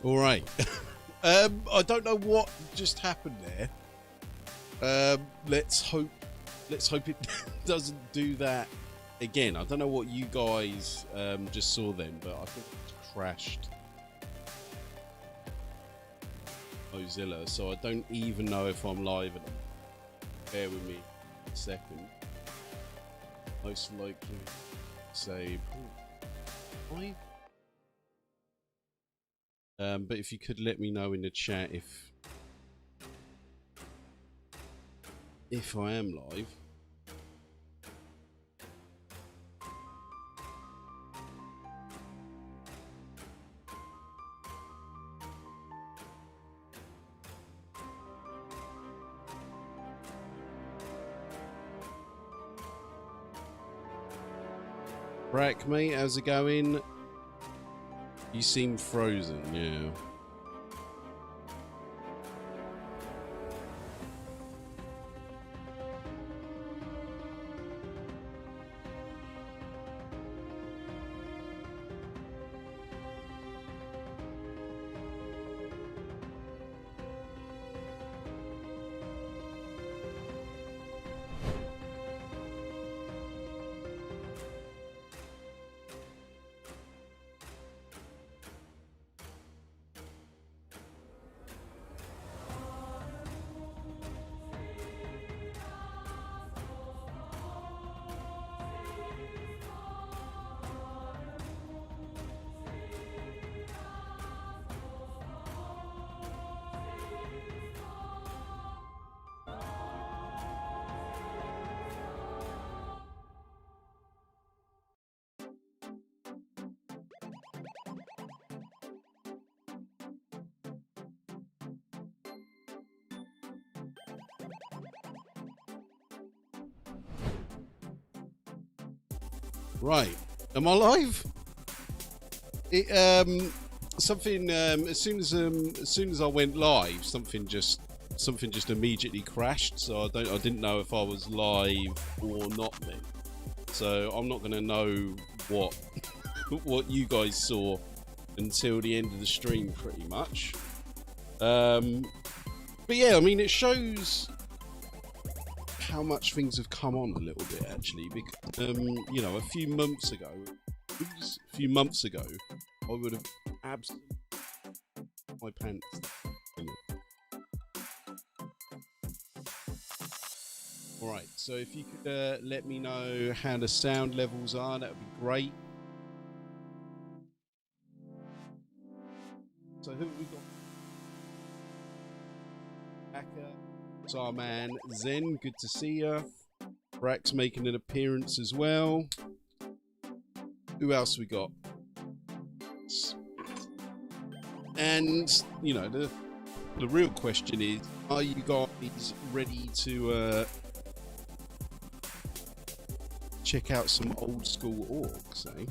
All right. I don't know what just happened there. Let's hope it doesn't do that again. I don't know what you guys just saw then, but I think it crashed Mozilla, so I don't even know if I'm live at the moment. Bear with me a second. Most likely say live. But if you could let me know in the chat if I am live. Brack, mate, how's it going? You seem frozen, yeah. Right, am I live? It something as soon as I went live, something just immediately crashed. So I didn't know if I was live or not then. So I'm not gonna know what what you guys saw until the end of the stream, pretty much. But yeah, I mean, it shows how much things have come on a little bit, actually, because you know, a few months ago I would have absolutely my pants. All right, so if you could let me know how the sound levels are, that would be great. So who have we got? Hacker. It's our man Zen, good to see you. Brack's making an appearance as well. Who else we got? And you know, the real question is, are you guys ready to check out some old school orcs, eh?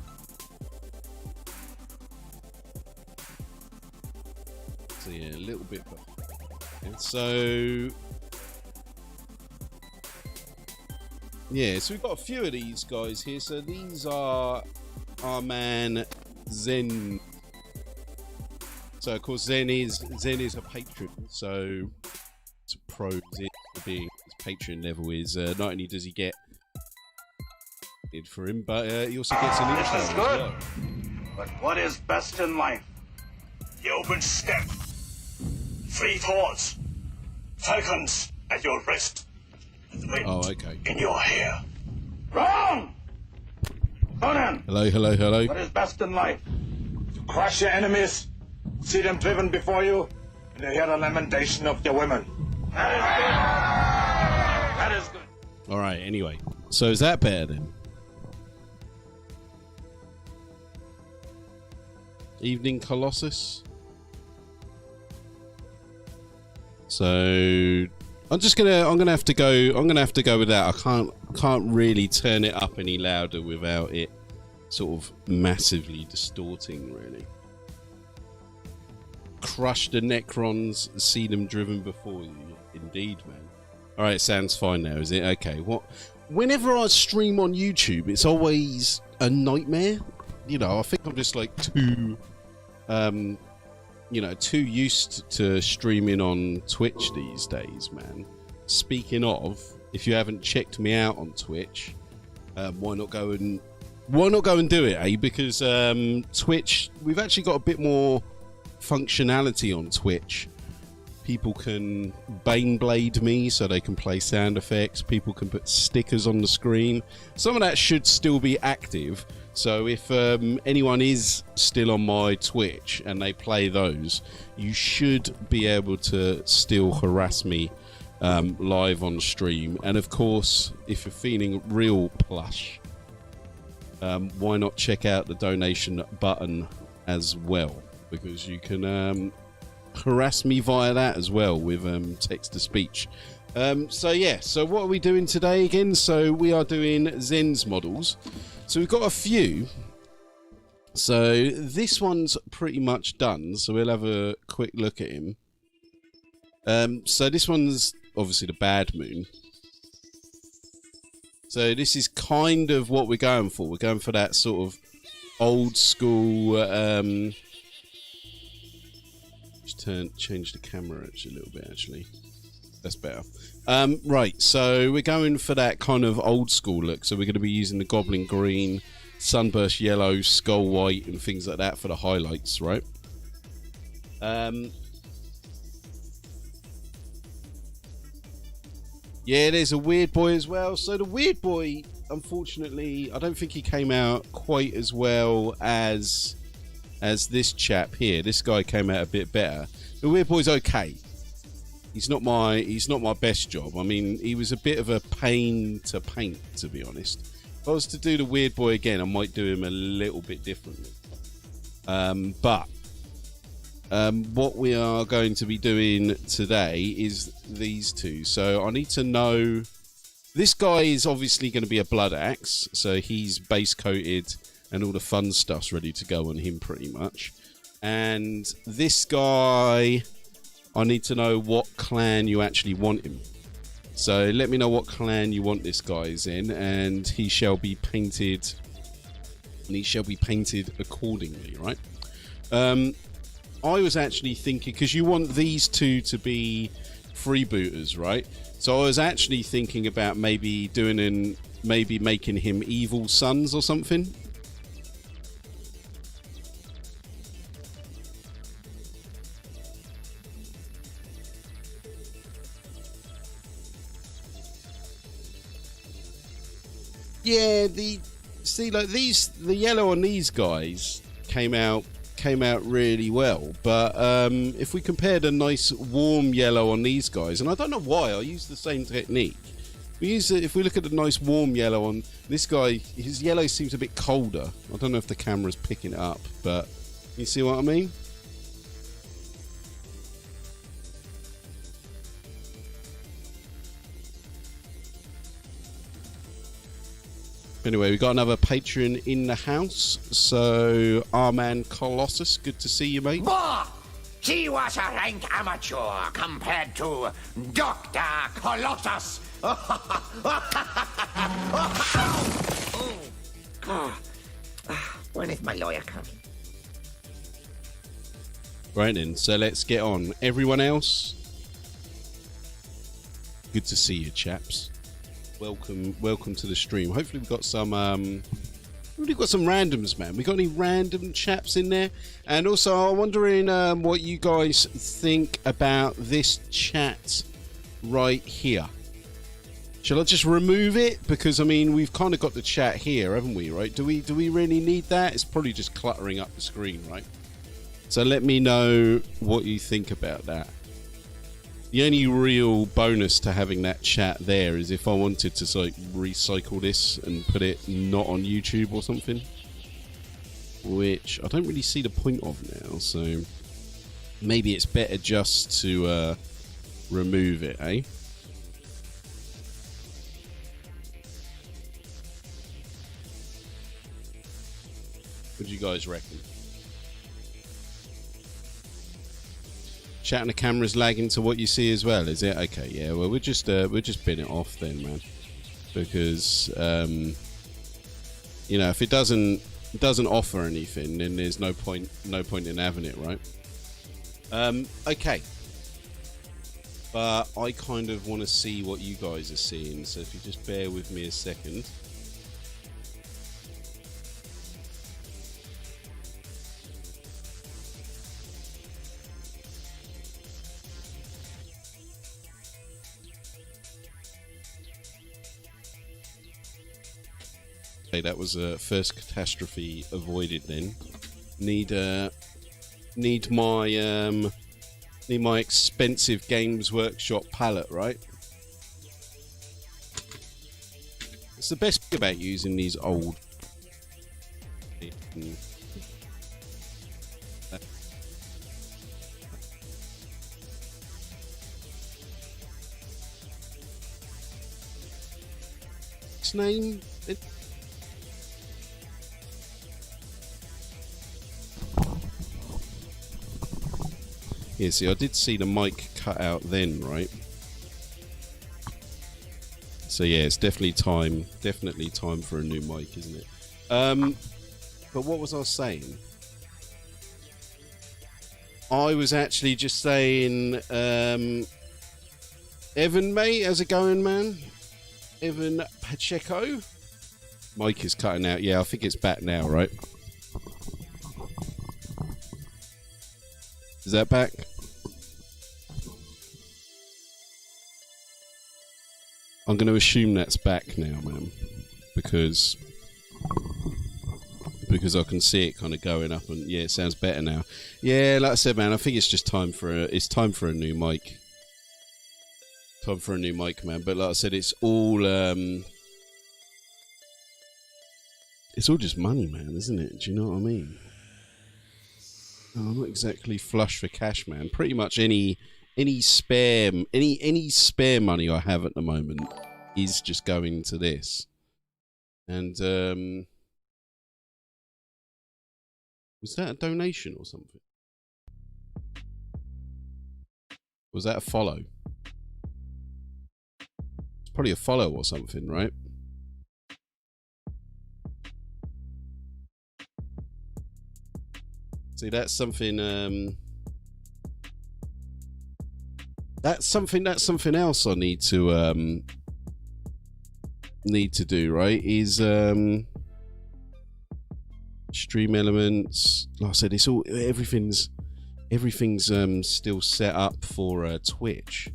So yeah, a little bit better. And so yeah, so we've got a few of these guys here. So these are our man Zen. So of course Zen is a patron. So it's a pro Zen for being his patron level is not only does he get it for him, but he also gets an intro as well. But what is best in life? The open steppe, free thoughts, falcons at your wrist. Oh, okay. In your hair. Wrong! Conan! Hello. What is best in life? To crush your enemies, see them driven before you, and to hear the lamentation of your women. That is good. That is good. Alright, anyway. So is that better then? Evening Colossus. So I'm gonna have to go with that. I can't really turn it up any louder without it sort of massively distorting, really. Crush the Necrons, see them driven before you. Indeed, man. Alright, sounds fine now, is it? Okay, whenever I stream on YouTube, it's always a nightmare you know, I think I'm just like too, you know, too used to streaming on Twitch these days, man. Speaking of, if you haven't checked me out on Twitch, why not go and do it, eh? Because Twitch, we've actually got a bit more functionality on Twitch. People can Baneblade me so they can play sound effects. People can put stickers on the screen. Some of that should still be active. So if anyone is still on my Twitch and they play those, you should be able to still harass me live on stream. And of course, if you're feeling real plush, why not check out the donation button as well? Because you can harass me via that as well with text-to-speech. So yeah, so what are we doing today again? So we are doing Zen's models. So we've got a few. So this one's pretty much done, so we'll have a quick look at him. So this one's obviously the Bad Moon. So this is kind of what we're going for. We're going for that sort of old school... just change the camera a little bit, actually. That's better. Right, so we're going for that kind of old school look. So we're going to be using the Goblin Green, Sunburst Yellow, Skull White, and things like that for the highlights, right? Yeah, there's a Weird Boy as well. So the Weird Boy, unfortunately, I don't think he came out quite as well as this chap here. This guy came out a bit better. The Weird Boy's okay. He's not my best job. I mean, he was a bit of a pain to paint, to be honest. If I was to do the Weird Boy again, I might do him a little bit differently. But what we are going to be doing today is these two. So I need to know... This guy is obviously going to be a Blood Axe, so he's base coated and all the fun stuff's ready to go on him pretty much. And this guy... I need to know what clan you actually want him. So let me know what clan you want this guy's in, and he shall be painted. And he shall be painted accordingly, right? I was actually thinking, because you want these two to be freebooters, right? So I was actually thinking about maybe making him Evil Sons or something. Yeah, the yellow on these guys came out really well, but if we compare the nice warm yellow on these guys, and I don't know why I use the same technique. If we look at the nice warm yellow on this guy, his yellow seems a bit colder. I don't know if the camera's picking it up, but you see what I mean? Anyway, we got another Patreon in the house. So, our man Colossus, good to see you, mate. Bah! He was a rank amateur compared to Dr. Colossus. When is my lawyer coming? Right then, so let's get on. Everyone else, good to see you, chaps. Welcome to the stream. Hopefully we've got some randoms, man. We got any random chaps in there? And also, I'm wondering what you guys think about this chat right here. Shall I just remove it? Because I mean, we've kind of got the chat here, haven't we? Right? Do we really need that? It's probably just cluttering up the screen, right? So let me know what you think about that. The only real bonus to having that chat there is if I wanted to like recycle this and put it not on YouTube or something, which I don't really see the point of now, so maybe it's better just to remove it, eh? What do you guys reckon? Chat and the camera's lagging to what you see as well, is it? Okay, yeah. Well, we'll just bin it off then, man. Because you know, if it doesn't doesn't offer anything, then there's no point in having it, right? Okay. But I kind of want to see what you guys are seeing, so if you just bear with me a second. Okay, that was a first catastrophe avoided then. Need my expensive Games Workshop palette, right? It's the best thing about using these old its name. Yeah, see, I did see the mic cut out then, right? So yeah, it's definitely time for a new mic, isn't it? But what was I saying? I was actually just saying, Evan, mate, how's it going, man? Evan Pacheco? Mic is cutting out. Yeah, I think it's back now, right? Is that back? I'm going to assume that's back now, man, because I can see it kind of going up, and yeah, it sounds better now. Yeah, like I said, man, I think it's just time for a new mic. Time for a new mic, man. But like I said, it's all just money, man, isn't it? Do you know what I mean? I'm not exactly flush for cash, man. Pretty much any spare money I have at the moment is just going to this. And was that a donation or something? Was that a follow? It's probably a follow or something, right? See, that's something else I need to do, right? Is stream elements. Like I said, it's all everything's still set up for Twitch.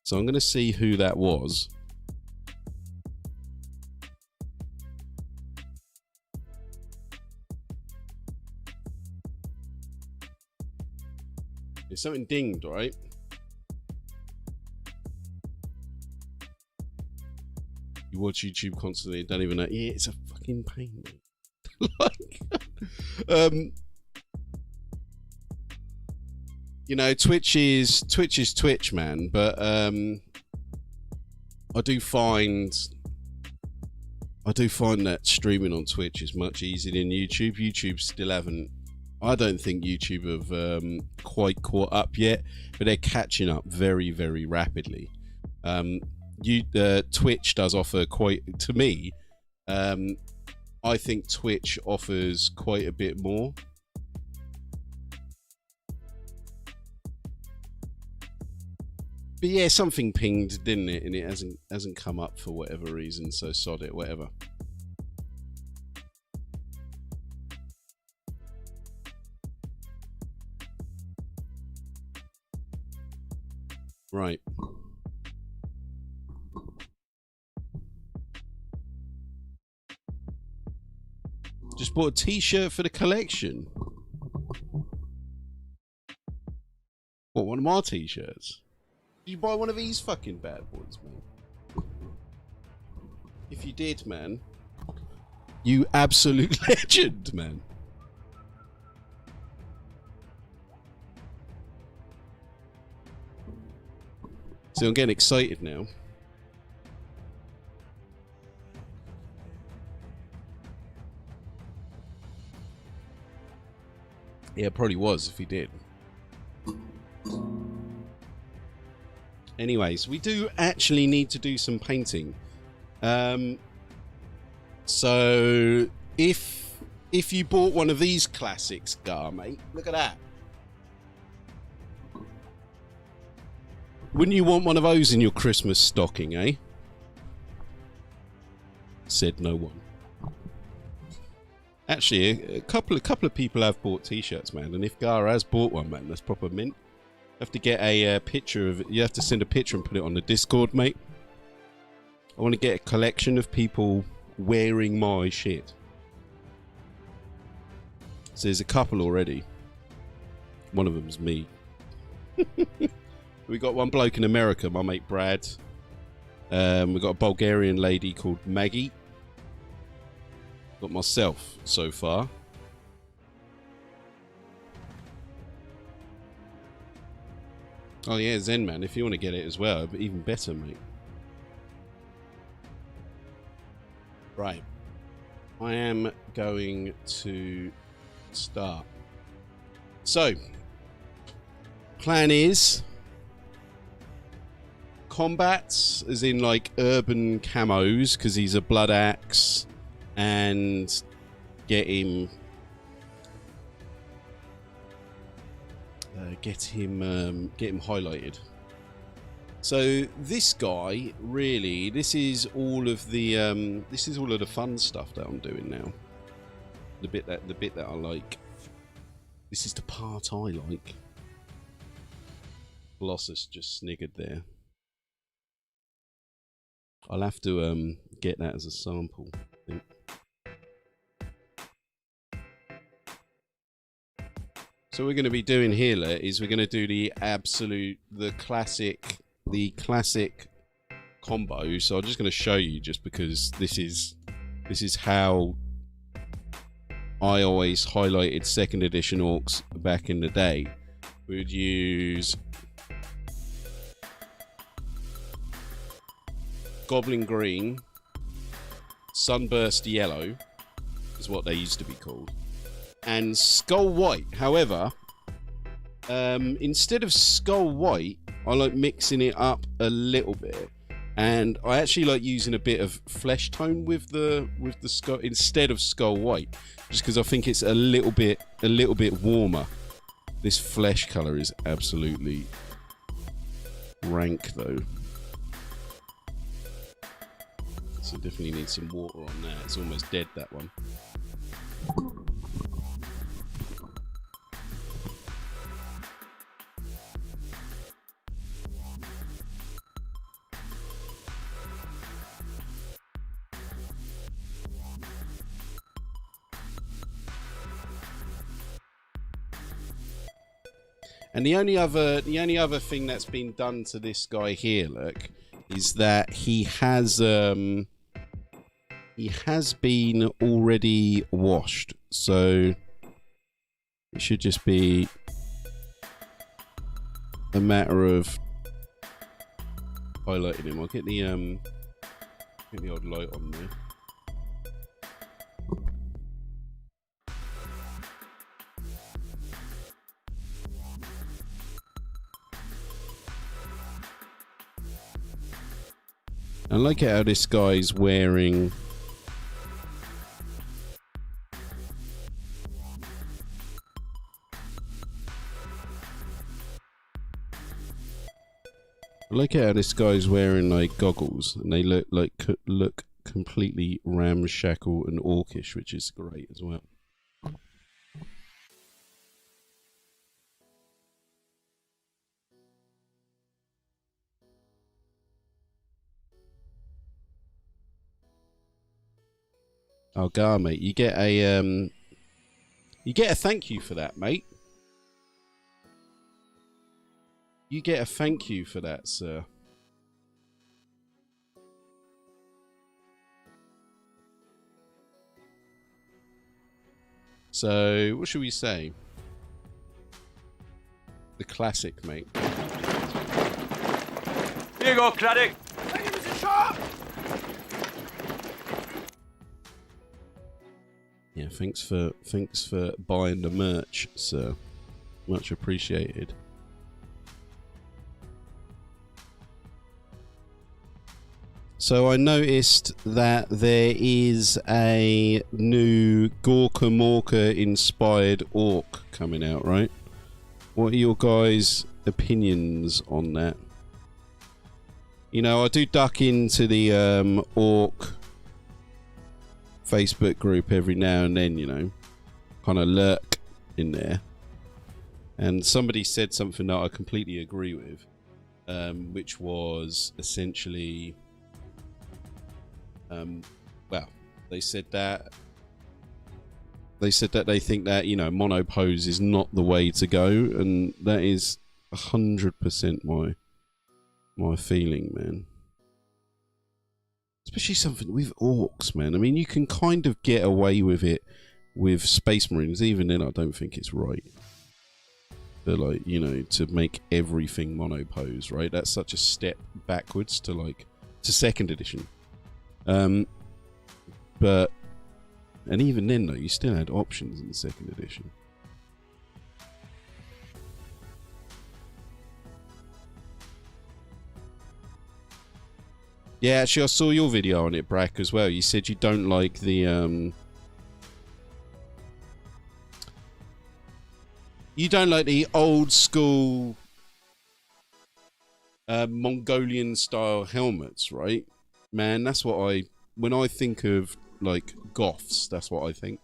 So I'm gonna see who that was. There's something dinged, right? You watch YouTube constantly, don't even know. Yeah, it's a fucking pain, mate. Like, you know, Twitch is Twitch, man. But I do find that streaming on Twitch is much easier than YouTube. YouTube still haven't. I don't think YouTube have quite caught up yet, but they're catching up very, very rapidly. Twitch does offer quite, to me, I think Twitch offers quite a bit more. But yeah, something pinged, didn't it? And it hasn't come up for whatever reason, so sod it, whatever. Right. Just bought a t-shirt for the collection. What, one of my t-shirts? Did you buy one of these fucking bad boys, man? If you did, man, you absolute legend, man. So I'm getting excited now. Yeah, it probably was if he did. Anyways, we do actually need to do some painting. So if you bought one of these classics, Gar, mate, look at that. Wouldn't you want one of those in your Christmas stocking, eh? Said no one. Actually, a couple of people have bought t-shirts, man, and if Gar has bought one, man, that's proper mint. You have to get a picture of it. You have to send a picture and put it on the Discord, mate. I want to get a collection of people wearing my shit. So there's a couple already. One of them's me. We got one bloke in America, my mate Brad. We got a Bulgarian lady called Maggie. Got myself so far. Oh yeah, Zen Man, if you want to get it as well, but even better, mate. Right. I am going to start. So, plan is combats, as in like urban camos, because he's a blood axe, and get him highlighted. So this guy, really, this is all of the fun stuff that I'm doing now. The bit that I like. This is the part I like. Colossus just sniggered there. I'll have to get that as a sample, I think. So what we're going to be doing here is we're going to do the classic combo. So I'm just going to show you, just because this is how I always highlighted 2nd edition orcs back in the day. We would use Goblin Green, Sunburst Yellow is what they used to be called, and Skull White. However, instead of Skull White, I like mixing it up a little bit, and I actually like using a bit of flesh tone with the skull instead of Skull White, just because I think it's a little bit warmer. This flesh color is absolutely rank though. So definitely need some water on that. It's almost dead, that one. And the only other thing that's been done to this guy here, look, is that he has been already washed, so it should just be a matter of highlighting him. I'll get the old light on there. I like it how this guy's wearing like goggles, and they look completely ramshackle and orcish, which is great as well. Oh, Gar, mate, you get a thank you for that, mate. You get a thank you for that, sir. So, what should we say? The classic, mate. Here you go, Craddock. Give us a shot! Yeah, thanks for buying the merch, sir. Much appreciated. So I noticed that there is a new Gorka Morka inspired orc coming out, right? What are your guys' opinions on that? You know, I do duck into the orc Facebook group every now and then, you know, kind of lurk in there. And somebody said something that I completely agree with, which was essentially... well, they said that they think that, you know, mono pose is not the way to go, and that is 100% my feeling, man. Especially something with orcs, man. I mean, you can kind of get away with it with Space Marines. Even then, I don't think it's right. But, like, you know, to make everything mono pose, right? That's such a step backwards to, like, to 2nd edition. But, and even then though, you still had options in the 2nd edition. Yeah, actually, I saw your video on it, Brack, as well. You said you don't like the, you don't like the old school, Mongolian style helmets, right? Man, that's what when I think of, like, goths, that's what I think.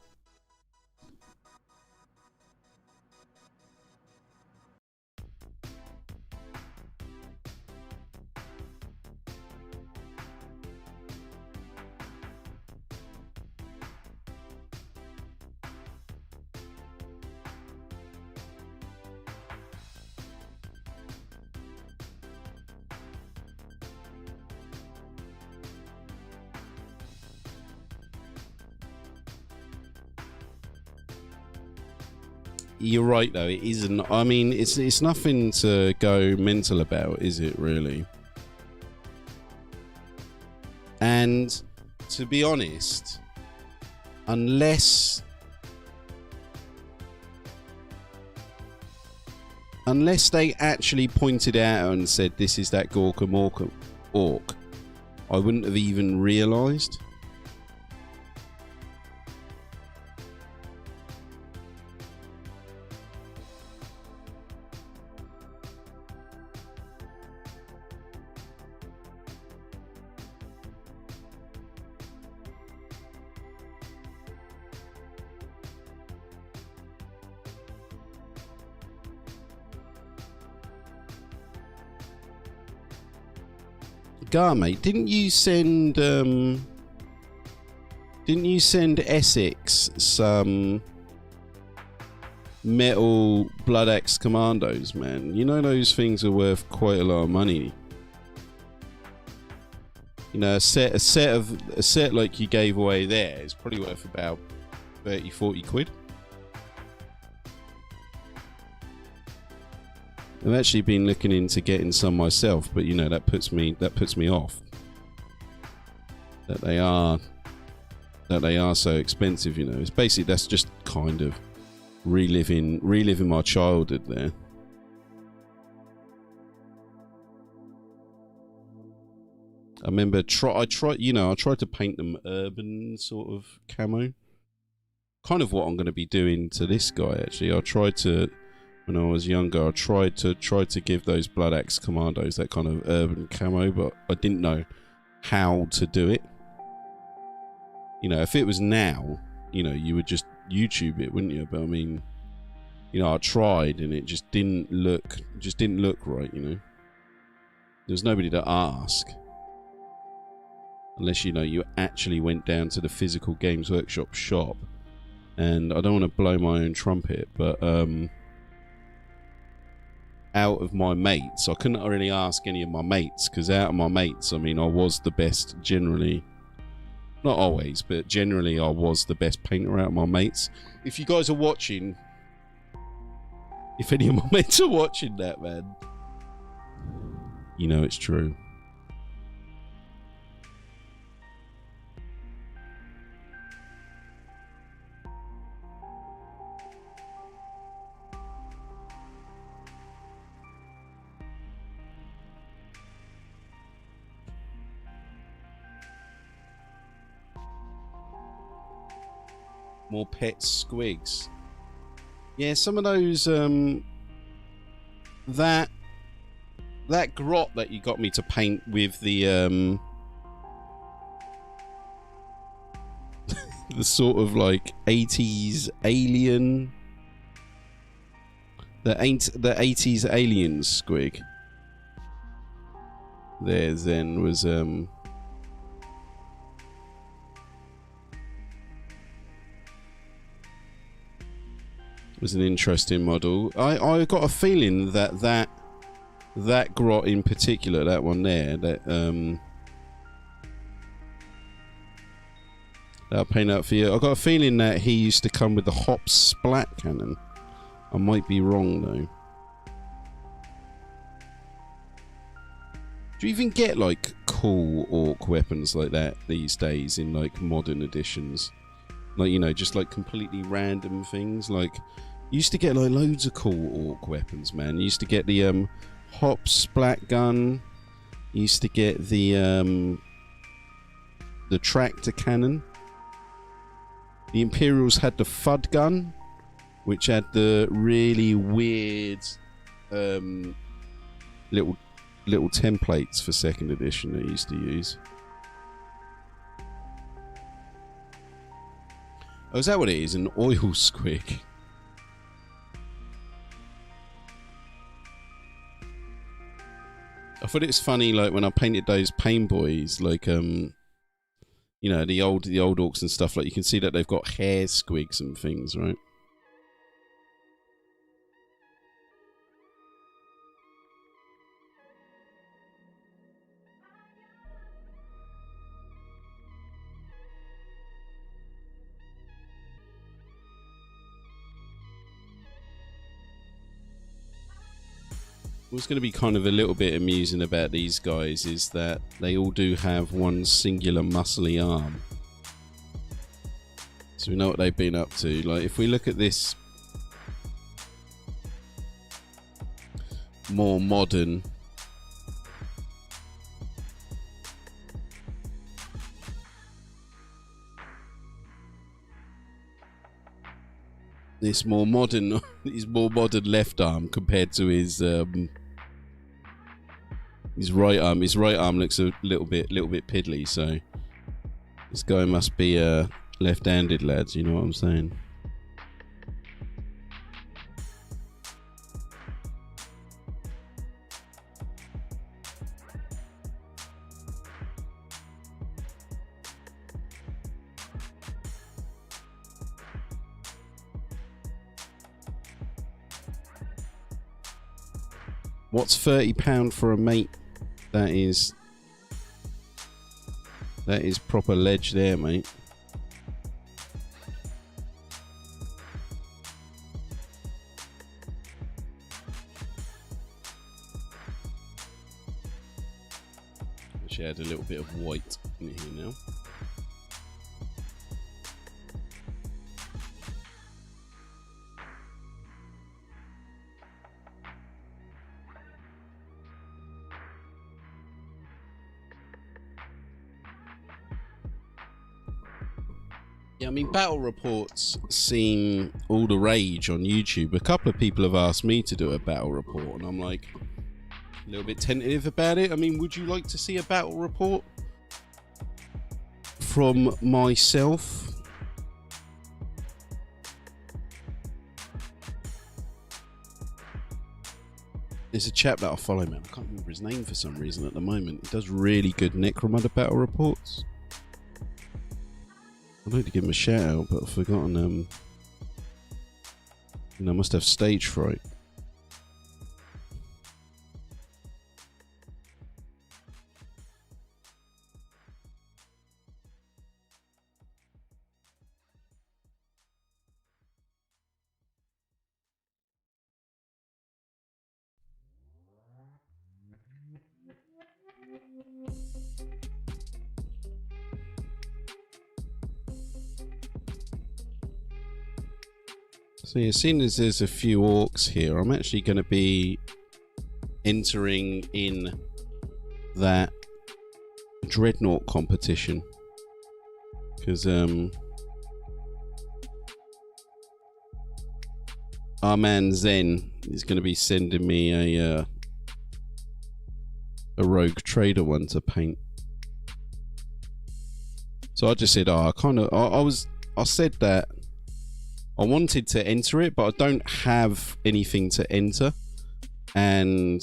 You're right, though. It isn't. I mean, it's nothing to go mental about, is it, really? And to be honest, unless they actually pointed out and said this is that Gorka Morka orc, I wouldn't have even realised. Gar, mate, didn't you send Essex some metal Blood Axe Commandos, man? You know those things are worth quite a lot of money. You know, a set like you gave away there is probably worth about 30-40 quid. I've actually been looking into getting some myself, but you know, that puts me off. That they are so expensive, you know. It's basically, that's just kind of reliving my childhood there. I remember I tried to paint them urban sort of camo. Kind of what I'm going to be doing to this guy, actually. I tried to, when I was younger, I tried to give those Blood Axe Commandos that kind of urban camo, but I didn't know how to do it. You know, if it was now, you know, you would just YouTube it, wouldn't you? But I mean, you know, I tried and it just didn't look right, you know. There's nobody to ask. Unless, you know, you actually went down to the physical Games Workshop shop. And I don't want to blow my own trumpet, but out of my mates, I couldn't really ask any of my mates, because out of my mates, I mean, I was the best generally. Not always, but generally I was the best painter out of my mates. If you guys are watching, if any of my mates are watching that, man, you know it's true. More pet squigs. Yeah, some of those that grot that you got me to paint with the the sort of like 80s alien, the 80s aliens squig. There then was an interesting model. I got a feeling that grot in particular, that one there, that I'll paint out for you. I got a feeling that he used to come with the hop splat cannon. I might be wrong though. Do you even get like cool orc weapons like that these days in like modern editions? Like, you know, just like completely random things. Like, you used to get like loads of cool orc weapons, man. You used to get the hop splat gun. You used to get the tractor cannon. The Imperials had the FUD gun, which had the really weird little templates for second edition they used to use. Oh, is that what it is? An oil squig? I thought it was funny, like when I painted those pain boys, like you know, the old orcs and stuff. Like you can see that they've got hair squigs and things, right? What's going to be kind of a little bit amusing about these guys is that they all do have one singular muscly arm. So we know what they've been up to. Like if we look at this more modern his more modern left arm compared to his right arm. His right arm looks a little bit piddly, so this guy must be left-handed, lads. You know what I'm saying? What's £30 for a mate? That is proper ledge there, mate. Actually, add a little bit of white in here now. I mean, battle reports seem all the rage on YouTube. A couple of people have asked me to do a battle report, and I'm like a little bit tentative about it. I mean, would you like to see a battle report from myself? There's a chap that I follow, man. I can't remember his name for some reason at the moment. He does really good Necromunda battle reports. I'd like to give him a shout out, but I've forgotten, you know, I must have stage fright. So yeah, seeing as there's a few orcs here, I'm actually going to be entering in that dreadnought competition, because our man Zen is going to be sending me a rogue trader one to paint. So I just said, I said that I wanted to enter it, but I don't have anything to enter. And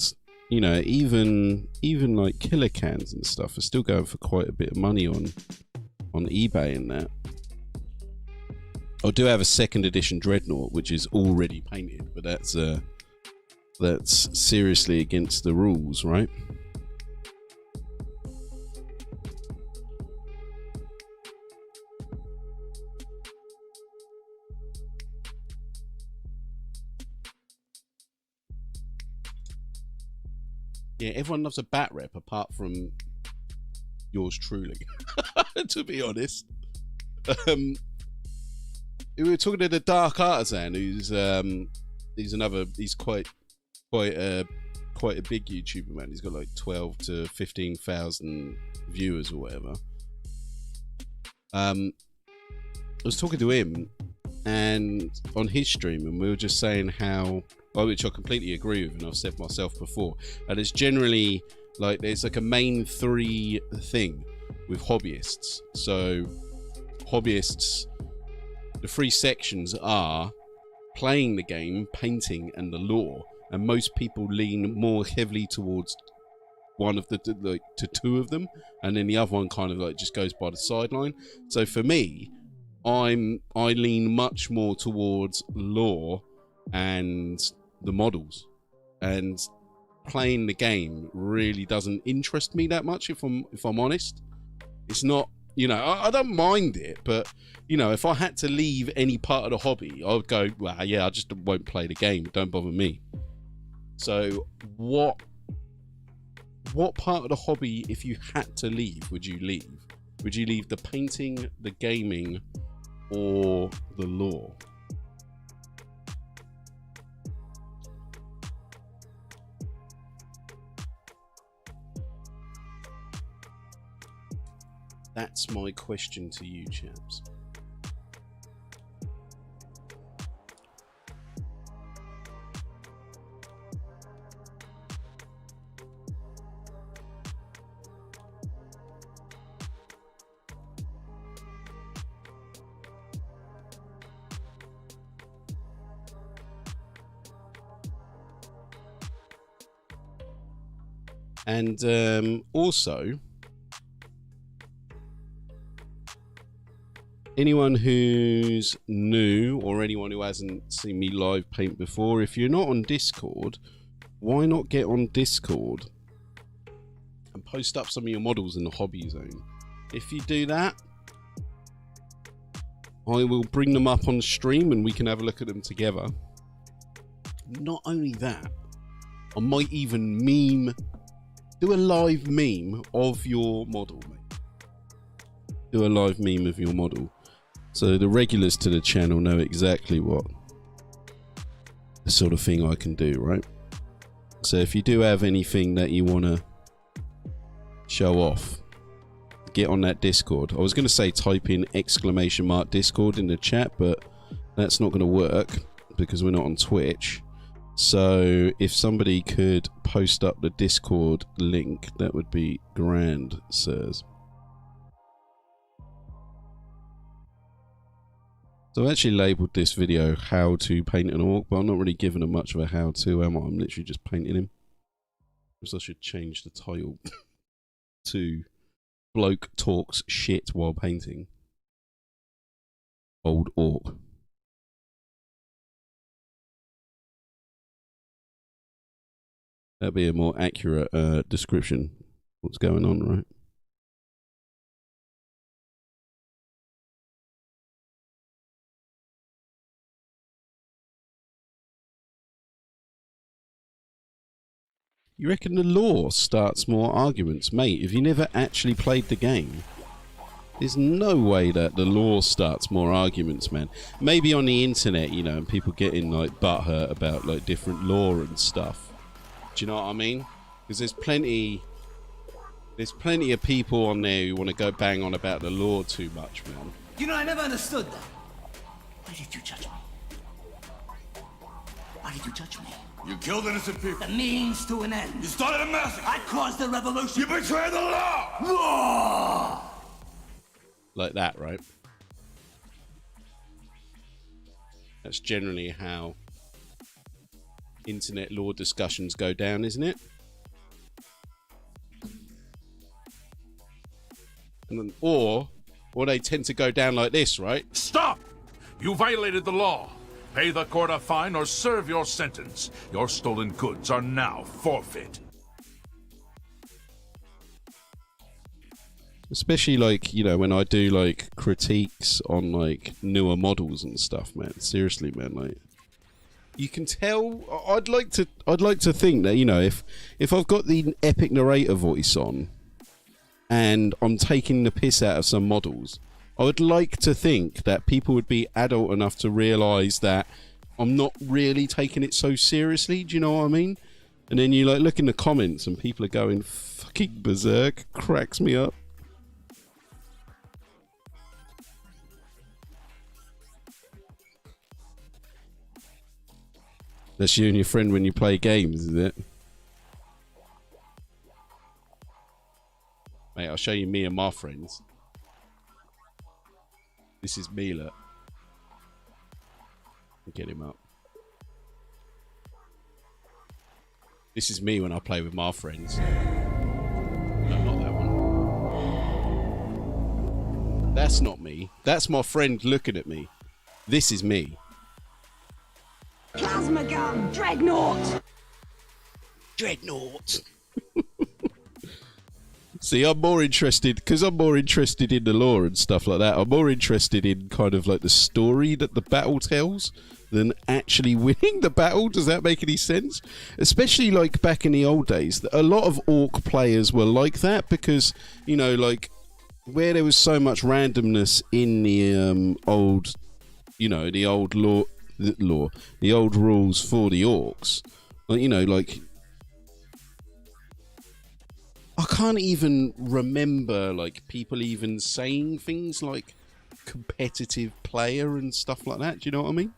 you know, even like killer cans and stuff are still going for quite a bit of money on eBay and that. I do have a 2nd edition Dreadnought which is already painted, but that's seriously against the rules, right? Yeah, everyone loves a bat rep apart from yours truly, to be honest. We were talking to the Dark Artisan, who's quite a big YouTuber, man. He's got like 12 to 15,000 viewers or whatever. I was talking to him and on his stream, and we were just saying how, which I completely agree with, and I've said myself before, and it's generally like there's like a main 3 thing with hobbyists. So hobbyists, the 3 sections are playing the game, painting, and the lore, and most people lean more heavily towards one of the to 2 of them, and then the other one kind of like just goes by the sideline. So for me, I lean much more towards lore and the models, and playing the game really doesn't interest me that much, if I'm honest. It's not, you know, I don't mind it, but you know, if I had to leave any part of the hobby, I would go, well, yeah, I just won't play the game. Don't bother me. So what part of the hobby, if you had to leave, would you leave? Would you leave the painting, the gaming, or the lore? That's my question to you, chaps. And also, anyone who's new or anyone who hasn't seen me live paint before, if you're not on Discord, why not get on Discord and post up some of your models in the hobby zone? If you do that, I will bring them up on stream and we can have a look at them together. Not only that, I might even do a live meme of your model, mate. Do a live meme of your model. So the regulars to the channel know exactly what the sort of thing I can do, right? So if you do have anything that you want to show off, get on that Discord. I was going to say type in !Discord in the chat, but that's not going to work because we're not on Twitch. So if somebody could post up the Discord link, that would be grand, sirs. So I've actually labelled this video how to paint an orc, but I'm not really giving him much of a how to, am I? I'm literally just painting him. Because I should change the title to Bloke Talks Shit While Painting Old Orc. That'd be a more accurate description of what's going on, right? You reckon the lore starts more arguments? Mate, if you never actually played the game, there's no way that the lore starts more arguments, man. Maybe on the internet, you know, and people getting like butthurt about like different lore and stuff. Do you know what I mean? Because there's plenty of people on there who want to go bang on about the lore too much, man. You know, I never understood that. Why did you judge me? Why did you touch me? You killed innocent people. The means to an end. You started a massacre. I caused the revolution. You betrayed the law. Law! Like that, right? That's generally how internet law discussions go down, isn't it? And then, or they tend to go down like this, right? Stop! You violated the law. Pay the court a fine or serve your sentence. Your stolen goods are now forfeit. Especially, like, you know, when I do, like, critiques on, like, newer models and stuff, man. Seriously, man, like, you can tell. I'd like to think that, you know, if I've got the epic narrator voice on and I'm taking the piss out of some models, I would like to think that people would be adult enough to realise that I'm not really taking it so seriously. Do you know what I mean? And then you, like, look in the comments and people are going fucking berserk. Cracks me up. That's you and your friend when you play games, is it? Mate, I'll show you me and my friends. This is me, look. Get him up. This is me when I play with my friends. No, not that one. That's not me. That's my friend looking at me. This is me. Plasma gun! Dreadnought! Dreadnought! See, I'm more interested, because I'm more interested in the lore and stuff like that, I'm more interested in kind of like the story that the battle tells than actually winning the battle. Does that make any sense? Especially like back in the old days, a lot of Orc players were like that because, you know, like where there was so much randomness in the old, you know, the old the old rules for the Orcs, like, you know, like I can't even remember like people even saying things like competitive player and stuff like that. Do you know what I mean?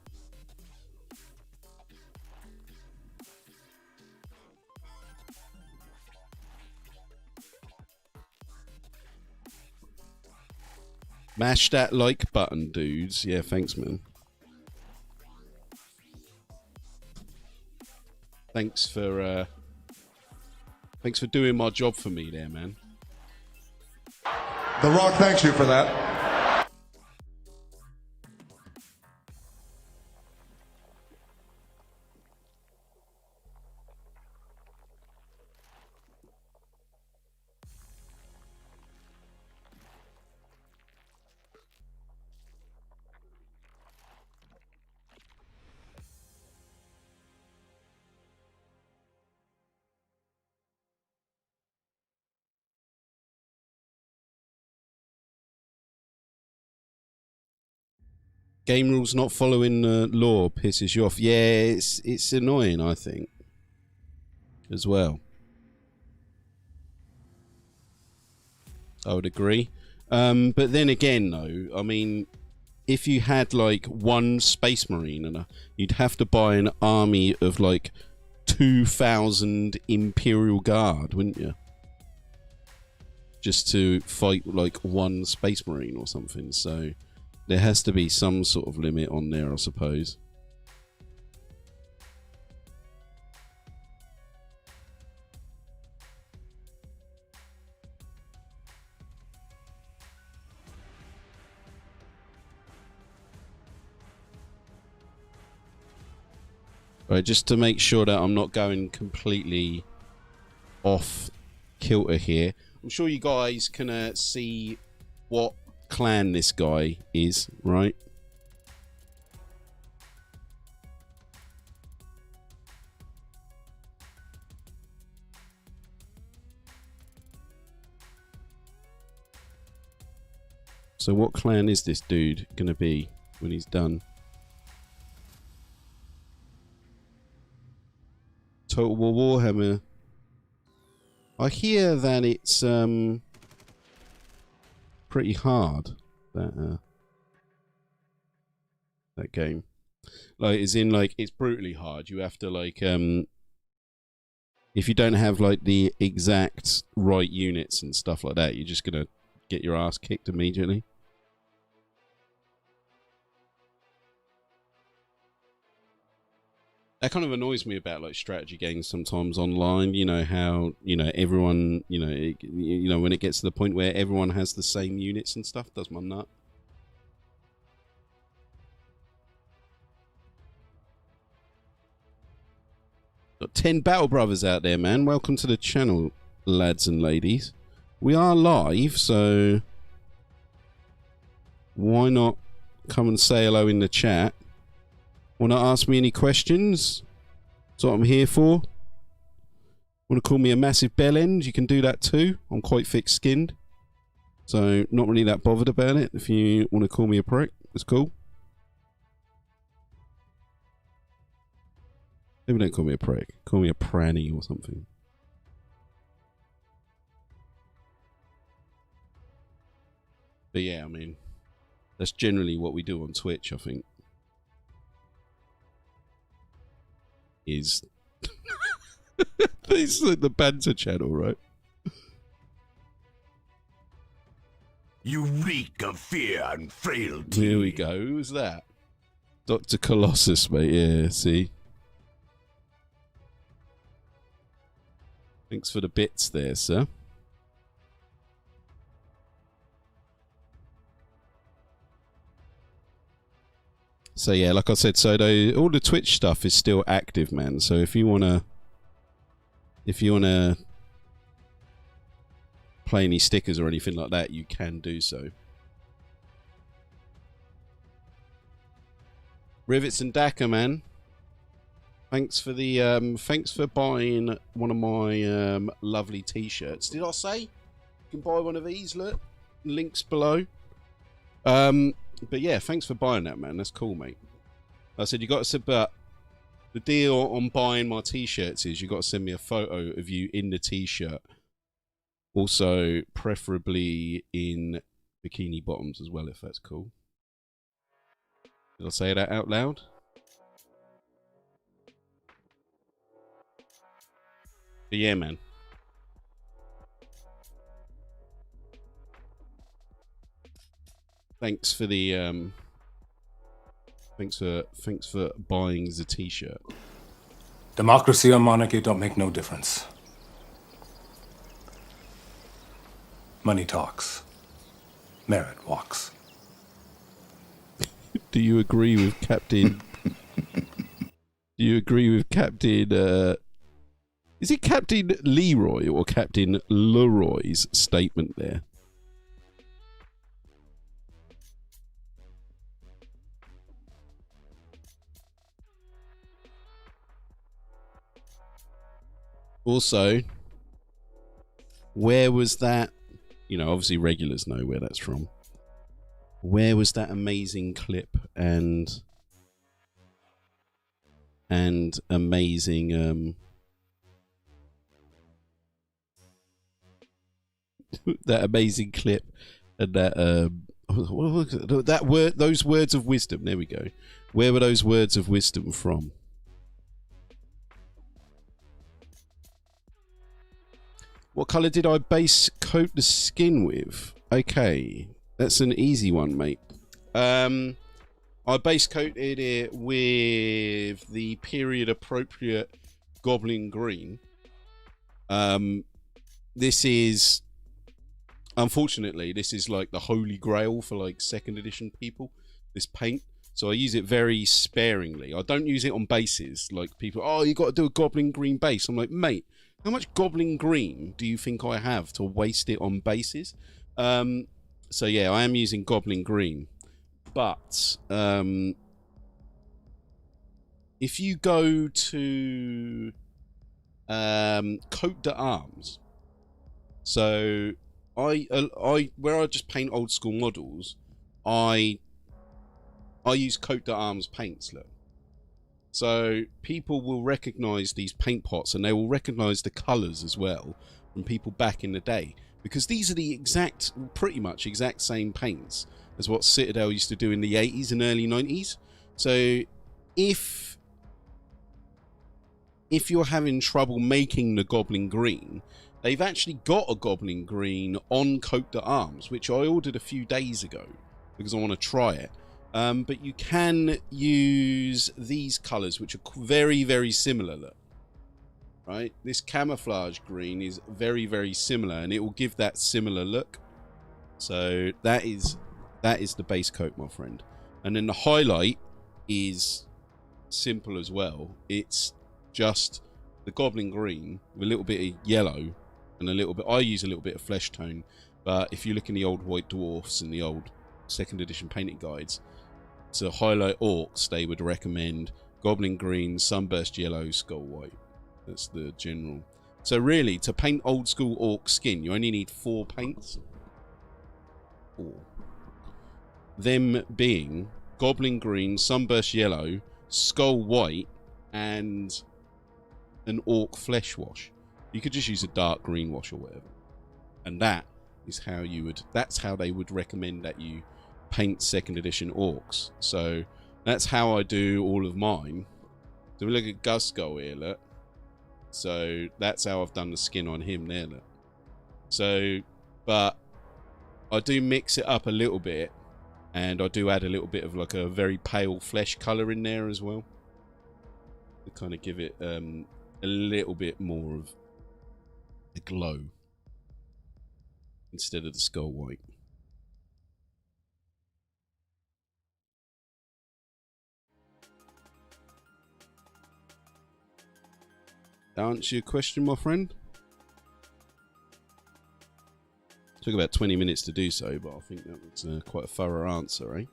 Mash that like button, dudes. Yeah, thanks, man. Thanks for doing my job for me there, man. The Rock thanks you for that. Game rules not following the law pisses you off. Yeah, it's annoying, I think, as well. I would agree. But then again, though, I mean, if you had like one Space Marine, and you'd have to buy an army of like 2,000 Imperial Guard, wouldn't you? Just to fight like one Space Marine or something. So there has to be some sort of limit on there, I suppose. Right, just to make sure that I'm not going completely off kilter here. I'm sure you guys can see what clan this guy is, right? So what clan is this dude gonna be when he's done? Total War Warhammer. I hear that it's pretty hard, that game. Like, as in, like, it's brutally hard. You have to, like, if you don't have, like, the exact right units and stuff like that, you're just gonna get your ass kicked immediately. That kind of annoys me about, like, strategy games sometimes online. You know how, you know, everyone, you know, when it gets to the point where everyone has the same units and stuff, does my nut. Got 10 Battle Brothers out there, man. Welcome to the channel, lads and ladies. We are live, so why not come and say hello in the chat? Want to ask me any questions? That's what I'm here for. Want to call me a massive bellend? You can do that too. I'm quite thick-skinned, so not really that bothered about it. If you want to call me a prick, it's cool. Maybe don't call me a prick. Call me a pranny or something. But yeah, I mean, that's generally what we do on Twitch, I think. Is this is like the banter channel, right? You reek of fear and frailty. Here we go. Who was that? Dr. Colossus, mate. Yeah, see? Thanks for the bits there, sir. So yeah, like I said, so all the Twitch stuff is still active, man. So if you wanna play any stickers or anything like that, you can do so. Rivets and Daka, man. Thanks for the thanks for buying one of my lovely t-shirts. Did I say you can buy one of these? Look, links below. But yeah, thanks for buying that, man. That's cool, mate. I said you got to, but the deal on buying my t-shirts is you got to send me a photo of you in the t-shirt. Also, preferably in bikini bottoms as well, if that's cool. Did I say that out loud? But yeah, man. Thanks for the thanks for buying the t-shirt. Democracy or monarchy don't make no difference. Money talks. Merit walks. Do you agree with Captain? Do you agree with Captain? Is it Captain Leroy or Captain Leroy's statement there? Also, where was that? You know, obviously regulars know where that's from. Where was that amazing clip and amazing that amazing clip and that word, those words of wisdom? There we go. Where were those words of wisdom from? What colour did I base coat the skin with? Okay, that's an easy one, mate. I base coated it with the period appropriate Goblin Green. This is, unfortunately, this is like the holy grail for like 2nd edition people, this paint. So I use it very sparingly. I don't use it on bases. Like people, oh, you got to do a Goblin Green base. I'm like, mate, how much Goblin Green do you think I have to waste it on bases? So yeah, I am using Goblin Green. But if you go to Coat d'Arms, so where I just paint old school models, I use Coat d'Arms paints. Look. So people will recognize these paint pots and they will recognize the colors as well from people back in the day, because these are the pretty much exact same paints as what Citadel used to do in the 80s and early 90s. So if you're having trouble making the goblin green, they've actually got a goblin green on Coat d'Arms, which I ordered a few days ago because I want to try it. But you can use these colours, which are very, very similar. Look, right? This camouflage green is very, very similar, and it will give that similar look. So that is the base coat, my friend. And then the highlight is simple as well. It's just the goblin green with a little bit of yellow and a little bit. I use a little bit of flesh tone, but if you look in the old white dwarfs and the old 2nd edition painting guides, to highlight orcs, they would recommend goblin green, sunburst yellow, skull white. That's the general. So really, to paint old school orc skin, you only need 4 paints. 4. Them being goblin green, sunburst yellow, skull white, and an orc flesh wash. You could just use a dark green wash or whatever. And that is how you would, that's how they would recommend that you paint 2nd edition orcs. So that's how I do all of mine. So we look at Guskull here, look. So that's how I've done the skin on him there, look. So, but I do mix it up a little bit, and I do add a little bit of like a very pale flesh colour in there as well, to kind of give it a little bit more of a glow instead of the skull white. Answer your question, my friend? Took about 20 minutes to do so, but I think that was quite a thorough answer, eh?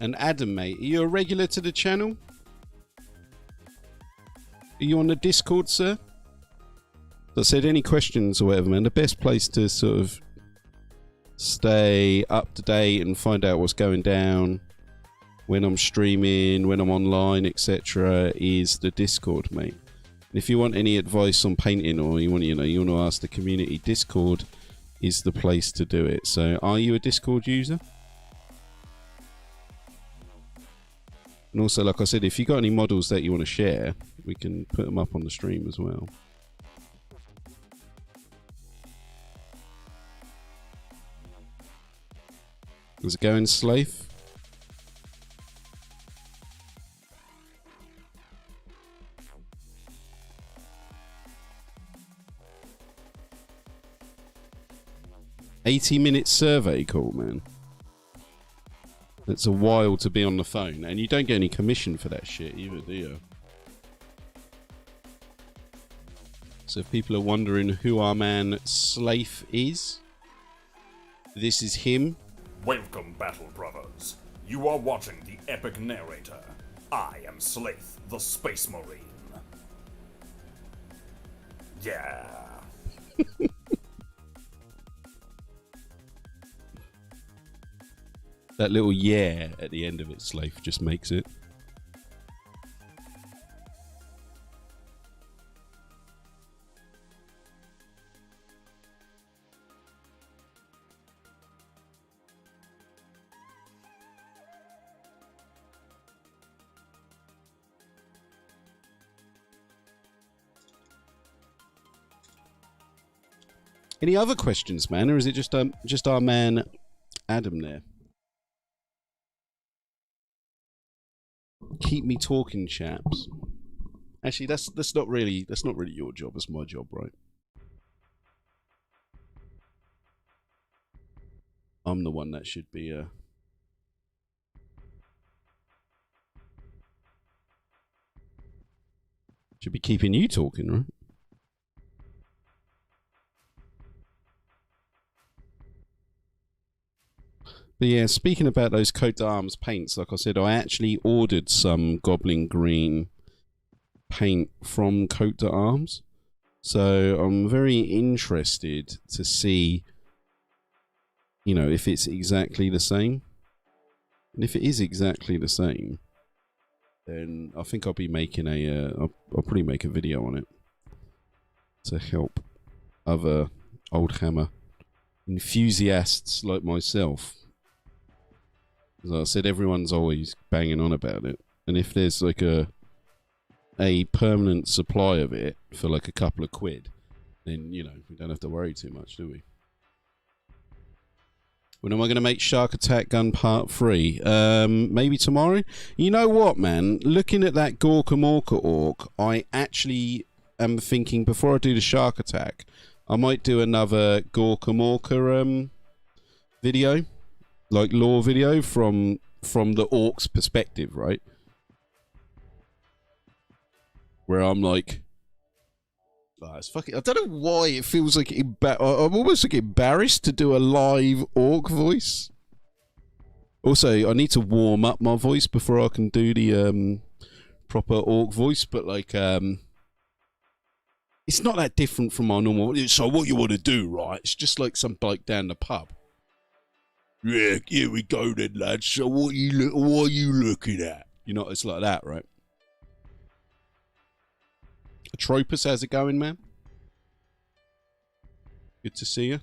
And Adam, mate, are you a regular to the channel? Are you on the Discord, sir? As I said, any questions or whatever, man, the best place to sort of stay up to date and find out what's going down when I'm streaming, when I'm online, etc., is the Discord, mate. And if you want any advice on painting, or you want to ask the community, Discord is the place to do it. So, are you a Discord user? And also, like I said, if you got any models that you want to share, we can put them up on the stream as well. How's it going, Slafe? $80-minute survey call, man. It's a while to be on the phone, and you don't get any commission for that shit either, do you? So if people are wondering who our man Slafe is, this is him. Welcome, Battle Brothers. You are watching the epic narrator. I am Slafe, the Space Marine. Yeah. That little yeah at the end of it, Slafe, just makes it. Any other questions, man, or is it just our man Adam there? Keep me talking, chaps. Actually, that's not really your job. It's my job, right? I'm the one that should be keeping you talking, right? But yeah, speaking about those coat d'arms paints, like I said, I actually ordered some Goblin Green paint from Coat d'Arms. So I'm very interested to see, you know, if it's exactly the same. And if it is exactly the same, then I think I'll be making I'll probably make a video on it to help other Oldhammer enthusiasts like myself. As I said, everyone's always banging on about it, and if there's like a permanent supply of it for like a couple of quid, then, you know, we don't have to worry too much, do we? When am I going to make Shark Attack Gun Part 3? Maybe tomorrow? You know what, man? Looking at that Gorkamorka Ork, I actually am thinking, before I do the Shark Attack, I might do another Gorkamorka video. Like, lore video from the Ork's perspective, right? Where I'm like... Oh, it's fucking... I don't know why it feels like... I'm almost like embarrassed to do a live Ork voice. Also, I need to warm up my voice before I can do the proper Ork voice, but like... It's not that different from my normal... So what you want to do, right? It's just like some bloke down the pub. Yeah, here we go then, lads. So what are you looking at? You know, it's like that, right? Atropus, how's it going, man? Good to see you.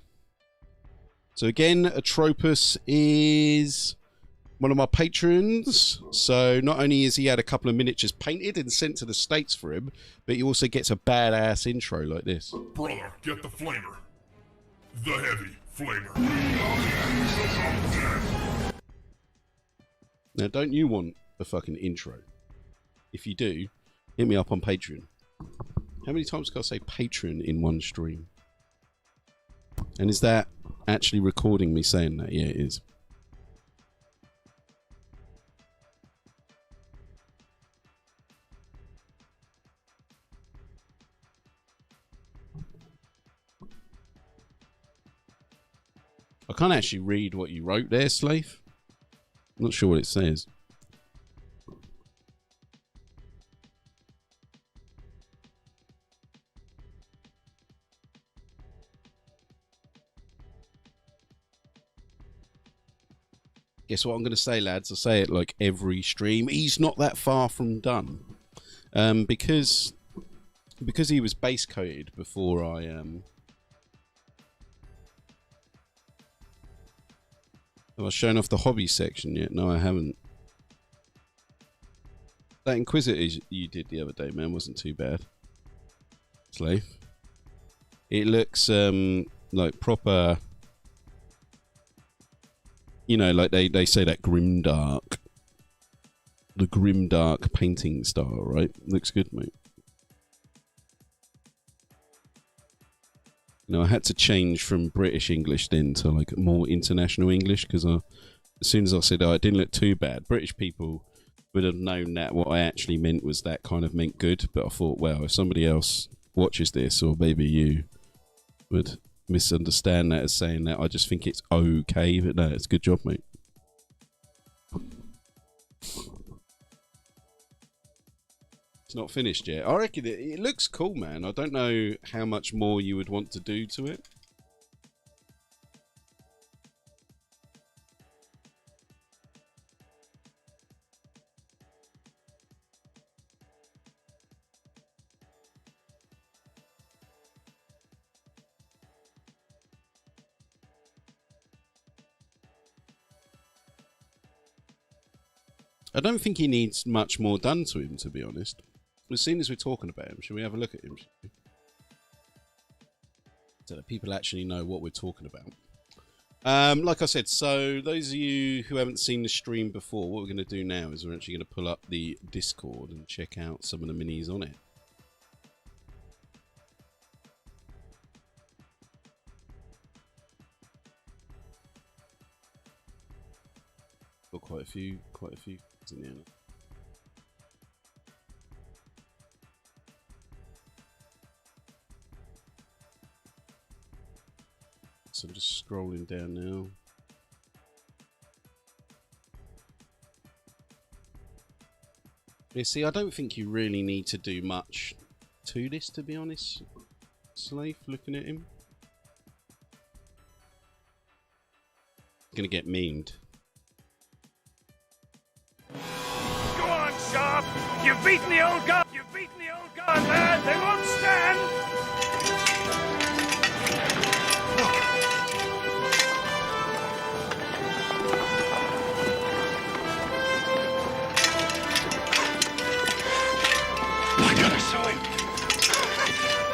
So again, Atropus is one of my patrons. So not only has he had a couple of miniatures painted and sent to the States for him, but he also gets a badass intro like this. Brother, get the flamer. The heavy flamer. Now, don't you want a fucking intro? If you do, hit me up on Patreon. How many times can I say Patreon in one stream? And is that actually recording me saying that? Yeah, it is. I can't actually read what you wrote there, Slave. I'm not sure what it says. Guess what I'm going to say, lads? I say it like every stream. He's not that far from done. Because he was base coated before I... Have I shown off the hobby section yet? No, I haven't. That Inquisitor you did the other day, man, wasn't too bad. Slave. It looks like proper... You know, like they say that grimdark. The grimdark painting style, right? Looks good, mate. No, I had to change from British English then to like more international English because as soon as I said, oh, it didn't look too bad, British people would have known that what I actually meant was that kind of meant good. But I thought, well, if somebody else watches this, or maybe you would misunderstand that as saying that, I just think it's okay. But no, it's a good job, mate. It's not finished yet. I reckon it looks cool, man. I don't know how much more you would want to do to it. I don't think he needs much more done to him, to be honest. As soon as we're talking about him, shall we have a look at him? So that people actually know what we're talking about. Like I said, so those of you who haven't seen the stream before, what we're going to do now is we're actually going to pull up the Discord and check out some of the minis on it. Got quite a few in there. So I'm just scrolling down now. You see, I don't think you really need to do much to this, to be honest. Slave looking at him. Gonna get memed. Go on, Sharp! You've beaten the old guard! You've beaten the old guard, lad! They won't stand! My God, I saw him!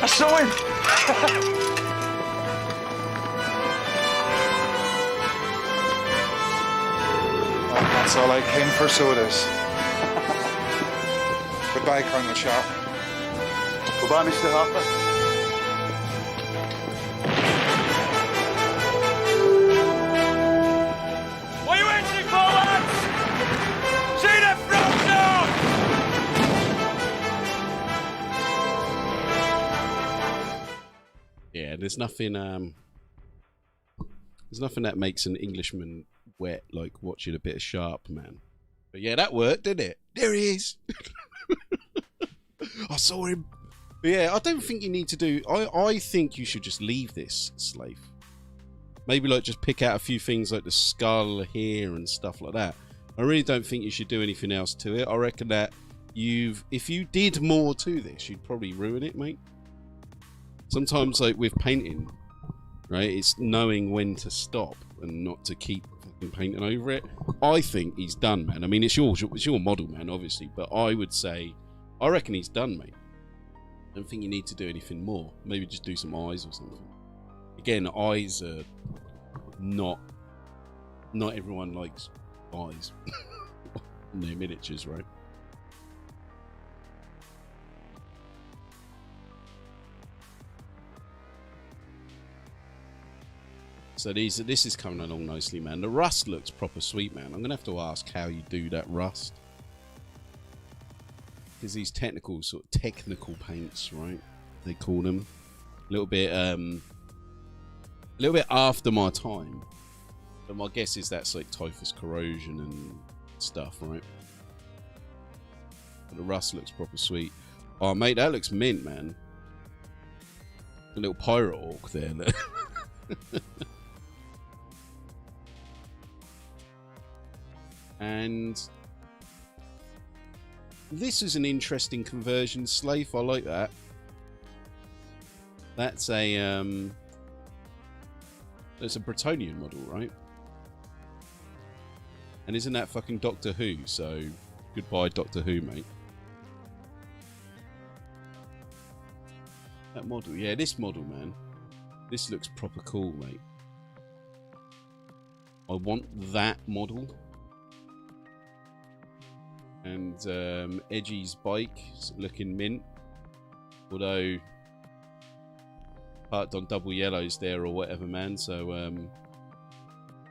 I saw him! That's all I came for, sodas. Goodbye, Colonel Sharp. Goodbye, Mr. Harper. What are you waiting for, lads? See the front door! Yeah, there's nothing that makes an Englishman wet like watching a bit of Sharp, man. But yeah, that worked, didn't it? There he is. I saw him. But yeah, I don't think you need to do... I think you should just leave this, Slave. Maybe like just pick out a few things like the skull here and stuff like that. I really don't think you should do anything else to it. I reckon that if you did more to this, you'd probably ruin it, mate. Sometimes, like with painting, right, it's knowing when to stop and not to keep fucking painting over it. I think he's done, man. I mean, it's your model, man, obviously, but I would say, I reckon he's done, mate. I don't think you need to do anything more. Maybe just do some eyes or something. Again, eyes are not everyone likes eyes in their miniatures, right? So this is coming along nicely, man. The rust looks proper sweet, man. I'm gonna have to ask how you do that rust, because these technical paints, right? They call them a little bit after my time. But my guess is that's like typhus corrosion and stuff, right? But the rust looks proper sweet. Oh, mate, that looks mint, man. A little pirate orc there. And this is an interesting conversion, Slave. I like that. That's a Bretonian model, right? And isn't that fucking Doctor Who? So goodbye, Doctor Who, mate. That model, yeah, this model, man. This looks proper cool, mate. I want that model. And Edgy's bike looking mint, although parked on double yellows there or whatever, man. So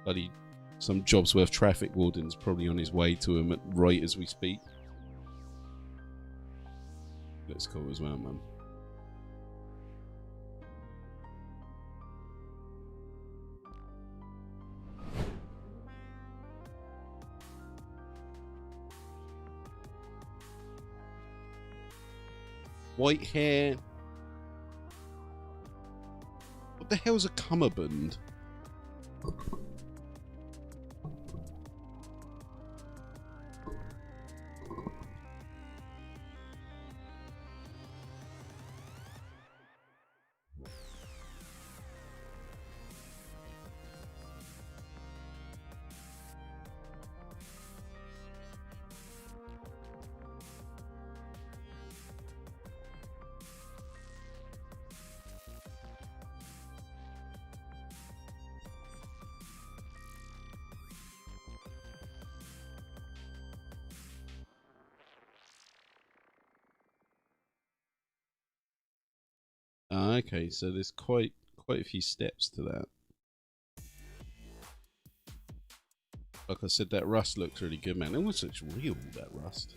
bloody some Jobsworth traffic warden's probably on his way to him right as we speak. Looks cool as well, man. White hair. What the hell's a cummerbund? Okay, so there's quite a few steps to that. Like I said, that rust looks really good, man. It almost looks real, that rust.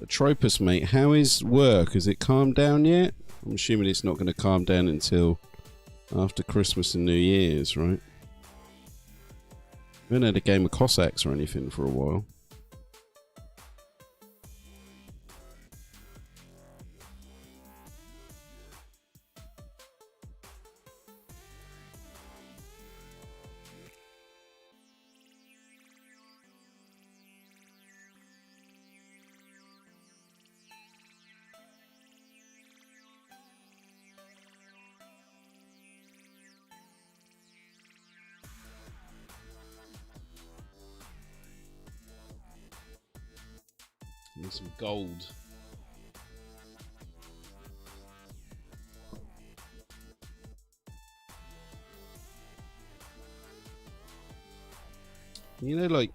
Tropus, mate, how is work? Has it calmed down yet? I'm assuming it's not going to calm down until after Christmas and New Year's, right? We haven't had a game of Cossacks or anything for a while. And some gold. You know, like,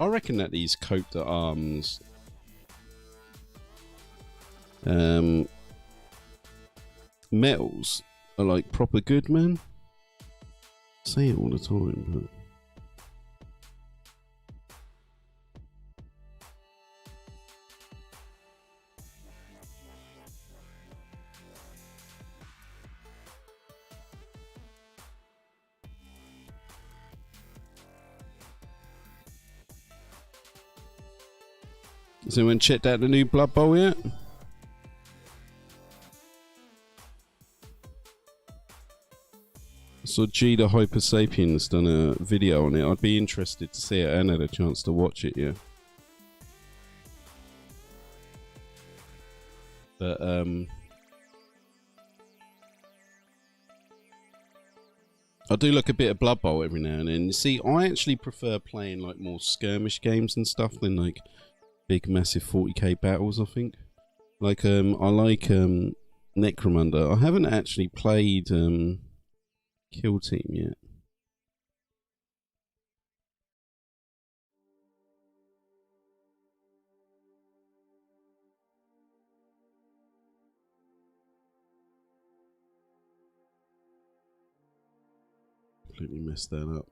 I reckon that these coat d'arms metals are like proper good, man. I say it all the time, but has anyone checked out the new Blood Bowl yet? I saw G the Hyper Sapiens done a video on it. I'd be interested to see it. I hadn't had a chance to watch it yet. But I do like a bit of Blood Bowl every now and then. You see, I actually prefer playing like more skirmish games and stuff than like big massive 40k battles. I think like I like Necromunda. I haven't actually played Kill Team yet. Completely messed that up.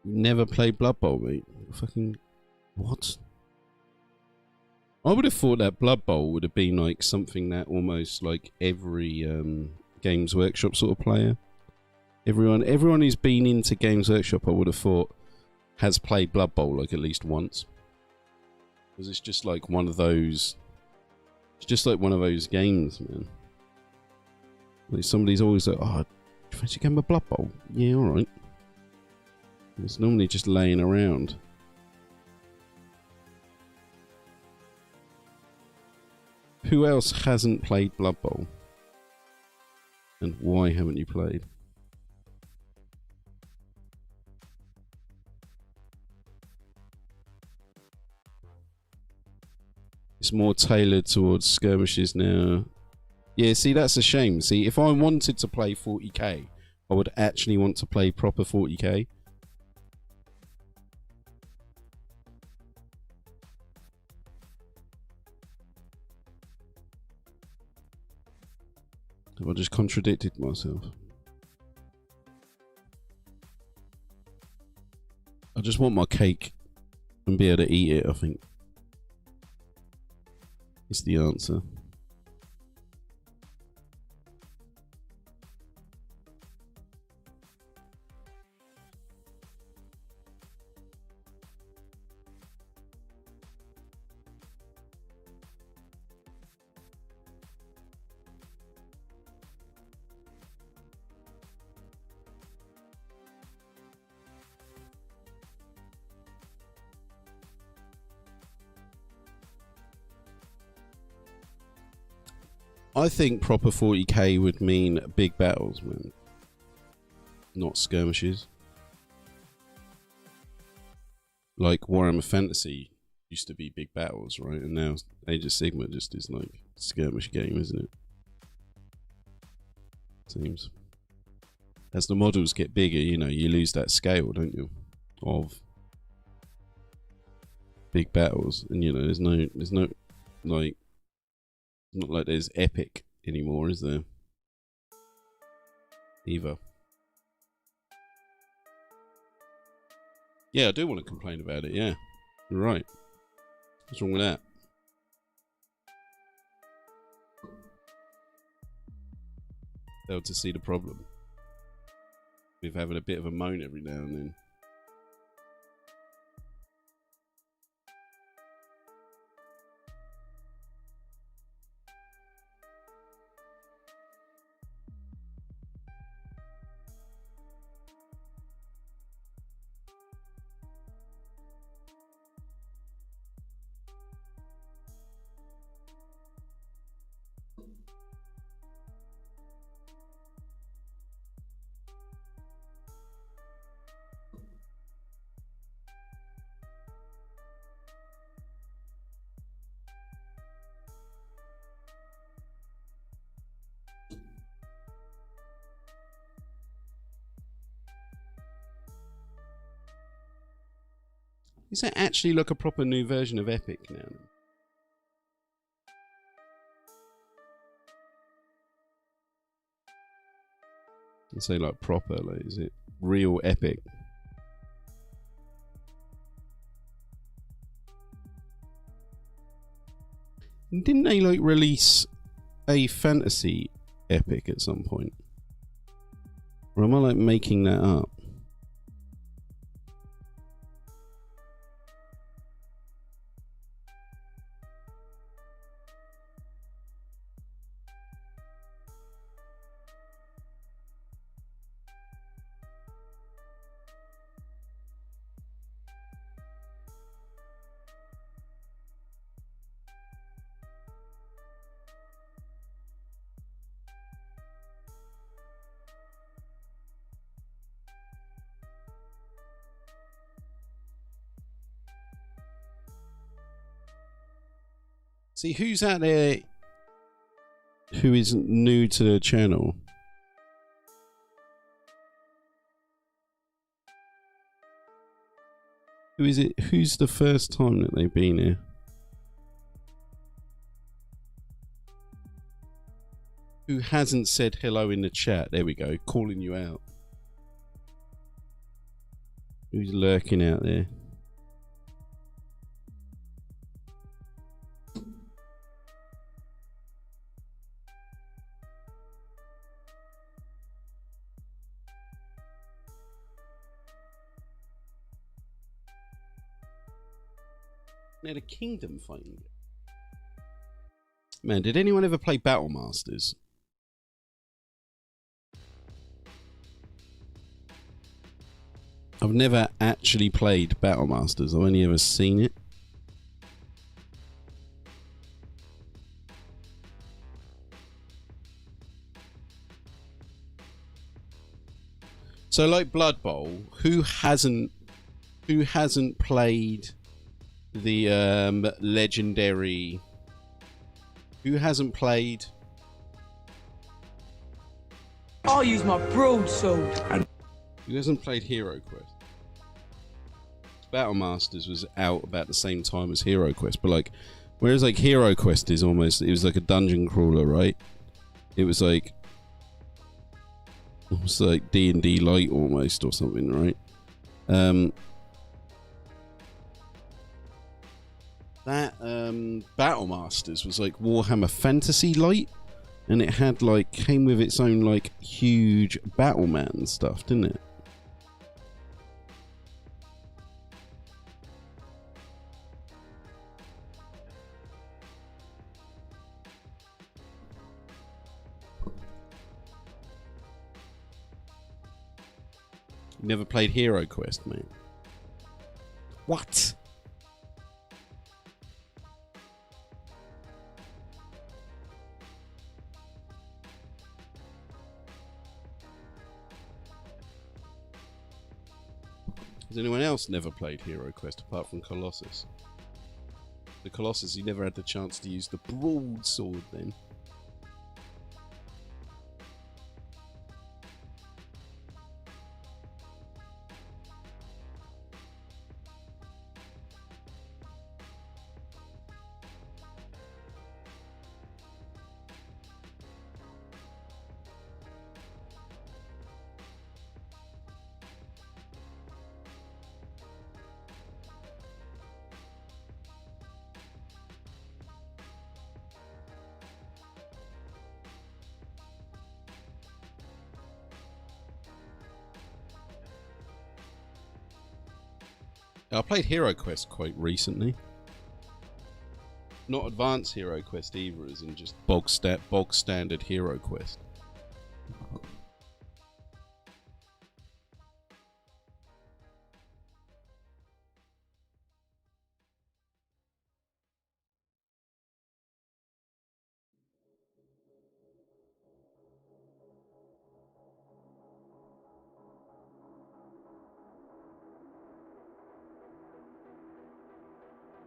Never played Blood Bowl, mate. Fucking what? I would have thought that Blood Bowl would have been like something that almost like every Games Workshop sort of player, everyone who's been into Games Workshop, I would have thought has played Blood Bowl like at least once. Because it's just like one of those. It's just like one of those games, man. Like somebody's always like, "Oh, do you fancy a game of Blood Bowl?" Yeah, all right. It's normally just laying around. Who else hasn't played Blood Bowl? And why haven't you played? It's more tailored towards skirmishes now. Yeah, see, that's a shame. See, if I wanted to play 40k, I would actually want to play proper 40k. I just contradicted myself. I just want my cake and be able to eat it, I think. Is the answer. I think proper 40k would mean big battles, man. Not skirmishes. Like Warhammer Fantasy used to be big battles, right? And now Age of Sigmar just is like a skirmish game, isn't it? Seems. As the models get bigger, you know, you lose that scale, don't you? Of big battles. And you know, there's no like, not like there's epic anymore, is there? either. Yeah, I do want to complain about it, yeah. You're right. What's wrong with that? Failed to see the problem with having a bit of a moan every now and then. Does that actually look a proper new version of Epic now? I say like proper, like is it real Epic? And didn't they like release a fantasy Epic at some point? Or am I like making that up? See, who's out there who is new to the channel? Who is it? Who's the first time that they've been here? Who hasn't said hello in the chat? There we go, calling you out. Who's lurking out there? Now the Kingdom fighting. Man, did anyone ever play Battle Masters? I've never actually played Battle Masters. I've only ever seen it. So like Blood Bowl, who hasn't played the legendary, who hasn't played, I'll use my broadsword. who hasn't played Hero Quest? Battle Masters was out about the same time as Hero Quest, but like, whereas like Hero Quest is almost, it was like a dungeon crawler, right? It was like D&D light almost or something, right? That Battle Masters was like Warhammer Fantasy Light, and it had like, came with its own like huge Battleman stuff, didn't it? You never played Hero Quest, mate? What? Has anyone else never played Hero Quest apart from Colossus? The Colossus, he never had the chance to use the broadsword then. I played Hero Quest quite recently. Not Advanced Hero Quest either, as in just bog standard Hero Quest.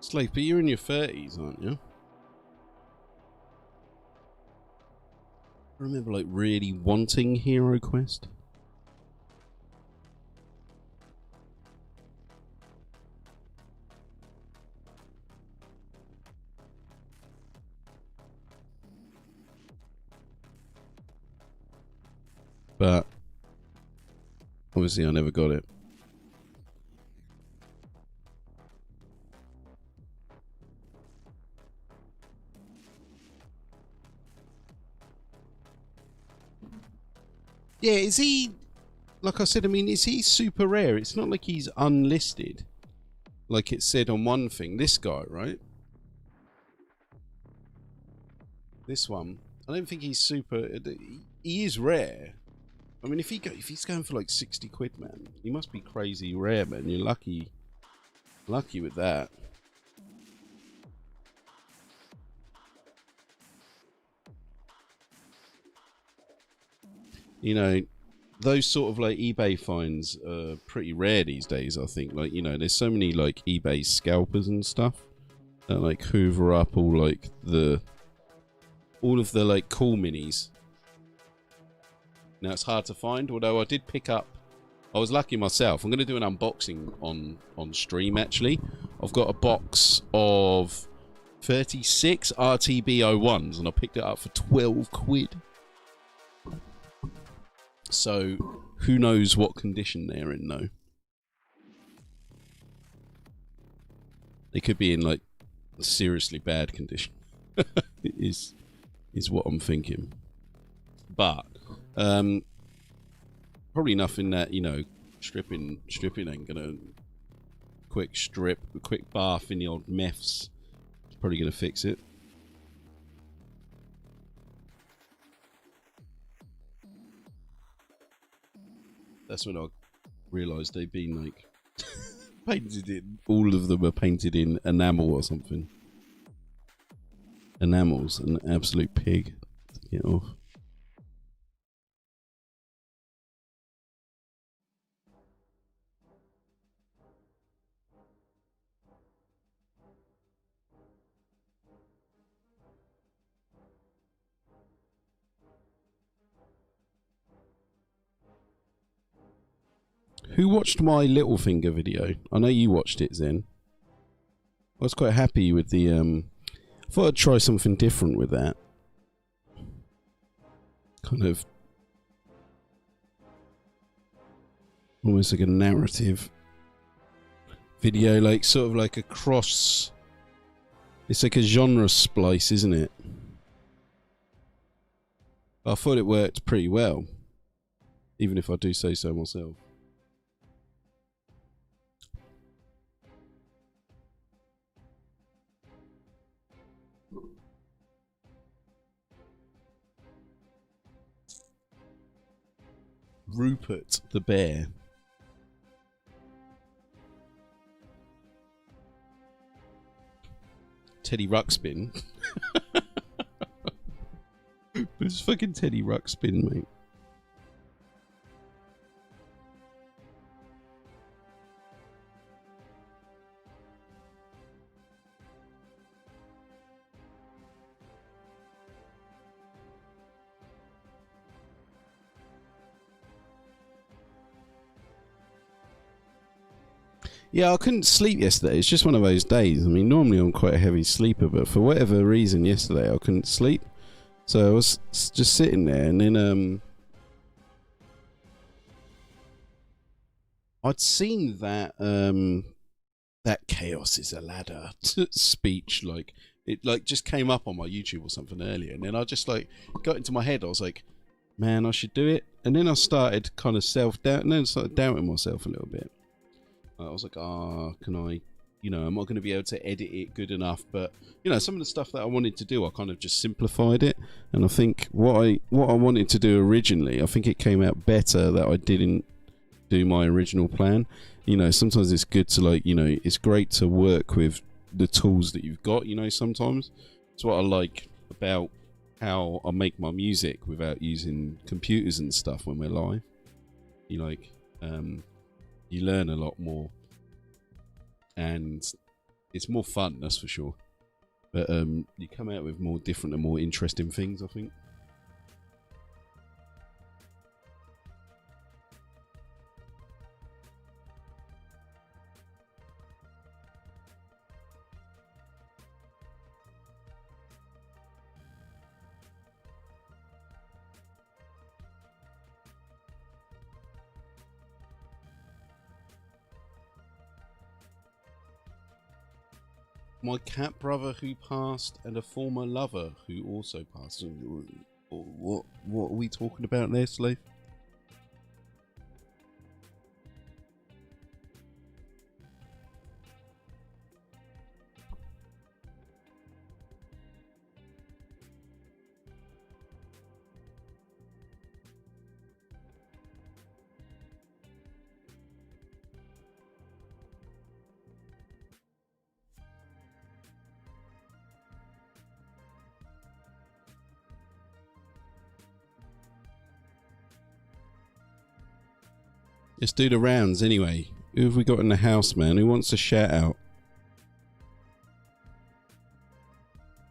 Slave, but you're in your 30s, aren't you? I remember, like, really wanting Hero Quest. But obviously I never got it. Yeah, is he, like I said, I mean, is he super rare? It's not like he's unlisted, like it said on one thing. This guy, right? This one, I don't think he's super. He is rare. I mean, if he's going for like 60 quid, man, he must be crazy rare, man. You're lucky with that. You know, those sort of like eBay finds are pretty rare these days, I think. Like, you know, there's so many like eBay scalpers and stuff that like hoover up all of the like cool minis. Now it's hard to find, although I did pick up, I was lucky myself. I'm going to do an unboxing on stream actually. I've got a box of 36 RTB01s and I picked it up for 12 quid. So, who knows what condition they're in, though. They could be in, like, a seriously bad condition. is what I'm thinking. But, probably nothing that, you know, stripping ain't gonna... quick bath in the old meths. It's probably gonna fix it. That's when I realised they'd been like painted in. All of them are painted in enamel or something. Enamel's an absolute pig to get off. Who watched my Littlefinger video? I know you watched it, Zen. I was quite happy with the, I thought I'd try something different with that. Kind of... almost like a narrative video, like, sort of like a cross... It's like a genre splice, isn't it? I thought it worked pretty well. Even if I do say so myself. Rupert the bear. Teddy Ruxpin. It's fucking Teddy Ruxpin, mate. Yeah, I couldn't sleep yesterday. It's just one of those days. I mean, normally I'm quite a heavy sleeper, but for whatever reason yesterday I couldn't sleep. So I was just sitting there, and then I'd seen that that chaos is a ladder speech, like it like just came up on my YouTube or something earlier, and then I just like got into my head. I was like, man, I should do it. And then I started kind of self-doubt, and then started doubting myself a little bit. I was like, can I, you know, am I going to be able to edit it good enough? But, you know, some of the stuff that I wanted to do, I kind of just simplified it. And I think what I wanted to do originally, I think it came out better that I didn't do my original plan. You know, sometimes it's good to, like, you know, it's great to work with the tools that you've got, you know, sometimes. It's what I like about how I make my music without using computers and stuff when we're live. You like, you learn a lot more, and it's more fun, that's for sure. But you come out with more different and more interesting things, I think. My cat brother who passed, and a former lover who also passed. What are we talking about there, Slave? Let's do the rounds anyway. Who have we got in the house, man? Who wants a shout out?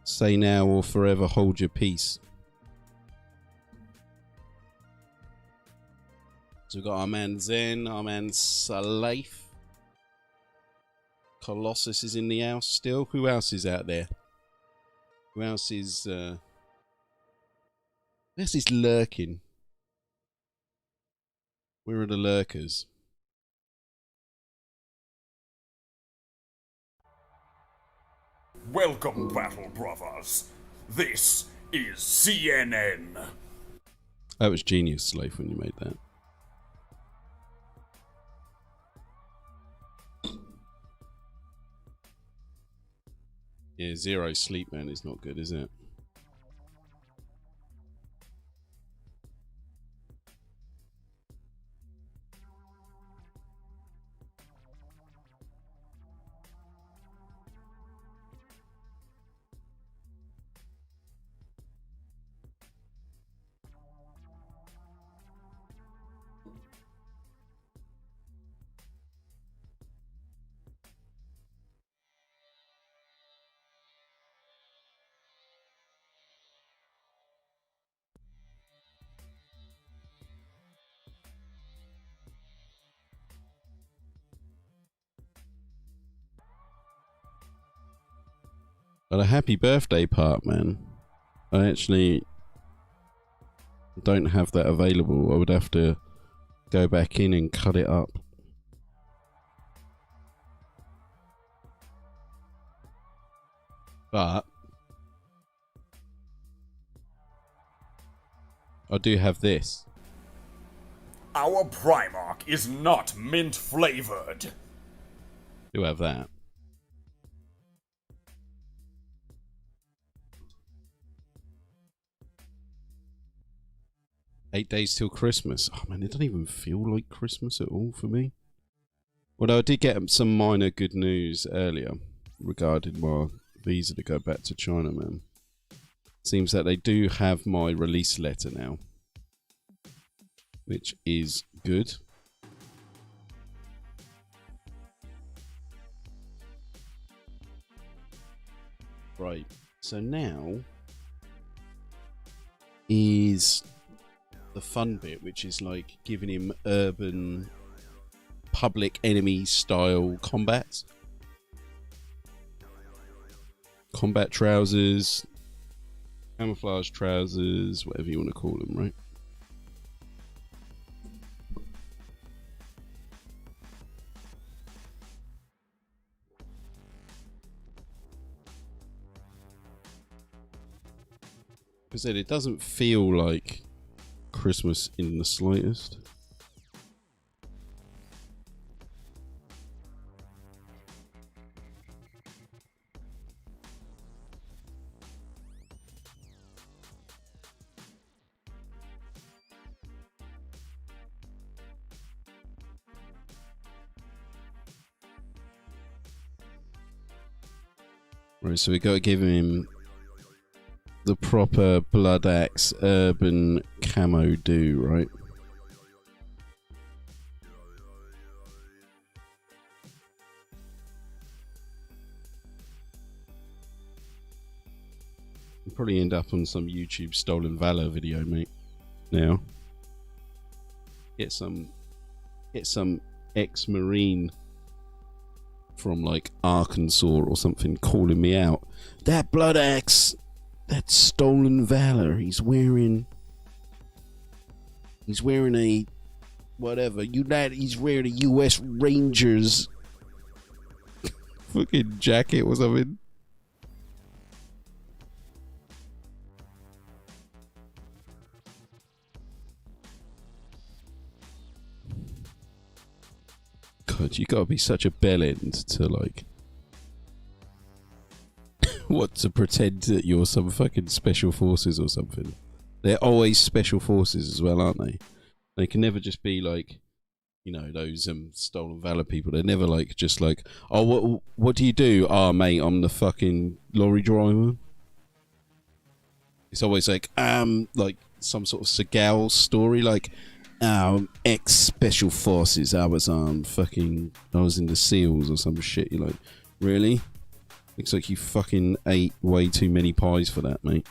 Say now or forever hold your peace. So we've got our man Zen, our man Salif. Colossus is in the house still. Who else is out there? Who else is lurking? Where are the lurkers? Welcome, Battle Brothers. This is CNN. That was genius, Slave, when you made that. Yeah, 0 sleep, man, is not good, is it? But a happy birthday part, man. I actually don't have that available. I would have to go back in and cut it up. But I do have this. Our Primarch is not mint flavored. Do have that. "8 days till Christmas." Oh man, it doesn't even feel like Christmas at all for me. Although I did get some minor good news earlier regarding my visa to go back to China, man. Seems that they do have my release letter now, which is good. Right, so now is the fun bit, which is like giving him urban public enemy style combat trousers, camouflage trousers, whatever you want to call them, right? Because it doesn't feel like Christmas in the slightest. Right, so we got to give him the proper Blood Axe urban camo do, right? We'll probably end up on some YouTube Stolen Valor video, mate. Now, get some ex-Marine from like Arkansas or something calling me out. That Blood Axe, that Stolen Valor. He's wearing a whatever. He's wearing a U.S. Rangers fucking jacket or something. God, you gotta be such a bellend to like what, to pretend that you're some fucking special forces or something. They're always special forces as well, aren't they? They can never just be like, you know, those Stolen Valor people. They're never like just like, oh, what do you do? Oh, mate, I'm the fucking lorry driver. It's always like some sort of Seagal story, like ex special forces. I was in the SEALs or some shit. You're like, really? Looks like you fucking ate way too many pies for that, mate.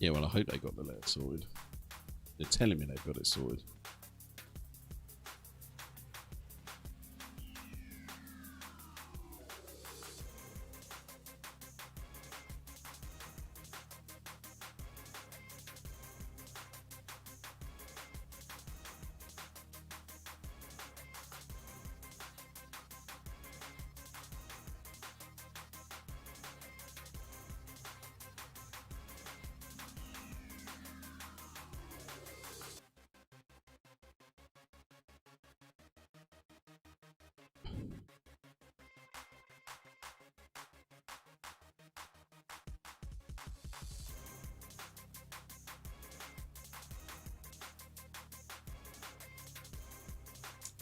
Yeah, well, I hope they got the letter sorted. They're telling me they've got it sorted.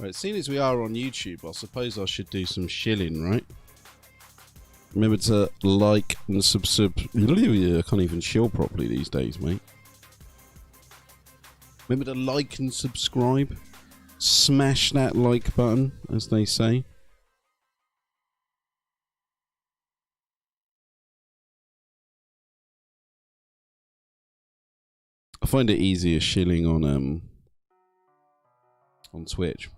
Right, seeing as we are on YouTube, I suppose I should do some shilling, right? Remember to like and subscribe. I can't even shill properly these days, mate. Remember to like and subscribe. Smash that like button, as they say. I find it easier shilling on Twitch.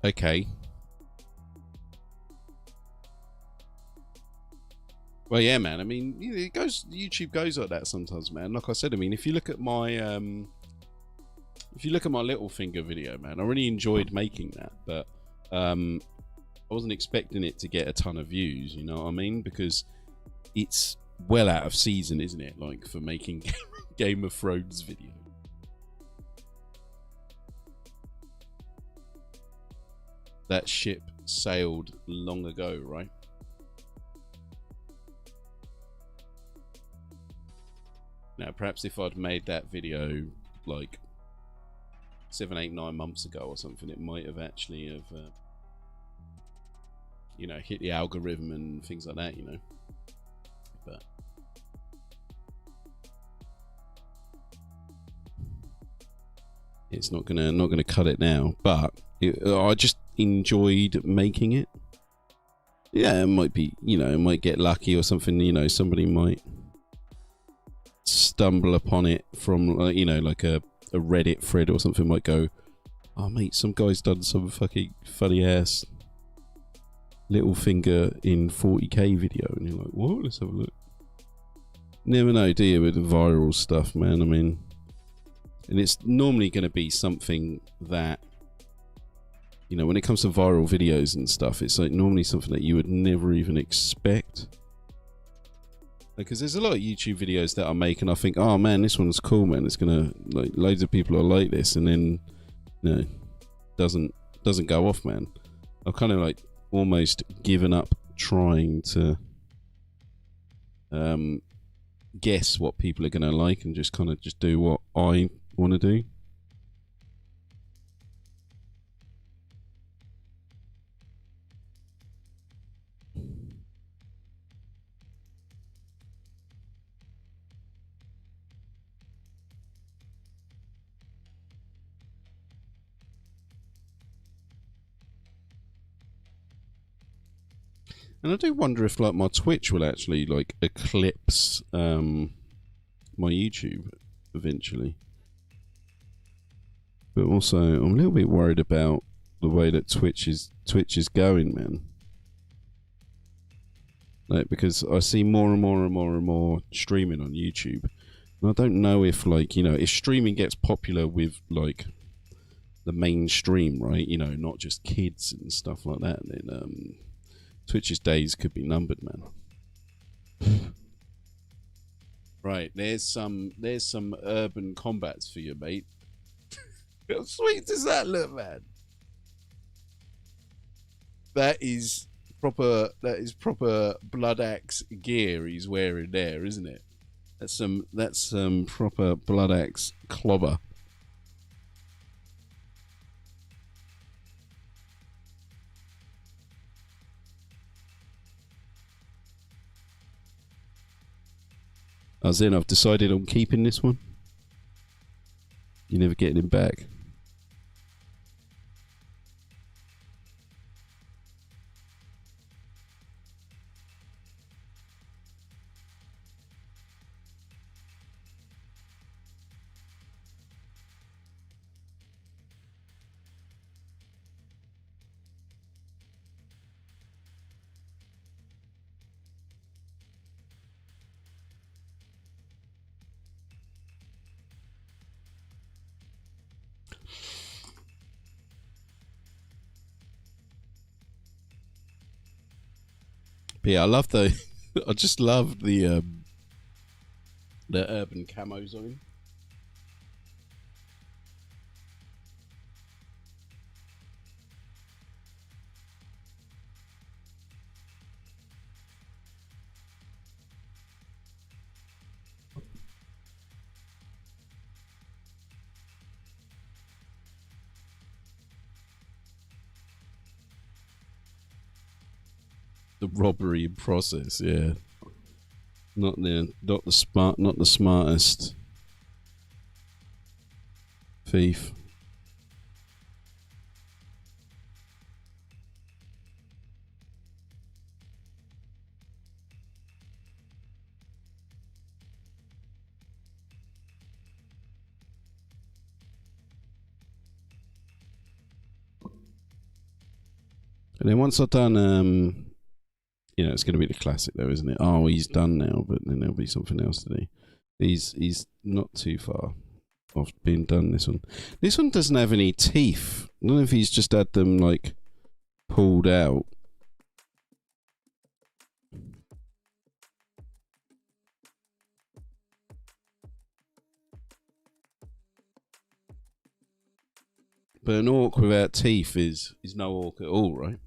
Okay. Well, yeah, man. I mean, it goes. YouTube goes like that sometimes, man. Like I said, I mean, if you look at my little finger video, man, I really enjoyed making that, but I wasn't expecting it to get a ton of views. You know what I mean? Because it's well out of season, isn't it? Like for making Game of Thrones video. That ship sailed long ago, right? Now, perhaps if I'd made that video like 7, 8, 9 months ago or something, it might have actually have, you know, hit the algorithm and things like that, you know. But It's not gonna cut it now. But I just enjoyed making it. Yeah, it might be, you know, it might get lucky or something. You know, somebody might stumble upon it from, you know, like a Reddit thread or something. Might go, oh mate, some guy's done some fucking funny ass little finger in 40k video, and you're like, what? Let's have a look. Never know, do you, with the viral stuff, man? I mean, and it's normally going to be something that, you know, when it comes to viral videos and stuff, it's like normally something that you would never even expect. Because there's a lot of YouTube videos that I make and I think, oh man, this one's cool, man. It's gonna, like, loads of people are like this, and then, you know, doesn't go off, man. I've kind of like almost given up trying to guess what people are gonna like and just kind of just do what I want to do. And I do wonder if, like, my Twitch will actually, like, eclipse my YouTube eventually. But also, I'm a little bit worried about the way that Twitch is going, man. Like, because I see more and more and more and more streaming on YouTube, and I don't know if, like, you know, if streaming gets popular with, like, the mainstream, right? You know, not just kids and stuff like that, then Twitch's days could be numbered, man. Right, there's some urban combats for you, mate. How sweet does that look, man? That is proper blood axe gear he's wearing there, isn't it? That's some proper blood axe clobber. As in, I've decided on keeping this one. You're never getting him back. But yeah, I love the. I just love the urban camos on him. The robbery process, yeah. Not the smartest thief. And then once I've done you know, it's going to be the classic though, isn't it? Oh, he's done now, but then there'll be something else to do. He's not too far off being done, this one. This one doesn't have any teeth. I don't know if he's just had them, like, pulled out. But an orc without teeth is no orc at all, right?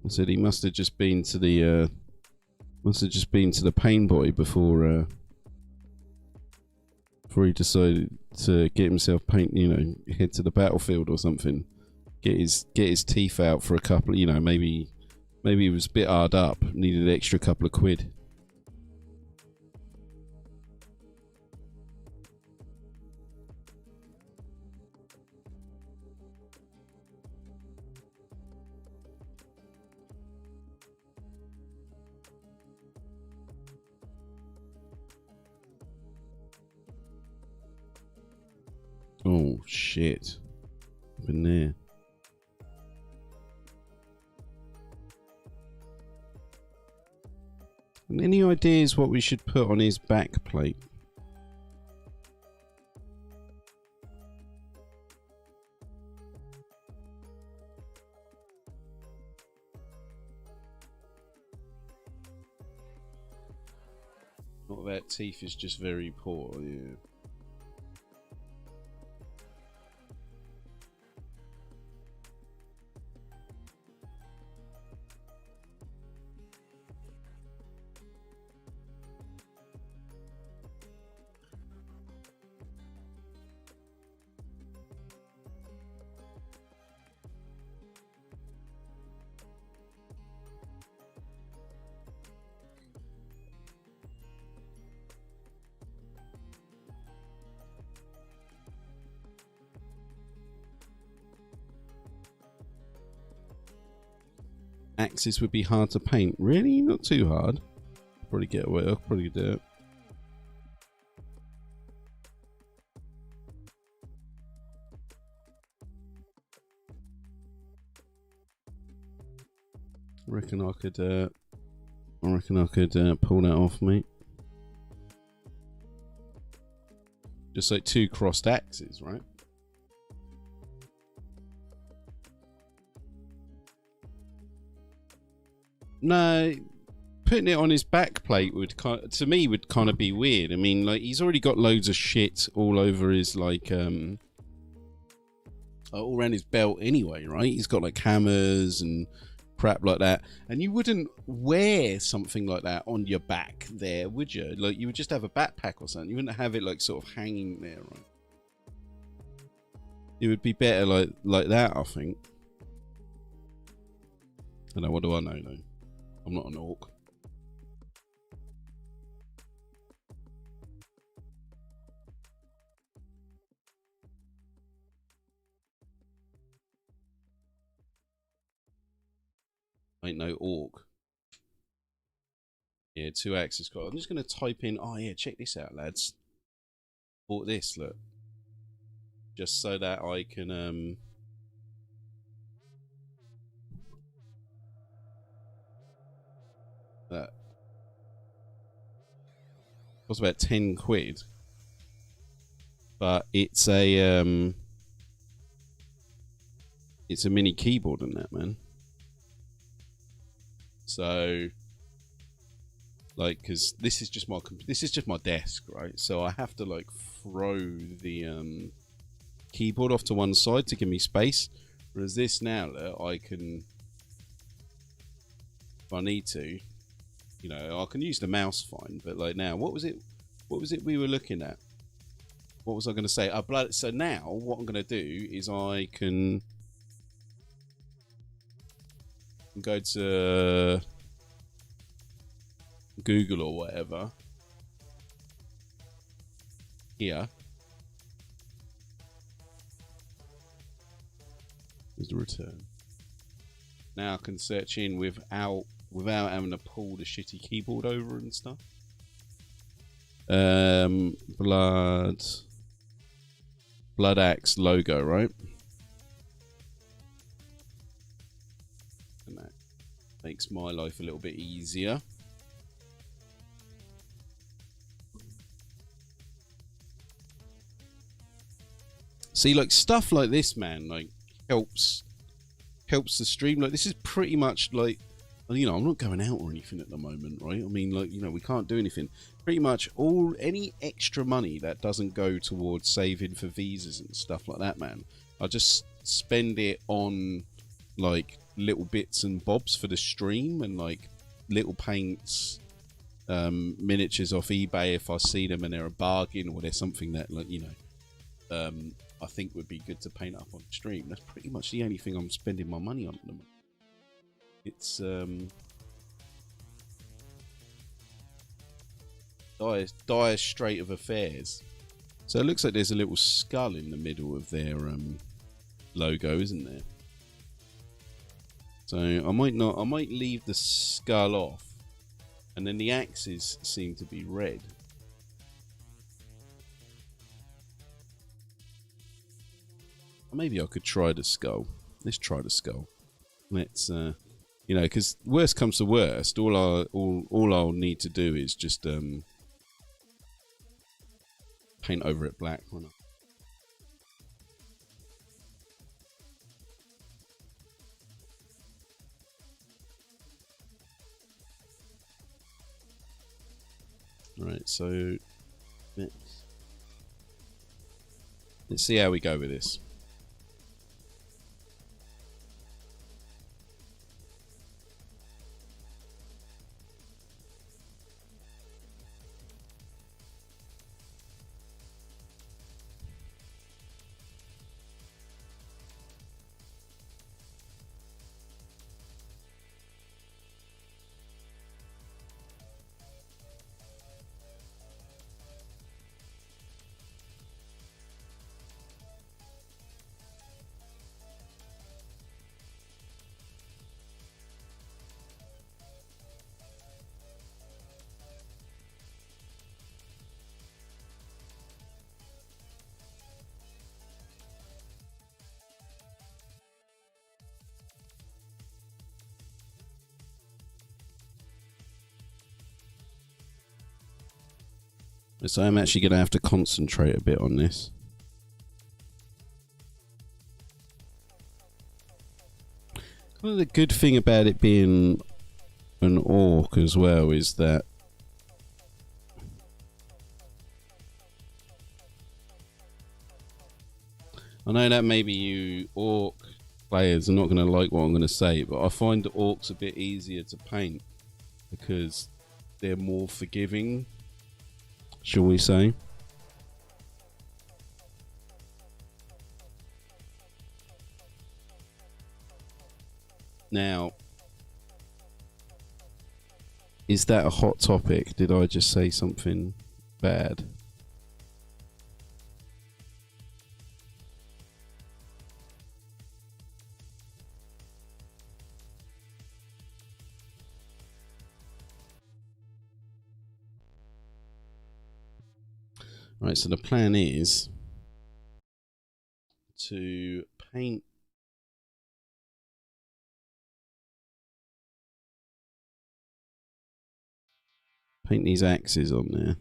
I said he must have just been to the pain boy before before he decided to get himself paint, you know, head to the battlefield or something. Get his teeth out for a couple, you know, maybe he was a bit hard up, needed an extra couple of quid. Oh shit. Up in there. And any ideas what we should put on his back plate? Not that teeth is just very poor, yeah. Axes would be hard to paint. Really? Not too hard. Probably get away. I'll probably do it. I reckon I could pull that off, mate. Just like 2 crossed axes, right? No, putting it on his back plate would to me would kind of be weird. I mean, like, he's already got loads of shit all over his, like, all around his belt anyway, right? He's got like hammers and crap like that, and you wouldn't wear something like that on your back there, would you? Like, you would just have a backpack or something. You wouldn't have it like sort of hanging there, right? It would be better like that, I think. I don't know, what do I know though? I'm not an orc. Ain't no orc. Yeah, 2 axes. I'm just going to type in, oh yeah, check this out, lads. Bought this, look. Just so that I can, that cost about 10 quid, but it's a mini keyboard in that, man. So, like, because this is just my desk, right? So I have to like throw the keyboard off to one side to give me space, whereas this now, look, I can, if I need to, you know, I can use the mouse fine, but like now, what was it we were looking at? What was I going to say? So now what I'm going to do is I can go to Google or whatever here. There's the return. Now I can search in without having to pull the shitty keyboard over and stuff. Blood Axe logo, right? And that makes my life a little bit easier. See, like, stuff like this, man, like, helps the stream. Like, this is pretty much like, you know, I'm not going out or anything at the moment, right? I mean, like, you know, we can't do anything. Pretty much any extra money that doesn't go towards saving for visas and stuff like that, man, I just spend it on like little bits and bobs for the stream and like little paints, miniatures off eBay if I see them and they're a bargain, or they're something that, like, you know, I think would be good to paint up on stream. That's pretty much the only thing I'm spending my money on at the moment. It's dire straight of affairs. So it looks like there's a little skull in the middle of their logo, isn't there? So I might leave the skull off, and then the axes seem to be red. Maybe I could try the skull. Let's try the skull. Let's you know, because worst comes to worst, all I'll need to do is just paint over it black, won't I? Right, so let's see how we go with this. So I'm actually going to have to concentrate a bit on this. Well, the good thing about it being an orc as well is that I know that maybe you orc players are not going to like what I'm going to say, but I find the orcs a bit easier to paint because they're more forgiving, shall we say. Now, is that a hot topic? Did I just say something bad? Right, so the plan is to paint these axes on there,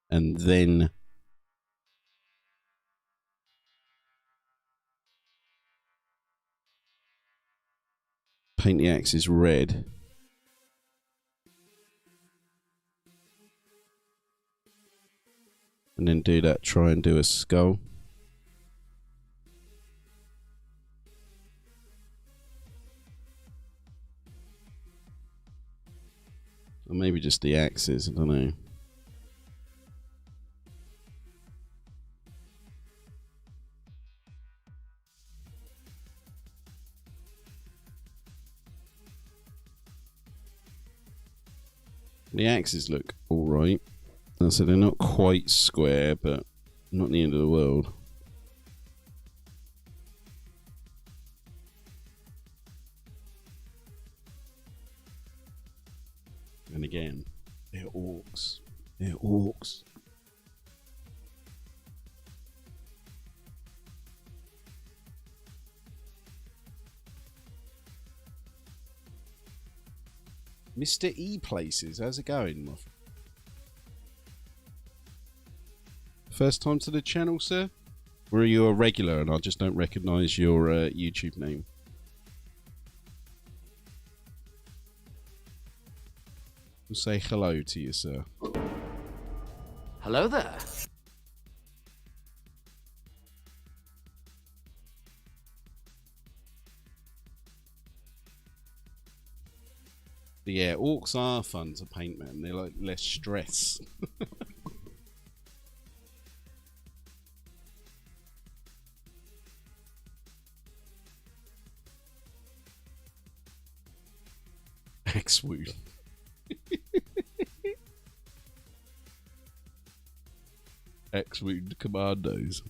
and then paint the axes red. And then do that, try and do a skull. Or maybe just the axes, I don't know. The axes look alright. So they're not quite square, but not the end of the world. And again, they're orcs. They're orcs. Mr. E Places, how's it going, my friend? First time to the channel, sir? Or are you a regular and I just don't recognise your YouTube name? We'll say hello to you, sir. Hello there. But yeah, orcs are fun to paint, man. They're like less stress. Axe-wound. Axe-wound commandos.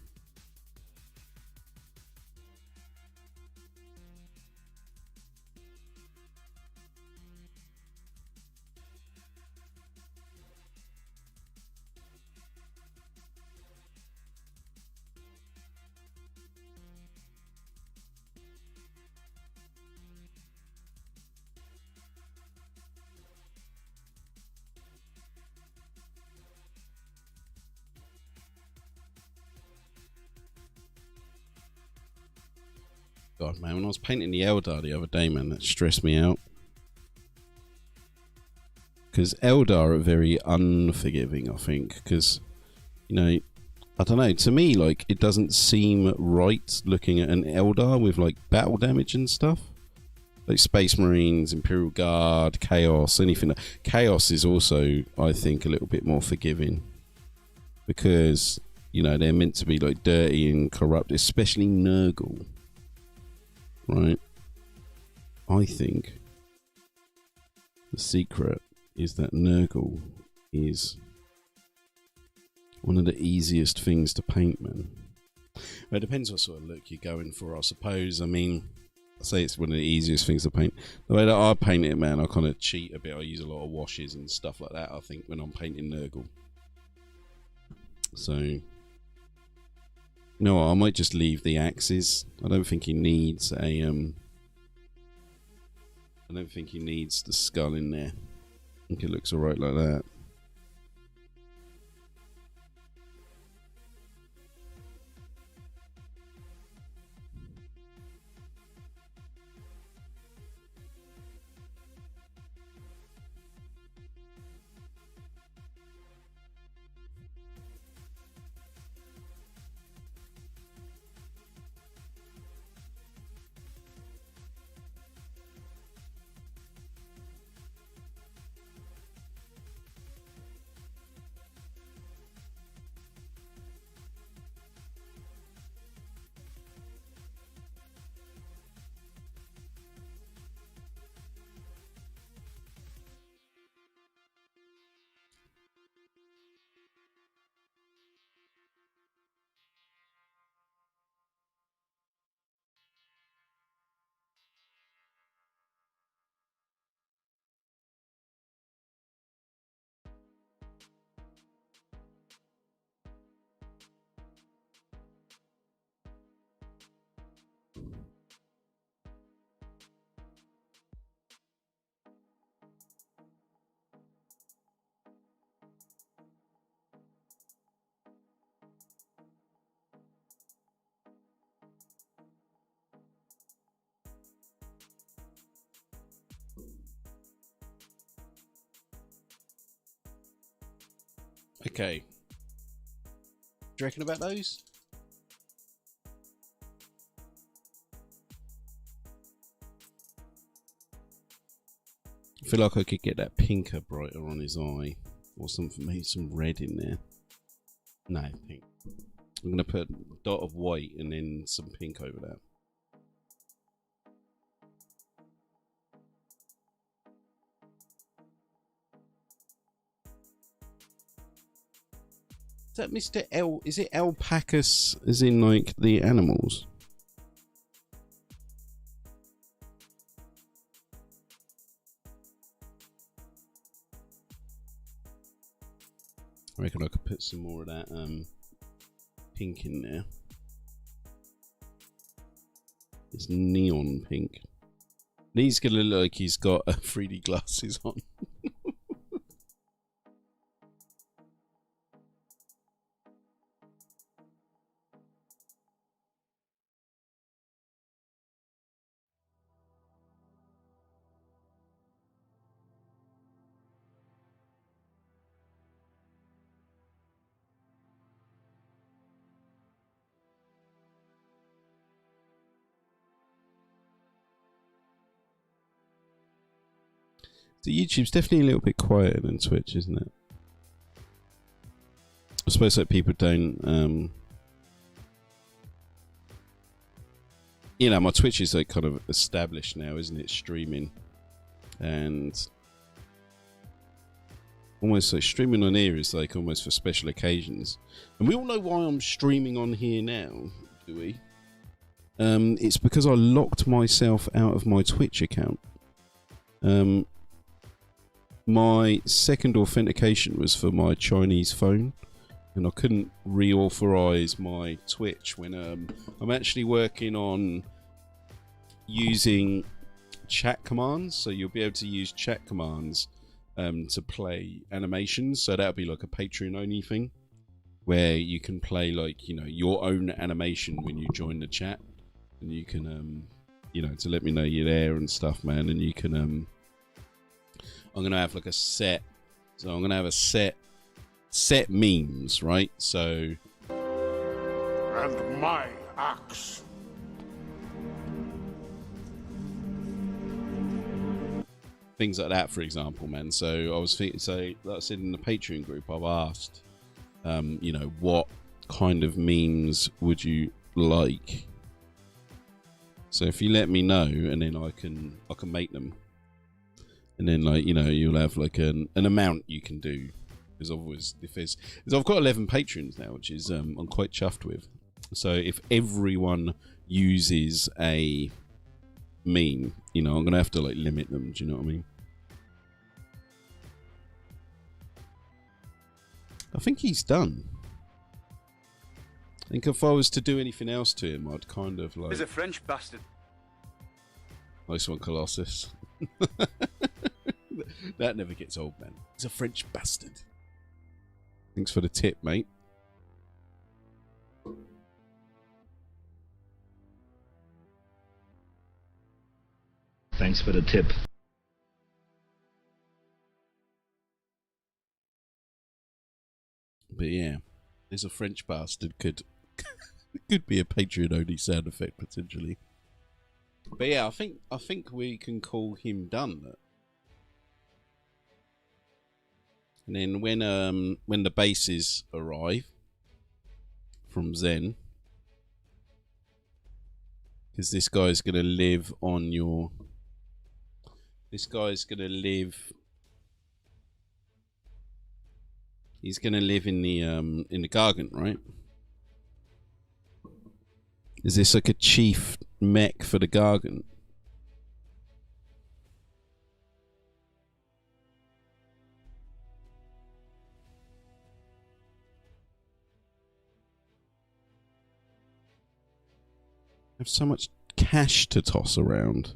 God, man, when I was painting the Eldar the other day, man, that stressed me out. Because Eldar are very unforgiving, I think. Because, you know, I don't know, to me, like, it doesn't seem right looking at an Eldar with, like, battle damage and stuff. Like Space Marines, Imperial Guard, Chaos, anything. Chaos is also, I think, a little bit more forgiving. Because, you know, they're meant to be, like, dirty and corrupt, especially Nurgle. Right, I think the secret is that Nurgle is one of the easiest things to paint, man. Well, it depends what sort of look you're going for, I suppose. I mean, I say it's one of the easiest things to paint. The way that I paint it, man, I kind of cheat a bit. I use a lot of washes and stuff like that, I think, when I'm painting Nurgle. So, no, I might just leave the axes. I don't think he needs a I don't think he needs the skull in there. I think it looks alright like that. Okay. Do you reckon about those? I feel like I could get that pinker brighter on his eye. Or something, maybe some red in there. No, pink. I'm going to put a dot of white and then some pink over that. Is that Mr. L? Is it alpacas as in like the animals? I reckon I could put some more of that pink in there. It's neon pink. He's gonna look like he's got 3D glasses on. The YouTube's definitely a little bit quieter than Twitch, isn't it? I suppose that people don't, you know, my Twitch is like kind of established now, isn't it? Streaming. And almost like streaming on here is like almost for special occasions. And we all know why I'm streaming on here now, do we? It's because I locked myself out of my Twitch account. My second authentication was for my Chinese phone, and I couldn't reauthorize my Twitch when I'm actually working on using chat commands. So you'll be able to use chat commands to play animations. So that'll be like a Patreon only thing, where you can play like, you know, your own animation when you join the chat, and you can you know, to let me know you're there and stuff, man. And you can I'm gonna have like a set, so I'm gonna have a set memes, right? So And my axe. things like that, for example, man. So I was thinking, so like I said in the Patreon group, I've asked, you know, what kind of memes would you like? So if you let me know, and then I can make them, and then, like, you know, you'll have like an amount you can do. Because always, because I've got 11 patrons now, which is I'm quite chuffed with. So if everyone uses a meme, you know, I'm gonna have to like limit them. Do you know what I mean? I think he's done. I think if I was to do anything else to him, I'd kind of like. He's a French bastard. Nice one, Colossus. That never gets old, man. He's a French bastard. Thanks for the tip, mate. Thanks for the tip. But yeah, there's a French bastard could be a Patreon only sound effect potentially. But yeah, I think we can call him done. And then when the bases arrive from Zen, because this guy's gonna live on your. This guy's gonna live. He's gonna live in the Gargant, right? Is this like a chief mech for the Gargant? I have so much cash to toss around.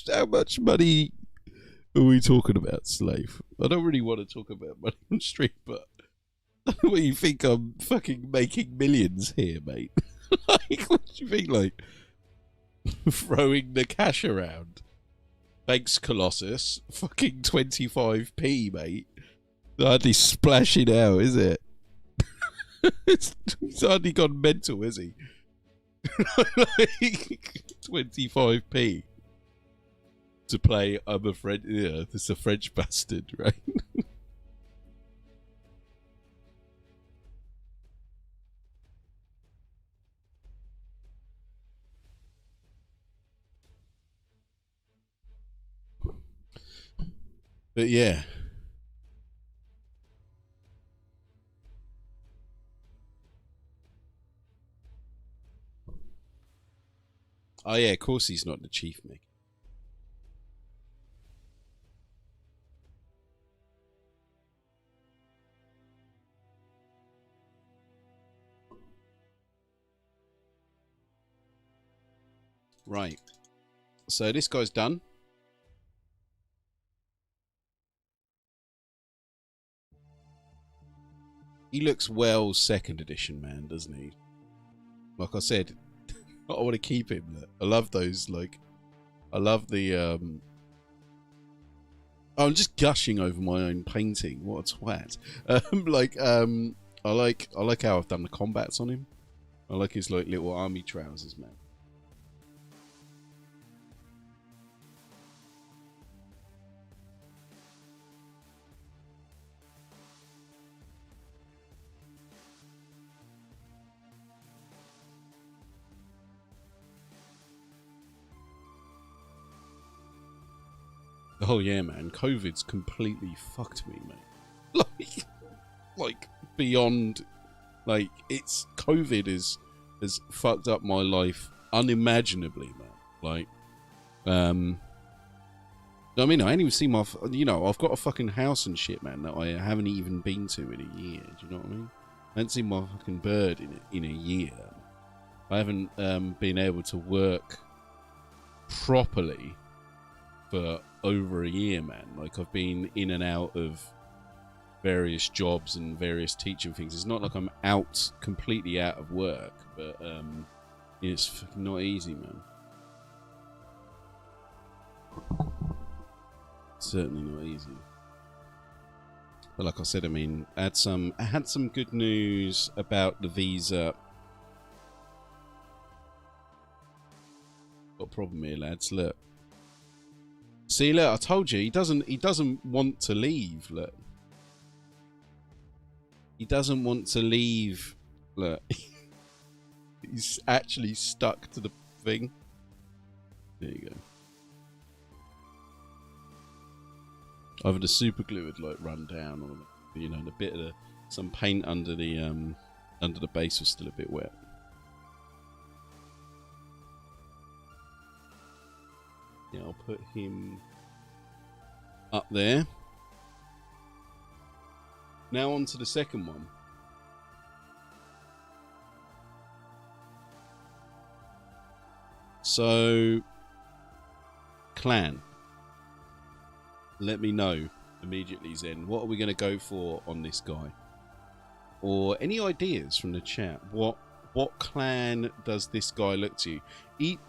How much money are we talking about, Slave? I don't really want to talk about money on stream, but what, you think I'm fucking making millions here, mate? Like, what do you think, like, throwing the cash around? Thanks, Colossus. Fucking 25p, mate. Hardly splashing out, is it? He's hardly gone mental, is he? Like 25p to play I'm a French, yeah, this is a French bastard, right? But yeah. Oh yeah, of course he's not the chief mech. Right. So this guy's done. He looks well second edition, man, doesn't he? Like I said, I want to keep him. I love those, like, I love the, oh, I'm just gushing over my own painting. What a twat. I like how I've done the combats on him. I like his like little army trousers, man. Oh yeah, man. COVID's completely fucked me, mate. Like beyond, like COVID has fucked up my life unimaginably, man. Like, I mean, I ain't even seen my, I've got a fucking house and shit, man, that I haven't even been to in a year. Do you know what I mean? I haven't seen my fucking bird in a year. I haven't been able to work properly for over a year, man. Like, I've been in and out of various jobs and various teaching things. It's not like I'm completely out of work, but it's not easy, man. Certainly not easy. But like I said, I mean, I had some good news about the visa. Got a problem here, lads. Look. See, look, I told you, he doesn't want to leave, look. He doesn't want to leave, look. He's actually stuck to the thing. There you go. Either the super glue had like run down, or the bit of some paint under the base was still a bit wet. Yeah, I'll put him up there. Now on to the second one. So, clan. Let me know immediately, Zen. What are we going to go for on this guy? Or any ideas from the chat? What clan does this guy look to?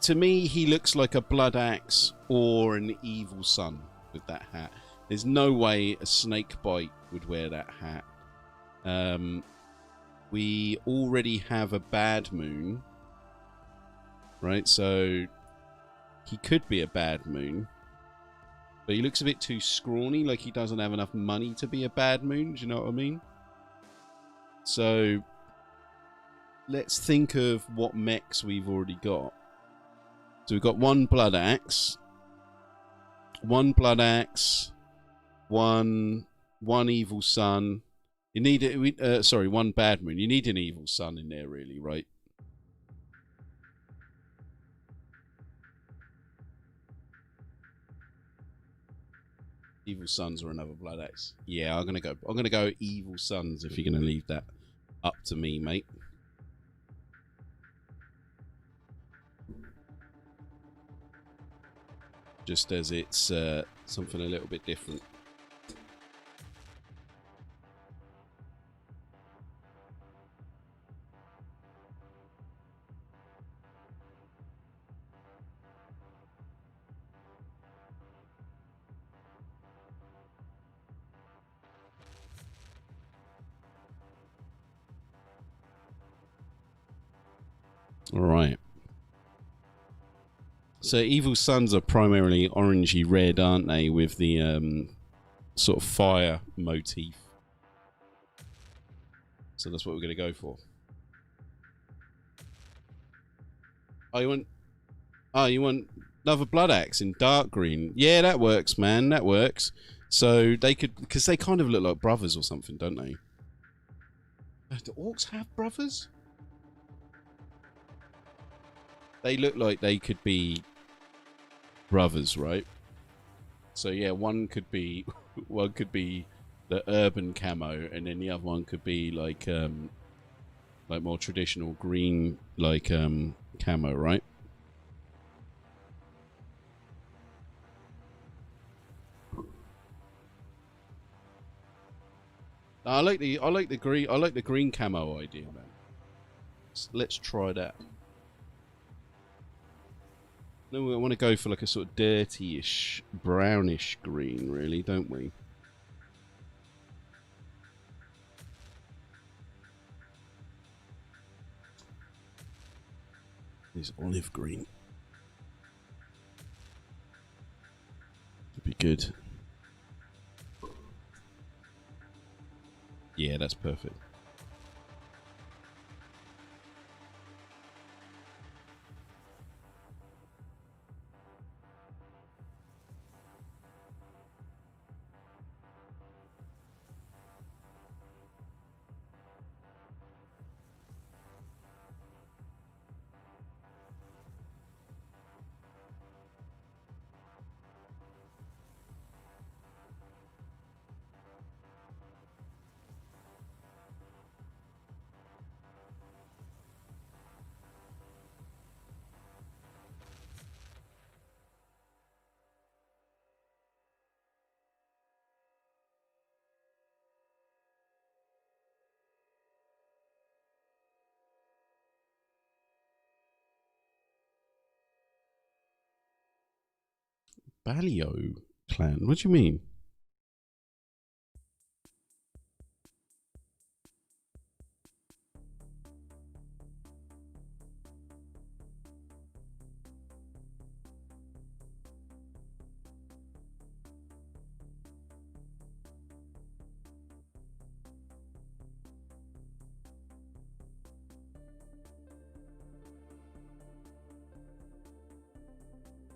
To me, he looks like a Blood Axe or an Evil Sun with that hat. There's no way a Snakebite would wear that hat. We already have a Bad Moon. Right, so he could be a Bad Moon. But he looks a bit too scrawny, like he doesn't have enough money to be a Bad Moon. Do you know what I mean? So let's think of what mechs we've already got. So we've got one Blood Axe, one Evil Sun. You need one Bad Moon. You need an Evil Sun in there, really, right? Evil Suns or another Blood Axe. Yeah, I'm gonna go Evil Suns if you're gonna leave that up to me, mate. Just as it's something a little bit different. All right. So Evil Suns are primarily orangey red, aren't they, with the sort of fire motif. So that's what we're going to go for. Oh, you want another Blood Axe in dark green? Yeah, that works, man. That works. So they could, because they kind of look like brothers or something, don't they? Do orcs have brothers? They look like they could be brothers, right? So yeah, one could be the urban camo, and then the other one could be like more traditional green, like camo, right? I like the green camo idea, man. Let's try that. No, we want to go for like a sort of dirty-ish, brownish green, really, don't we? is olive green. Would be good. Yeah, that's perfect. Balio clan? What do you mean?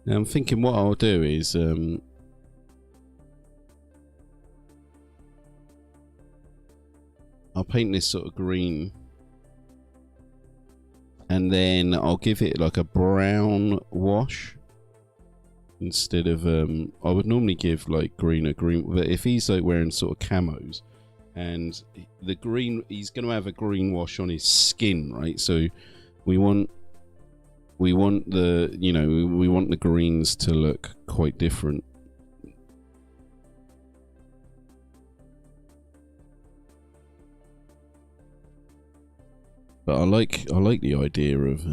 Now I'm thinking what I'll do is I'll paint this sort of green and then I'll give it like a brown wash instead of I would normally give like green, but if he's like wearing sort of camos and the green, he's going to have a green wash on his skin, right? So we want the, you know, we want the greens to look quite different. But I like the idea of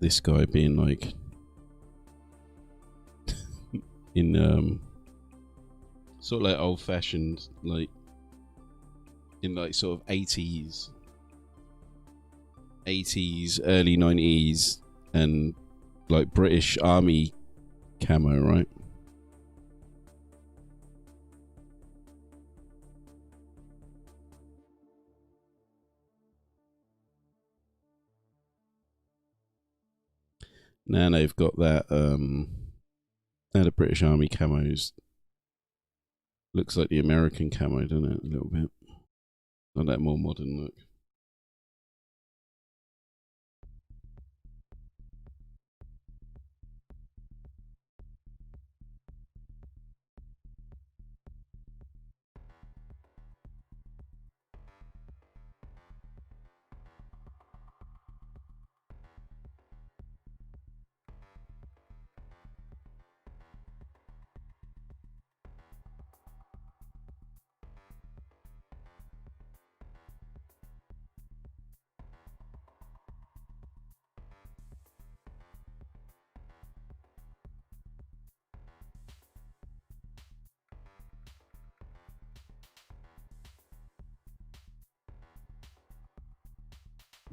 this guy being like in sort of like old-fashioned, like in like sort of 80s, early 90s, and like British Army camo, right? Now they've got that now the British Army camos looks like the American camo, doesn't it? A little bit. Got that more modern look.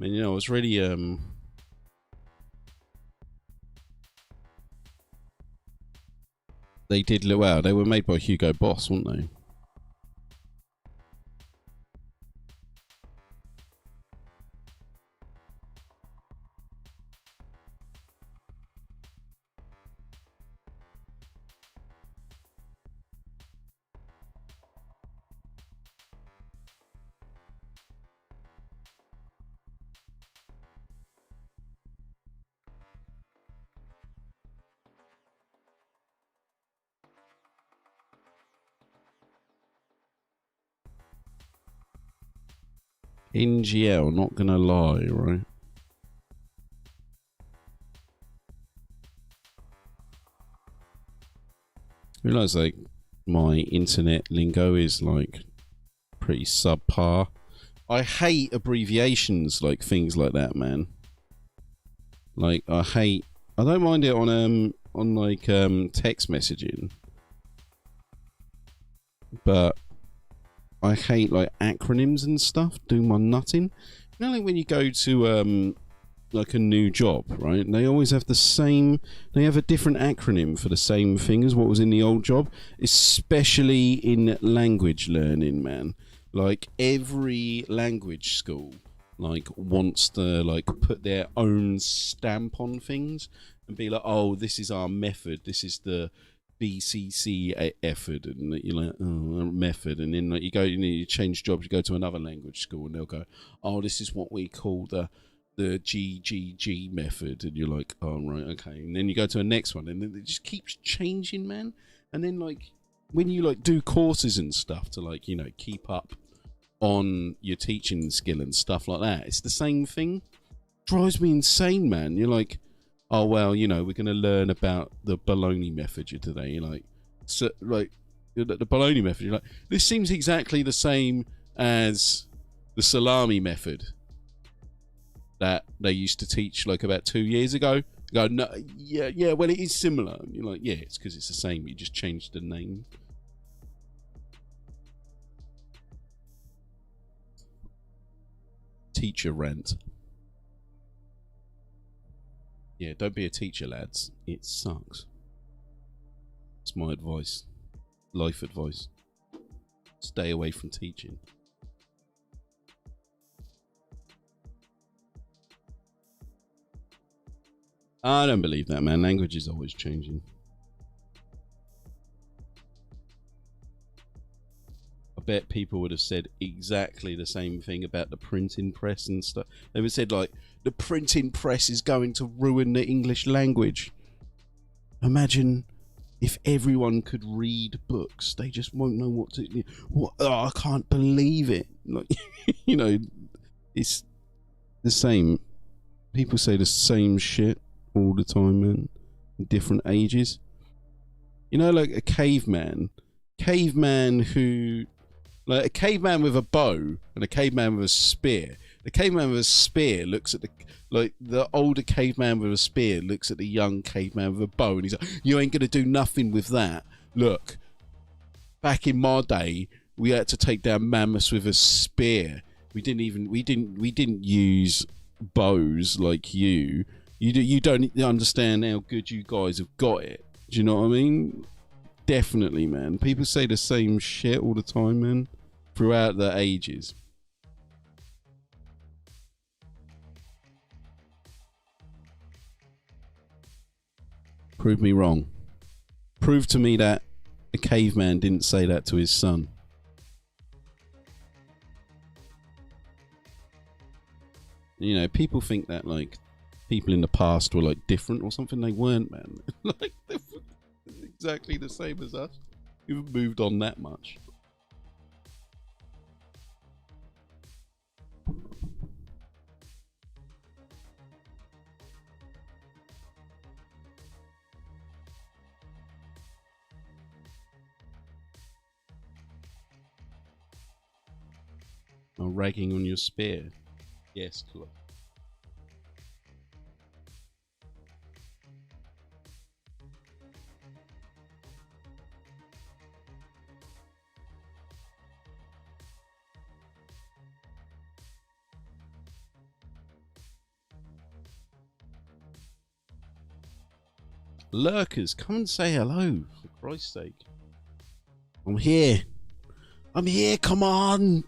I mean, you know, I was really they did look well. They were made by Hugo Boss, weren't they? NGL, not gonna lie, right? I realise like my internet lingo is like pretty subpar. I hate abbreviations, like things like that, man. Like I don't mind it on like text messaging, but I hate like acronyms and stuff. Do my nutting. You know, like when you go to like a new job, right? And they always have the same. They have a different acronym for the same thing as what was in the old job, especially in language learning, man. Like every language school, like wants to like put their own stamp on things and be like, oh, this is our method. This is the BCC effort, and you're like, oh, method, and then like you go, you change jobs, you go to another language school, and they'll go, oh, this is what we call the GGG method, and you're like, oh right, okay, and then you go to a next one, and then it just keeps changing, man. And then like when you like do courses and stuff to like, you know, keep up on your teaching skill and stuff like that, it's the same thing. Drives me insane, man. You're like, oh well, you know, we're going to learn about the bologna method today. You're like, so, like the bologna method. You're like, this seems exactly the same as the salami method that they used to teach like about 2 years ago. You go, no, yeah, well, it is similar. And you're like, yeah, it's because it's the same. You just changed the name. Teacher rant. Yeah, don't be a teacher, lads. It sucks. It's my advice. Life advice. Stay away from teaching. I don't believe that, man. Language is always changing. I bet people would have said exactly the same thing about the printing press and stuff. They would have said, like, the printing press is going to ruin the English language. Imagine if everyone could read books. They just won't know what to... What? Oh, I can't believe it. Like, you know, it's the same. People say the same shit all the time, man. In different ages. You know, like a caveman. Caveman who... Like a caveman with a bow and a caveman with a spear. The caveman with a spear looks at the older caveman with a spear looks at the young caveman with a bow, and he's like, you ain't gonna do nothing with that. Look, back in my day, we had to take down mammoths with a spear. We didn't use bows like you. You don't understand how good you guys have got it. Do you know what I mean? Definitely, man. People say the same shit all the time, man. Throughout the ages. Prove me wrong. Prove to me that a caveman didn't say that to his son. You know, people think that like people in the past were like different or something. They weren't, man. Like they're exactly the same as us. You've moved on that much. Oh, ragging on your spear. Yes, cool. Lurkers, come and say hello, for Christ's sake. I'm here. I'm here, come on.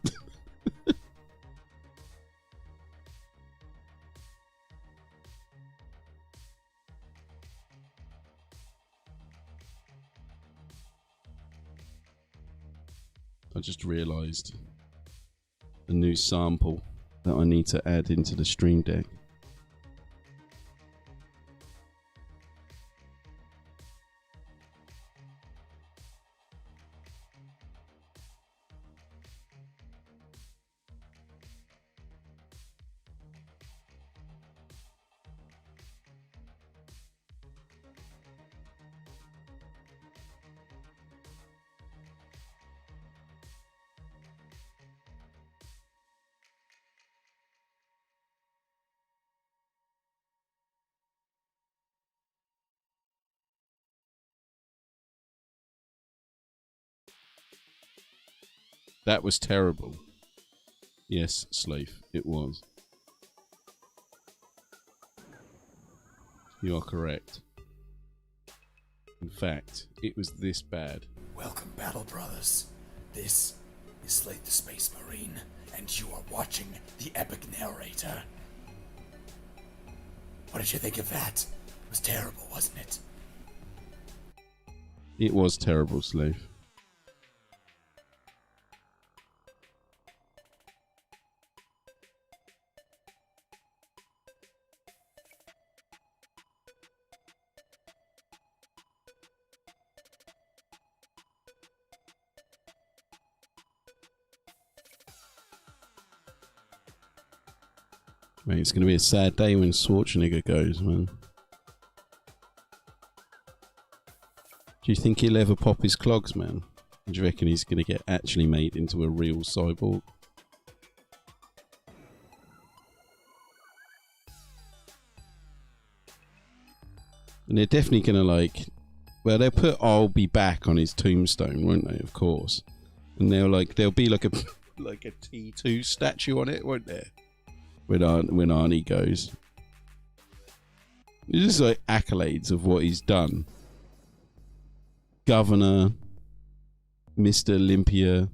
I just realised a new sample that I need to add into the stream deck. That was terrible. Yes, Slave, it was. You are correct. In fact, it was this bad. Welcome, Battle Brothers. This is Slate the Space Marine, and you are watching the epic narrator. What did you think of that? It was terrible, wasn't it? It was terrible, Slave. Mate, it's going to be a sad day when Schwarzenegger goes, man. Do you think he'll ever pop his clogs, man? Do you reckon he's going to get actually made into a real cyborg? And they're definitely going to like... Well, they'll put "I'll be back" on his tombstone, won't they? Of course. And there'll be like a like a T2 statue on it, won't there? When Arnie goes. It's just like accolades of what he's done. Governor, Mr. Olympia.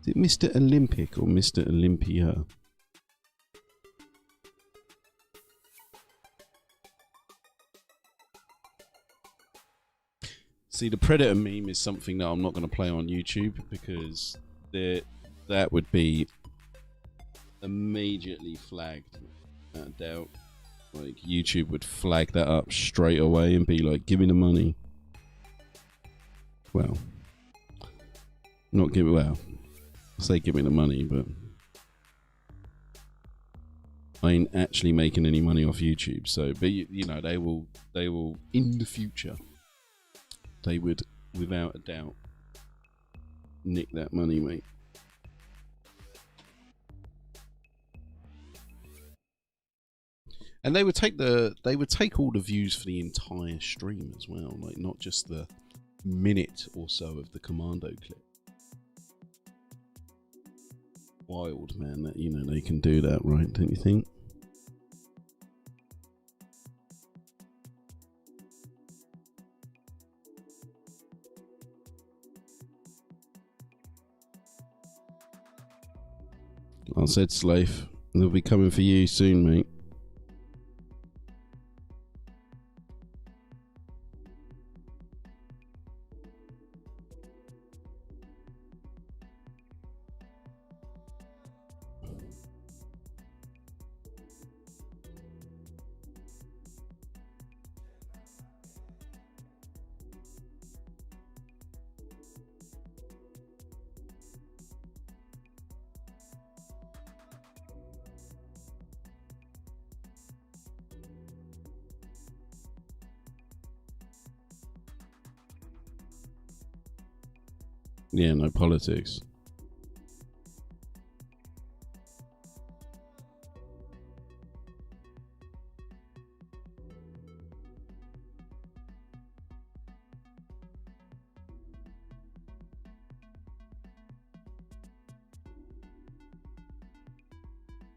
Is it Mr. Olympic or Mr. Olympia? See, the Predator meme is something that I'm not going to play on YouTube because that would be immediately flagged. Without a doubt. Like, YouTube would flag that up straight away and be like, give me the money. Well, I say give me the money, but I ain't actually making any money off YouTube. So, but you know, they will in the future, they would, without a doubt, nick that money, mate. And they would take all the views for the entire stream as well, like not just the minute or so of the commando clip. Wild, man, that, you know, they can do that, right? Don't you think? I said, Slave, they'll be coming for you soon, mate. Yeah, no politics.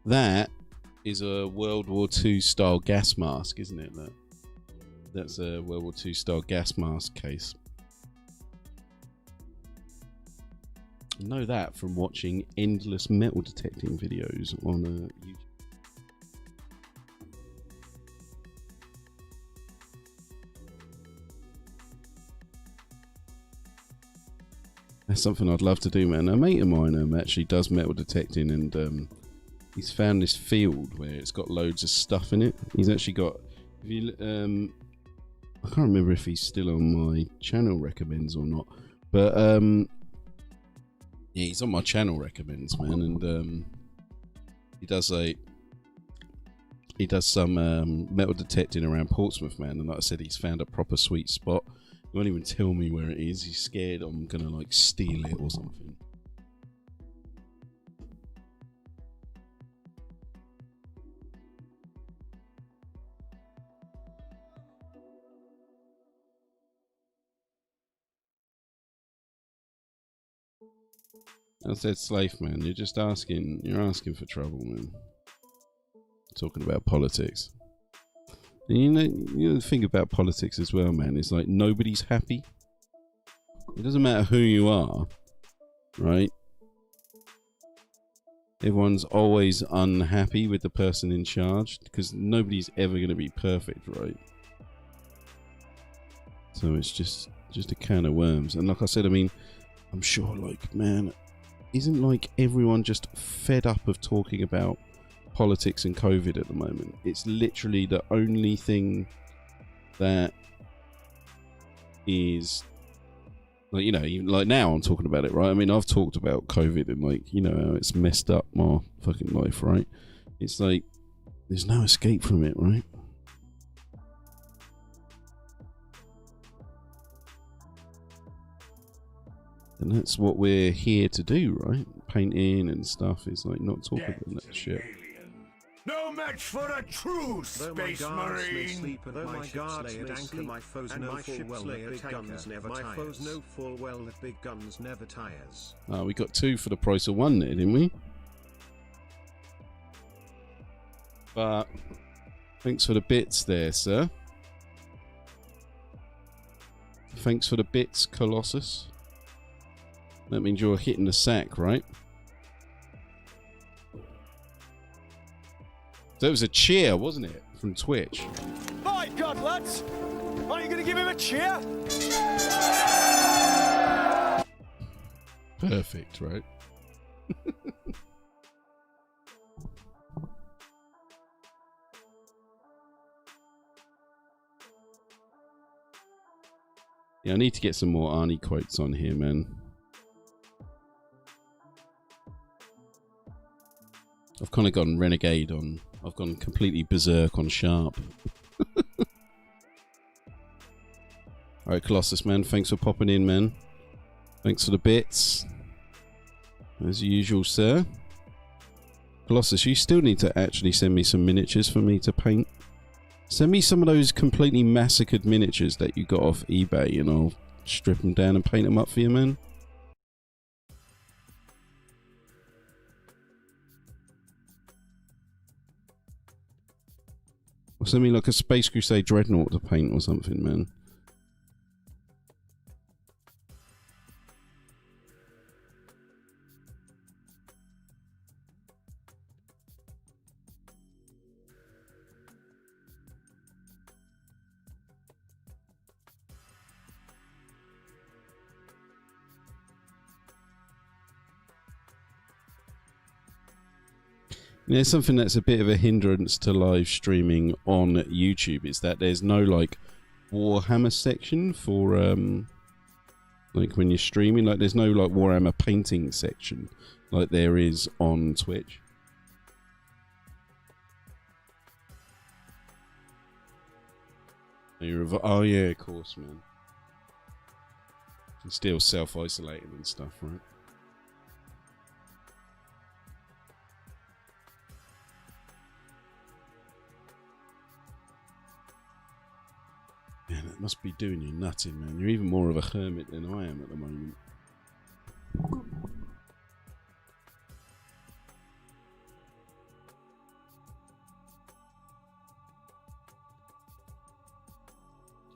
That is a World War II style gas mask, isn't it? That's a World War II style gas mask case. I know that from watching endless metal detecting videos on YouTube. That's something I'd love to do, man. A mate of mine actually does metal detecting, and he's found this field where it's got loads of stuff in it. He's actually got, if you, I can't remember if he's still on my channel recommends or not, but yeah, he's on my channel recommends, man, and he does some metal detecting around Portsmouth, man, and like I said, he's found a proper sweet spot. He won't even tell me where it is. He's scared I'm gonna like steal it or something. I said, Slave, man, you're asking for trouble, man. talking about politics. And you know the thing about politics as well, man, is like nobody's happy. It doesn't matter who you are, right? Everyone's always unhappy with the person in charge because nobody's ever going to be perfect, right? So it's just a can of worms. And like I said, I mean, I'm sure, like, man, isn't like everyone just fed up of talking about politics and COVID at the moment? It's literally the only thing that is, like, you know, even like now I'm talking about it, right? I mean, I've talked about COVID and, like, you know, how it's messed up my fucking life, right? It's like there's no escape from it, right? And that's what we're here to do, right? Painting and stuff is like not talking about that shit. No match for a true space marine. Though my guards may anchor, my foes know full well that big guns never tires. My foes know full well that big guns never tires. Oh, we got 2 for the price of 1 there, didn't we? But thanks for the bits there, sir. Thanks for the bits, Colossus. That means you're hitting the sack, right? That was a cheer, wasn't it? From Twitch. My God, lads! Are you going to give him a cheer? Perfect, right? Yeah, I need to get some more Arnie quotes on here, man. I've kind of gone renegade on... I've gone completely berserk on Sharp. Alright, Colossus, man. Thanks for popping in, man. Thanks for the bits. As usual, sir. Colossus, you still need to actually send me some miniatures for me to paint. Send me some of those completely massacred miniatures that you got off eBay and I'll strip them down and paint them up for you, man. Or send me like a Space Crusade Dreadnought to paint or something, man. There's something that's a bit of a hindrance to live streaming on YouTube is that there's no like Warhammer section for like when you're streaming, like there's no like Warhammer painting section like there is on Twitch. Oh yeah, of course, man. You're still self-isolating and stuff, right? Man, that must be doing you nutting, man. You're even more of a hermit than I am at the moment.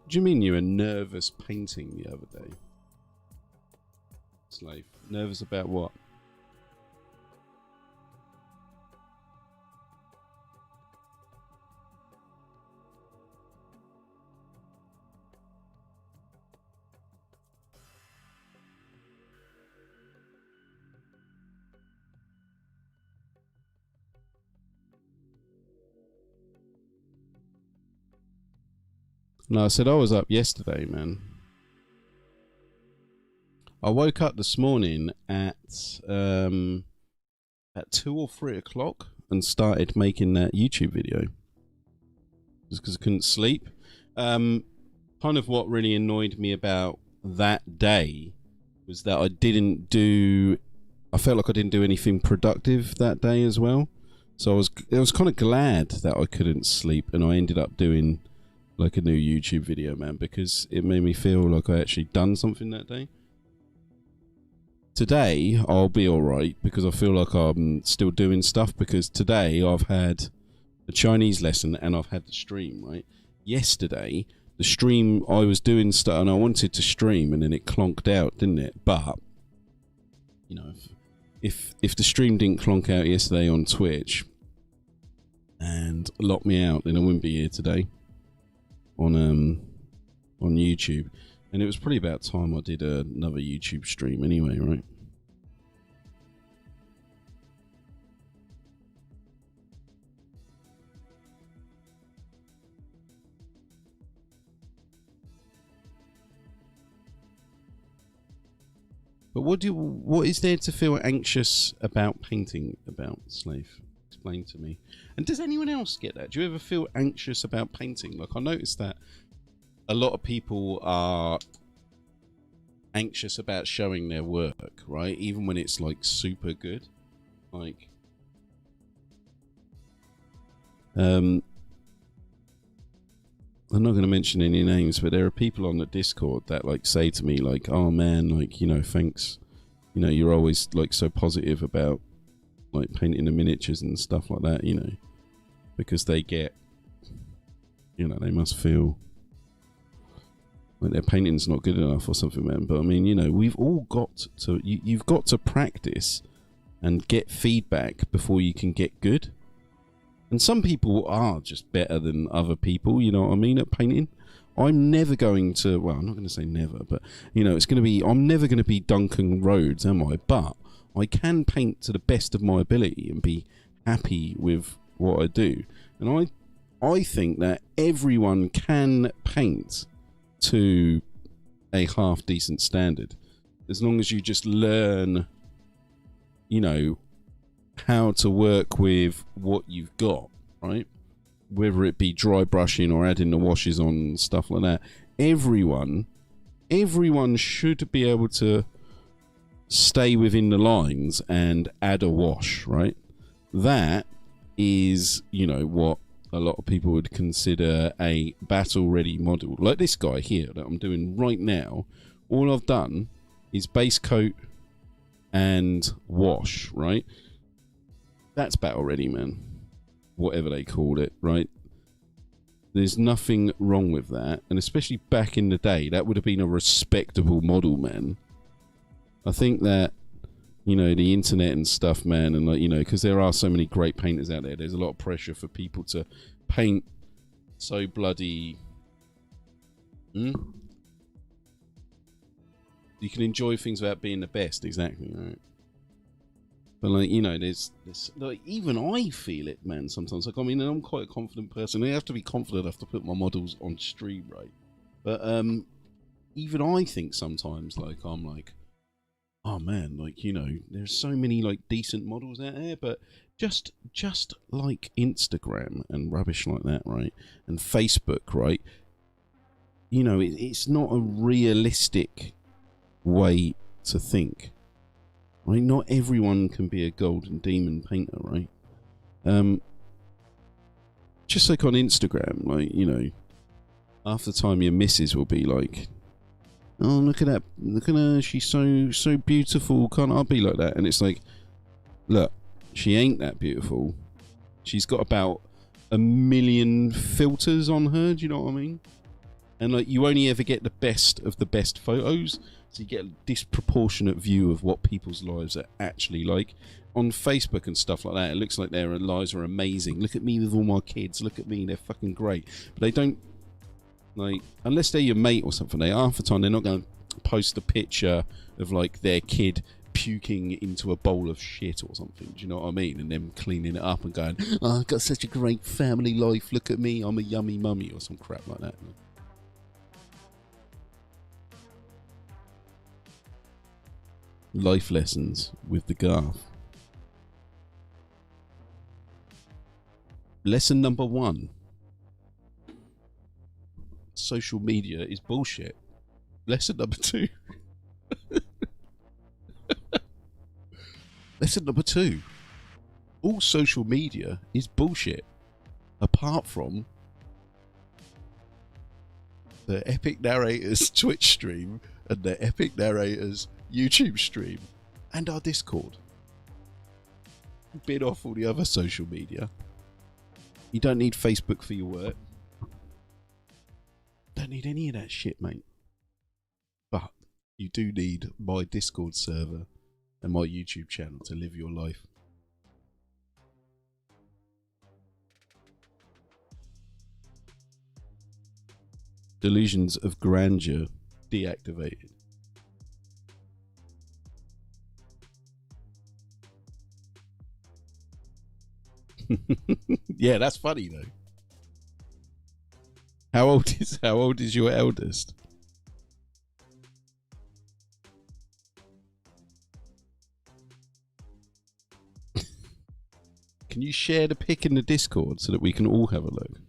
Do you mean you were nervous painting the other day? Slave. Nervous about what? No, I said I was up yesterday, man. I woke up this morning at 2 or 3 o'clock and started making that YouTube video. Just because I couldn't sleep. Kind of what really annoyed me about that day was that I felt like I didn't do anything productive that day as well. So I was kind of glad that I couldn't sleep and I ended up doing like a new YouTube video, man, because it made me feel like I actually done something that day. Today I'll be alright because I feel like I'm still doing stuff, because today I've had the Chinese lesson, and I've had the stream, right? Yesterday, the stream, I was doing stuff, and I wanted to stream, and then it clonked out, didn't it? But, you know, if the stream didn't clonk out yesterday on Twitch and lock me out, then I wouldn't be here today on YouTube. And it was probably about time I did another YouTube stream anyway, right? But what is there to feel anxious about painting about, Slave? Explain to me. And does anyone else get that? Do you ever feel anxious about painting? Like, I noticed that a lot of people are anxious about showing their work, right? Even when it's like super good. Like, I'm not going to mention any names, but there are people on the Discord that like say to me like, oh man, like, you know, thanks, you know, you're always like so positive about like painting the miniatures and stuff like that, you know, because they get, you know, they must feel like their painting's not good enough or something, man. But I mean, you know, we've all got to, you've got to practice and get feedback before you can get good. And some people are just better than other people, you know what I mean, at painting. I'm never going to, well, I'm not going to say never, but, you know, it's going to be, I'm never going to be Duncan Rhodes, am I? But I can paint to the best of my ability and be happy with what I do. And I think that everyone can paint to a half decent standard, as long as you just learn, you know, how to work with what you've got, right? Whether it be dry brushing or adding the washes on and stuff like that. Everyone should be able to stay within the lines and add a wash, right? That is, you know, what a lot of people would consider a battle ready model. Like this guy here that I'm doing right now, all I've done is base coat and wash, right? That's battle ready, man. Whatever they called it, right? There's nothing wrong with that. And especially back in the day, that would have been a respectable model, man. I think that, you know, the internet and stuff, man, and like, you know, because there are so many great painters out there, there's a lot of pressure for people to paint so bloody... You can enjoy things without being the best, exactly, right? But like, you know, there's like, even I feel it, man, sometimes. Like, I mean, I'm quite a confident person. I have to be confident, I have to put my models on stream, right? But even I think sometimes, like, I'm like, oh man, like, you know, there's so many like decent models out there, but just like Instagram and rubbish like that, right? And Facebook, right? You know, it's not a realistic way to think. Right, not everyone can be a golden demon painter, right? Just like on Instagram, like, you know, half the time your missus will be like, oh, look at that, look at her, she's so beautiful, can't I be like that? And it's like, look, she ain't that beautiful. She's got about 1 million filters on her, do you know what I mean? And like, you only ever get the best of the best photos, so you get a disproportionate view of what people's lives are actually like. On Facebook and stuff like that, it looks like their lives are amazing. Look at me with all my kids, look at me, they're fucking great. But they don't, like, unless they're your mate or something, half the time they're not going to post a picture of like their kid puking into a bowl of shit or something, do you know what I mean? And them cleaning it up and going, oh, I've got such a great family life, look at me, I'm a yummy mummy, or some crap like that. Life lessons with the Garth. Lesson number 1. Social media is bullshit. Lesson number 2. Lesson number 2. All social media is bullshit. Apart from the Epic Narrators Twitch stream and the Epic Narrators YouTube stream and our Discord. Bid off all the other social media. You don't need Facebook for your work. Don't need any of that shit, mate. But you do need my Discord server and my YouTube channel to live your life. Delusions of grandeur deactivated. Yeah, that's funny though. How old is your eldest? Can you share the pic in the Discord so that we can all have a look?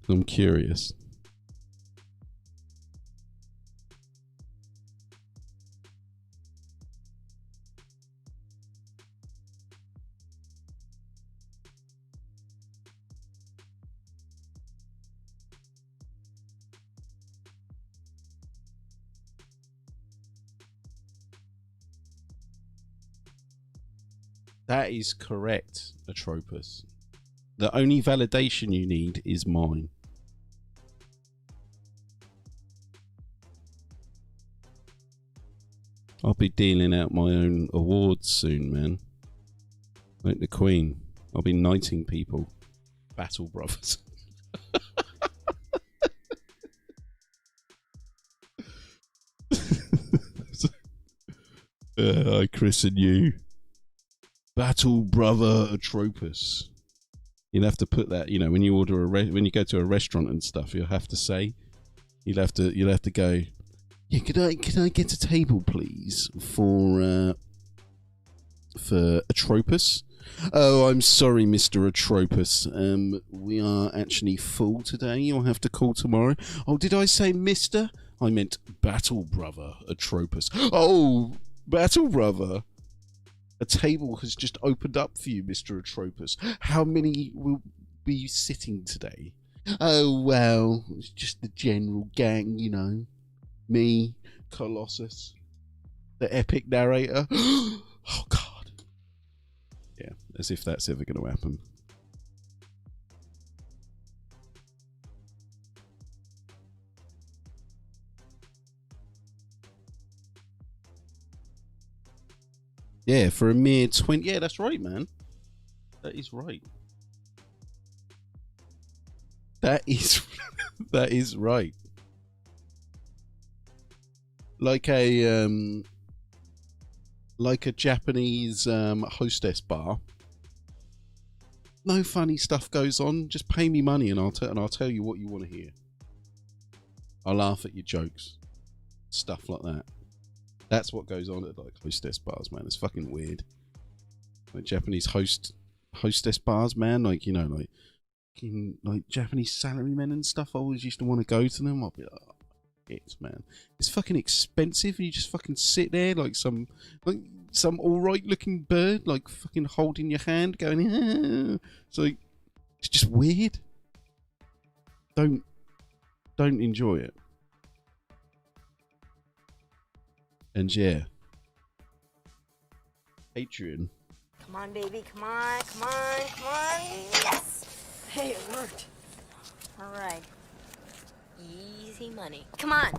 I'm curious. That is correct, Atropus. The only validation you need is mine. I'll be dealing out my own awards soon, man. Like the Queen. I'll be knighting people. Battle brothers. I christen you Battle Brother Atropus. You'll have to put that, you know, when you order when you go to a restaurant and stuff, you'll have to say, you'll have to go, yeah, can I get a table please for Atropus? Oh, I'm sorry, Mr. Atropus. We are actually full today. You'll have to call tomorrow. Oh, did I say Mr.? I meant Battle Brother Atropus. Oh, Battle Brother. A table has just opened up for you, Mr. Atropus. How many will be sitting today? Oh, well, it's just the general gang, you know. Me, Colossus, the epic narrator. Oh, God. Yeah, as if that's ever going to happen. Yeah, for a mere 20... Yeah, that's right, man. That is right. That is... that is right. Like a Japanese hostess bar. No funny stuff goes on. Just pay me money and I'll tell you what you want to hear. I'll laugh at your jokes. Stuff like that. That's what goes on at like hostess bars, man. It's fucking weird. Like Japanese hostess bars, man. Like, you know, like Japanese salarymen and stuff. I always used to want to go to them. I'll be like, oh, it's man. It's fucking expensive. And you just fucking sit there like some alright looking bird, like fucking holding your hand, going. Ah. It's like it's just weird. Don't enjoy it. And yeah, Patreon. Come on, baby. Come on. Come on. Come on. Yes. Hey, it worked. All right. Easy money. Come on.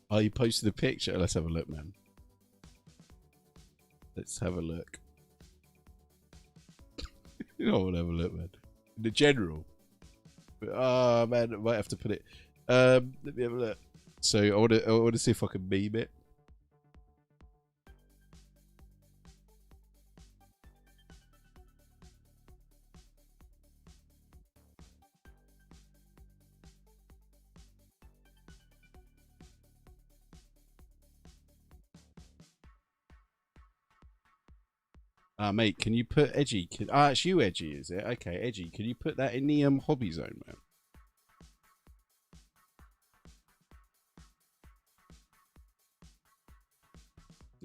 Oh, you posted a picture. Let's have a look, man. Let's have a look. I want to have a look, man. The general. Oh man, I might have to put it. Let me have a look. So I want to see if I can meme it. Mate, can you put Edgy? It's you, Edgy, is it? Okay, Edgy, can you put that in the hobby zone, man?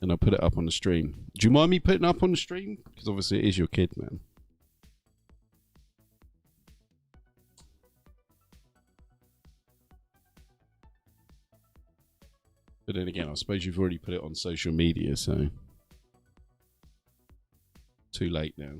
And I'll put it up on the stream. Do you mind me putting it up on the stream? Because obviously it is your kid, man. But then again, I suppose you've already put it on social media, so too late now.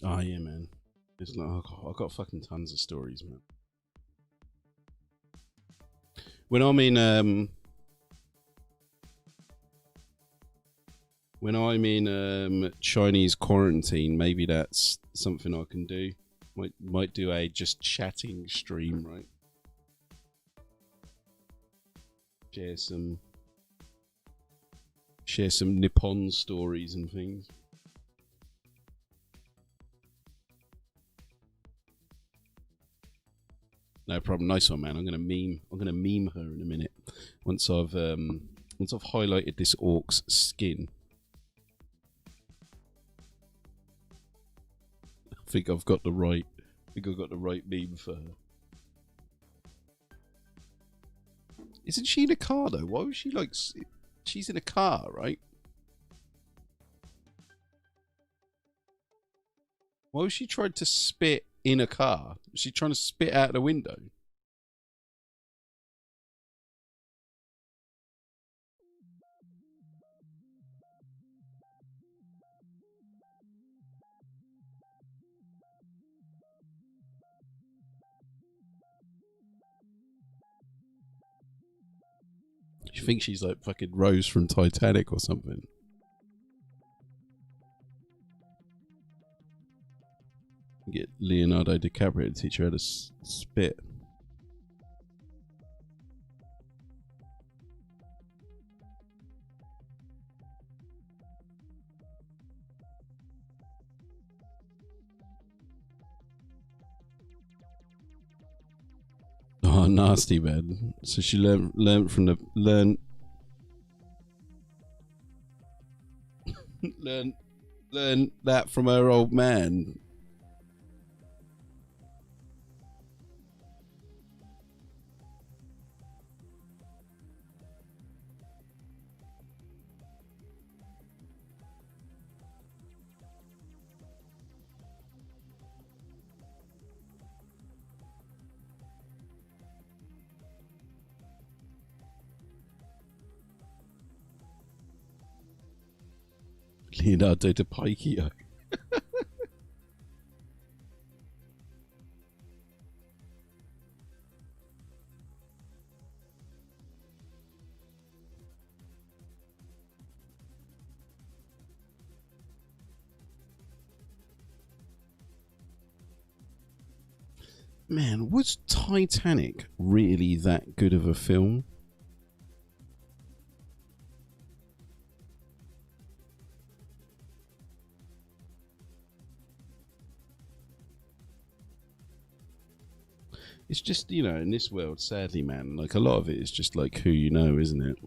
Oh yeah, man. It's like I've got fucking tons of stories, man. When I'm in Chinese quarantine, maybe that's something I can do. Might do a just chatting stream, right? Share some Nippon stories and things. No problem. Nice one, man. I'm gonna meme her in a minute. Once I've highlighted this orc's skin. I think I've got the right meme for her. Isn't she in a car though? Why was she like? She's in a car, right? Why was she trying to spit in a car? Was she trying to spit out the window? You think she's like fucking Rose from Titanic or something? Get Leonardo DiCaprio to teach her how to spit. Oh, nasty, man. So she learned that from her old man. Leonardo DiCaprio. Man, was Titanic really that good of a film? It's just, you know, in this world, sadly, man, like a lot of it is just like who you know, isn't it?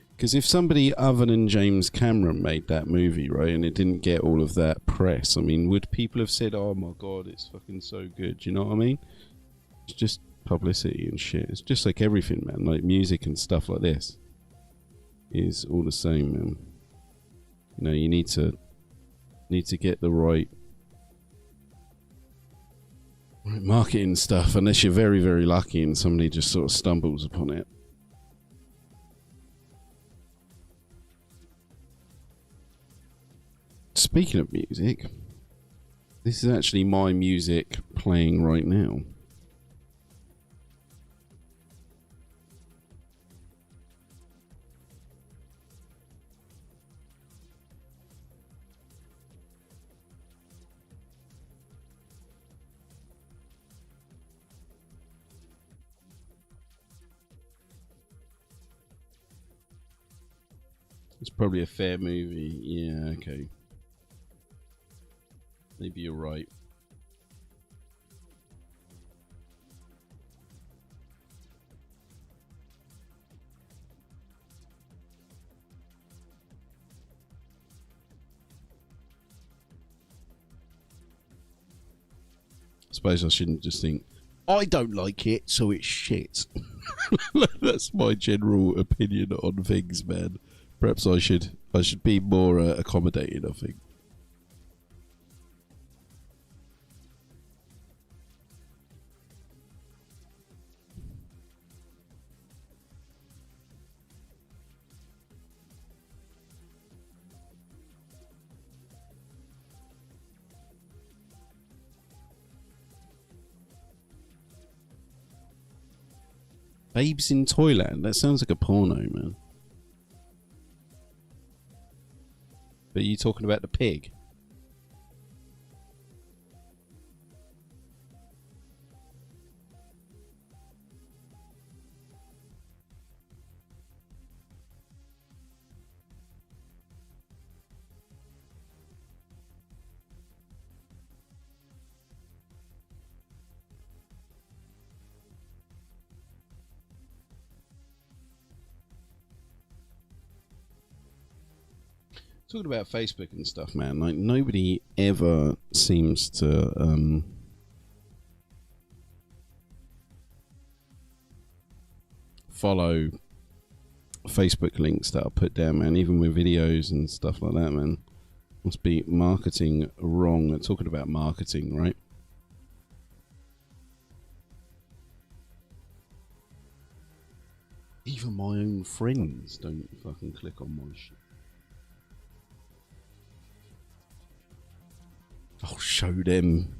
Because if somebody other than James Cameron made that movie, right, and it didn't get all of that press, I mean, would people have said, oh my god, it's fucking so good? Do you know what I mean? It's just publicity and shit. It's just like everything, man. Like music and stuff like this is all the same, man. You know, you need to get the right marketing stuff, unless you're very, very lucky and somebody just sort of stumbles upon it. Speaking of music, this is actually my music playing right now. It's probably a fair movie. Yeah, okay. Maybe you're right. suppose I shouldn't just think, I don't like it, so it's shit. That's my general opinion on things, man. Perhaps I should be more accommodating, I think. Babes in Toyland. That sounds like a porno, man. But are you talking about the pig? Talking about Facebook and stuff, man, like nobody ever seems to follow Facebook links that are put down, man, even with videos and stuff like that, man. Must be marketing wrong. Talking about marketing, right? Even my own friends don't fucking click on my shit. I'll show them.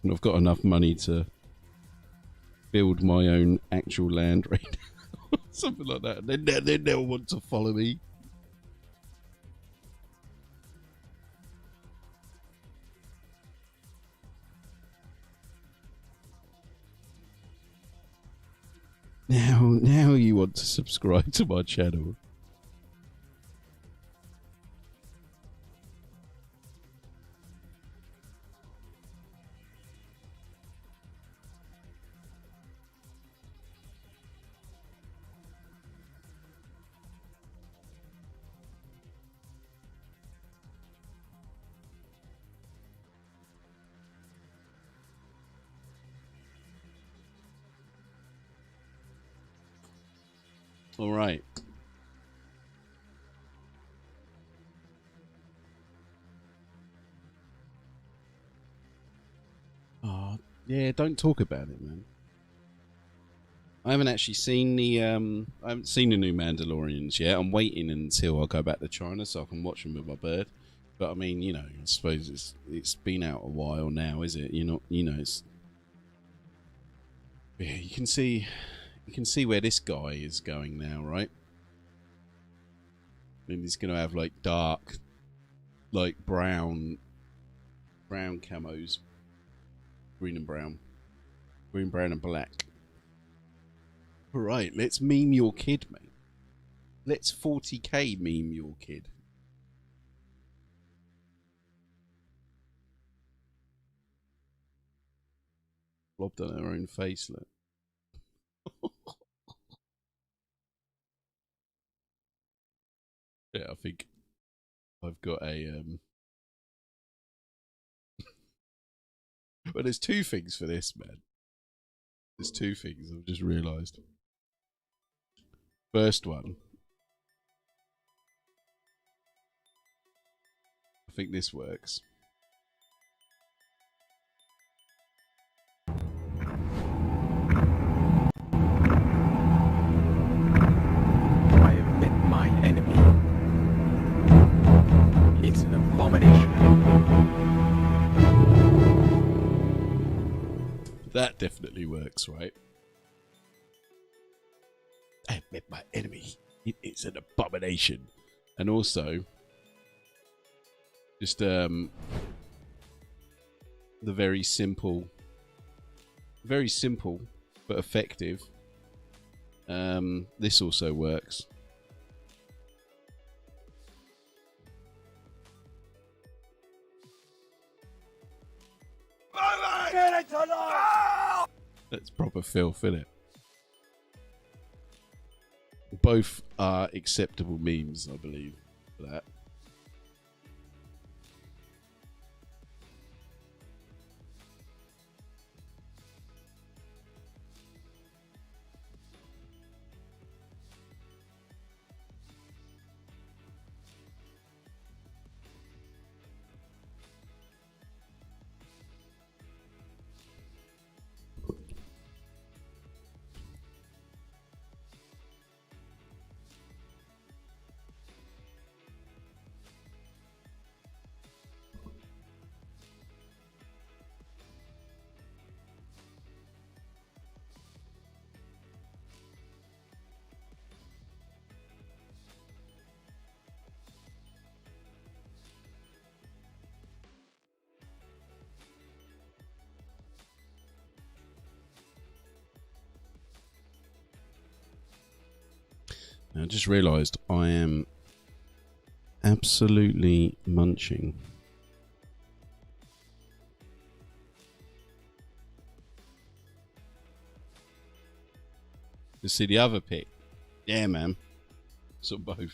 And I've got enough money to build my own actual land right now. Something like that. They never want to follow me. Now you want to subscribe to my channel. All right. Oh, yeah, don't talk about it, man. I haven't actually seen the I haven't seen the new Mandalorians yet. I'm waiting until I go back to China so I can watch them with my bird. But I mean, you know, I suppose it's been out a while now, is it? It's, yeah, you can see where this guy is going now, right? And he's gonna have like dark, like brown camos, green and brown, brown and black. All right, let's meme your kid, mate. Let's 40k meme your kid. Blobbed on her own face, look. Yeah, I think I've got a but there's two things for this, man. There's two things I've just realised. First one, I think this works. I have met my enemy. It's an abomination. That definitely works, right? I have met my enemy. It is an abomination. And also, just the very simple but effective. This also works. That's proper filth, isn't it? Both are acceptable memes, I believe, for that. I just realised I am absolutely munching. You see the other pic? Yeah, man. So both.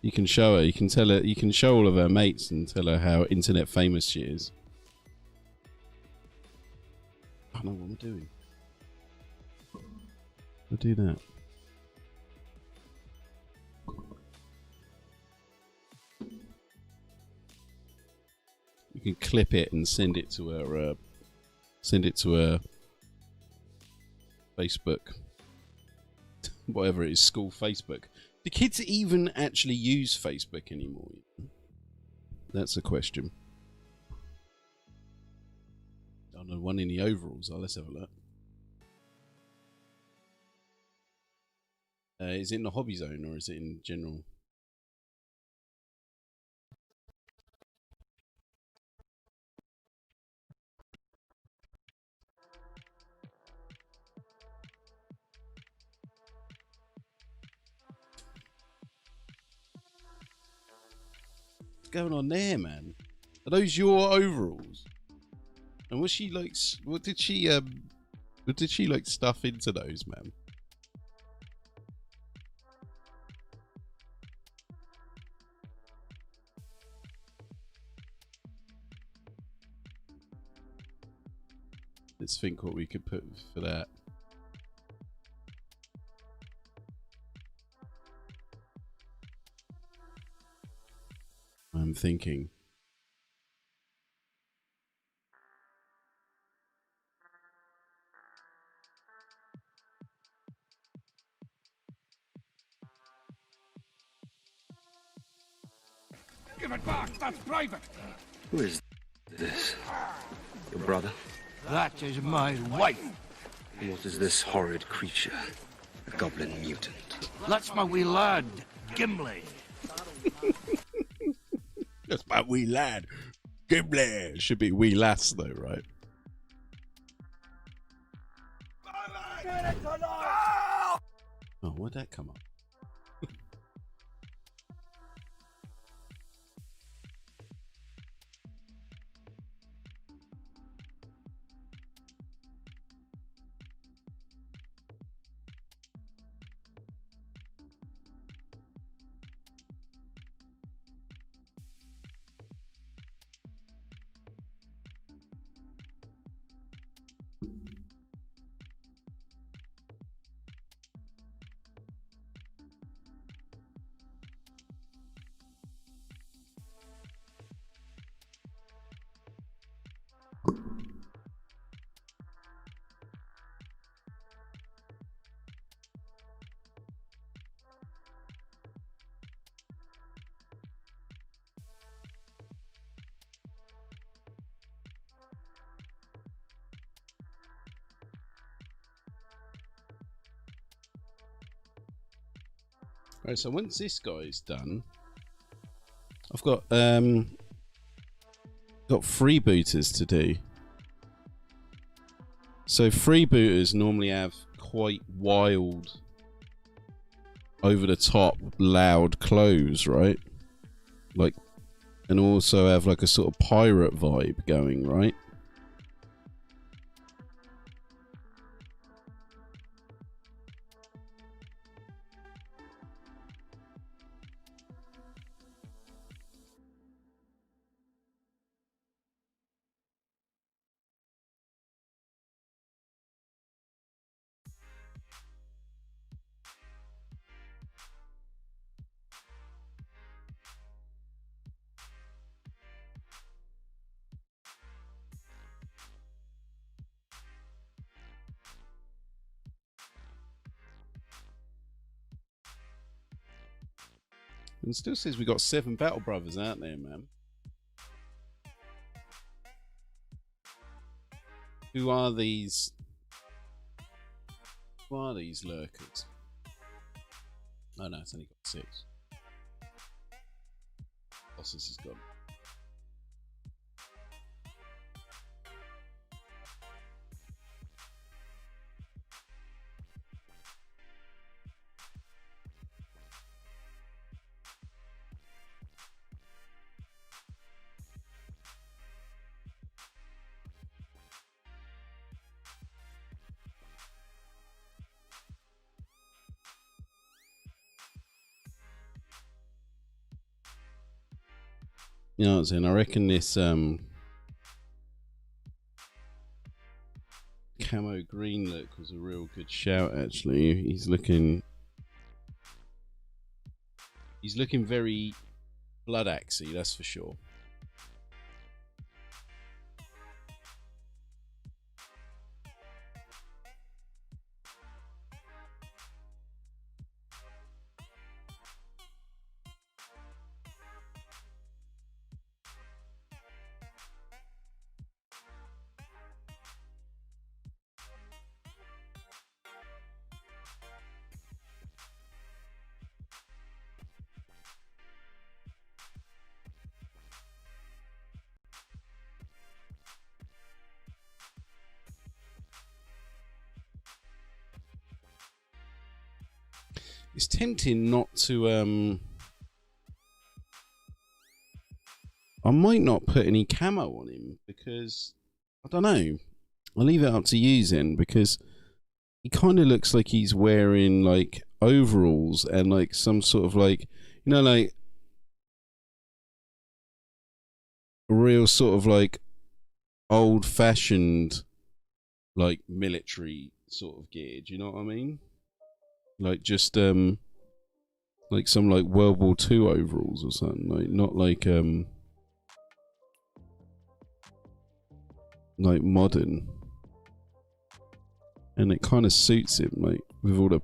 You can show her. You can tell her. You can show all of her mates and tell her how internet famous she is. I don't know what I'm doing. I'll do that. You can clip it and send it to her. Send it to her Facebook. Whatever it is, school Facebook. Do kids even actually use Facebook anymore? That's a question. I don't know, one in the overalls. Oh, let's have a look. Is it in the hobby zone or is it in general? Going on there, man? Are those your overalls? And was she like, what did she like stuff into those, man? Let's think what we could put for that. I'm thinking. Give it back, that's private. Who is this? Your brother? That is my wife. And what is this horrid creature? A goblin mutant. That's my wee lad, Gimli. That's my wee lad, Gimli. Should be wee lass though, right? Oh, where'd that come up? Right, so once this guy's done, I've got freebooters to do. So freebooters normally have quite wild, over the top, loud clothes, right? Like, and also have like a sort of pirate vibe going, right? And it still says we got 7 Battle Brothers out there, man. Who are these? Who are these lurkers? Oh no, it's only got 6. Colossus is gone. You know what I'm saying? I reckon this camo green look was a real good shout. Actually, he's looking very blood axey, that's for sure. It's tempting not to I might not put any camo on him because I don't know. I'll leave it up to you then, because he kind of looks like he's wearing like overalls and like some sort of like, you know, like a real sort of like old-fashioned like military sort of gear. Do you know what I mean? Like just like some like World War II overalls or something, like not like modern. And it kind of suits him, like with all the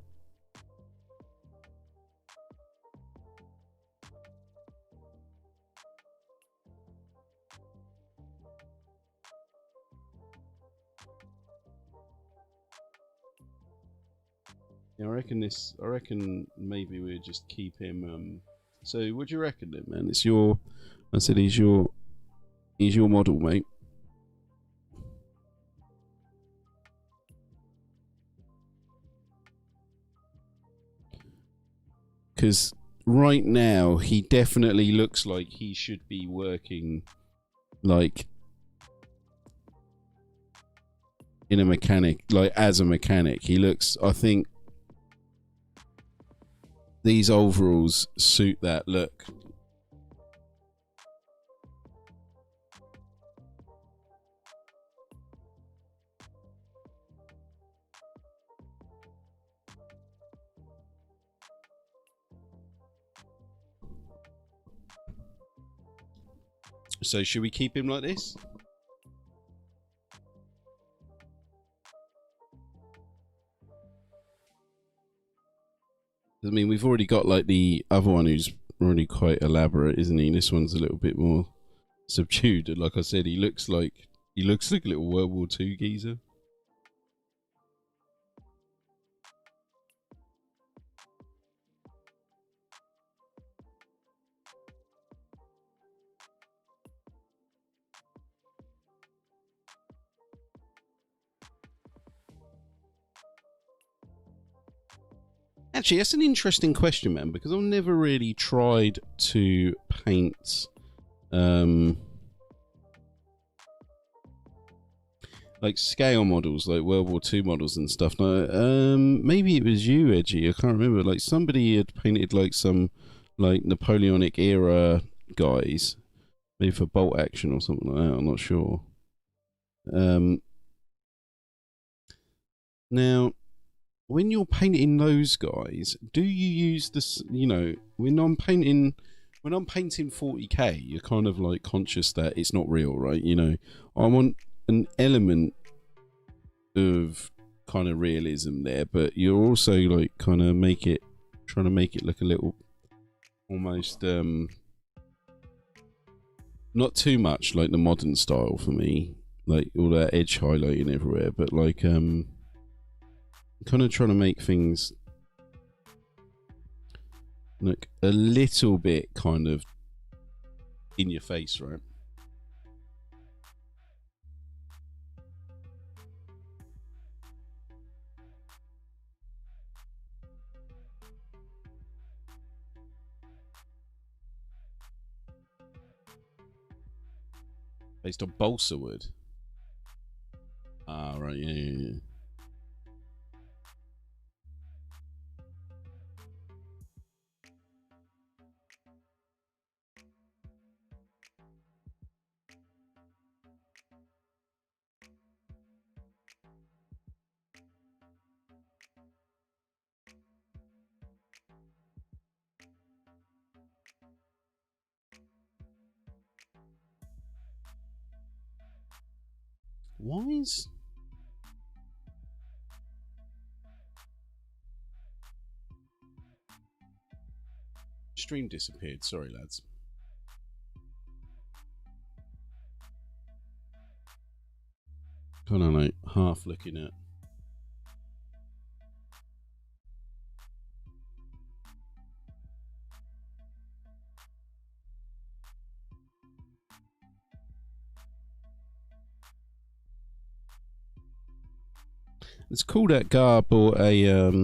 yeah, I reckon maybe we'll just keep him. So what do you reckon then, man? It's your, I said he's your model, mate. Because right now he definitely looks like he should be working like in a mechanic, like as a mechanic. He looks, I think these overalls suit that look. So should we keep him like this? I mean, we've already got like the other one who's already quite elaborate, isn't he? This one's a little bit more subdued. Like I said, he looks like a little World War II geezer. Actually, that's an interesting question, man, because I've never really tried to paint like scale models, like World War II models and stuff. Maybe it was you, Edgy, I can't remember. Like somebody had painted like some like Napoleonic era guys, maybe for bolt action or something like that, I'm not sure. Now, when you're painting those guys, do you use this, you know, when I'm painting 40k, you're kind of like conscious that it's not real, right? You know, I want an element of kind of realism there, but you're also like kind of trying to make it look a little almost not too much like the modern style for me, like all that edge highlighting everywhere, but like kind of trying to make things look a little bit kind of in your face, right? Based on balsa wood. Ah, right, yeah. Wise? Stream disappeared. Sorry, lads. Kind of like half looking at. It's cool that Gar bought a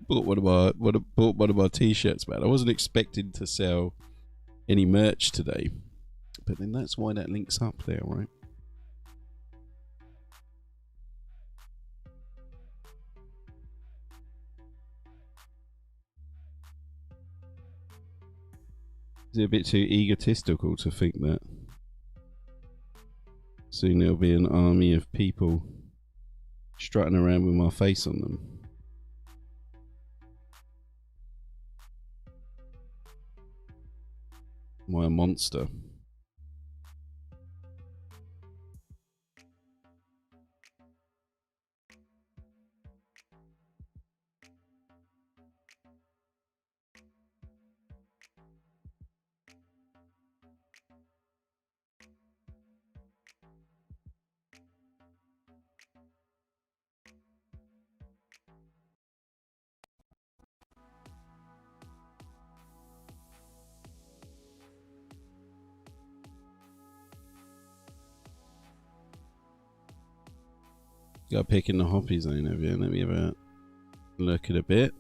bought one of our t-shirts, man. I wasn't expecting to sell any merch today, but then that's why that links up there, right? Is it a bit too egotistical to think that soon there'll be an army of people strutting around with my face on them? Am I a monster? Got a pick in the hoppy zone, have you? Let me have a look at a bit.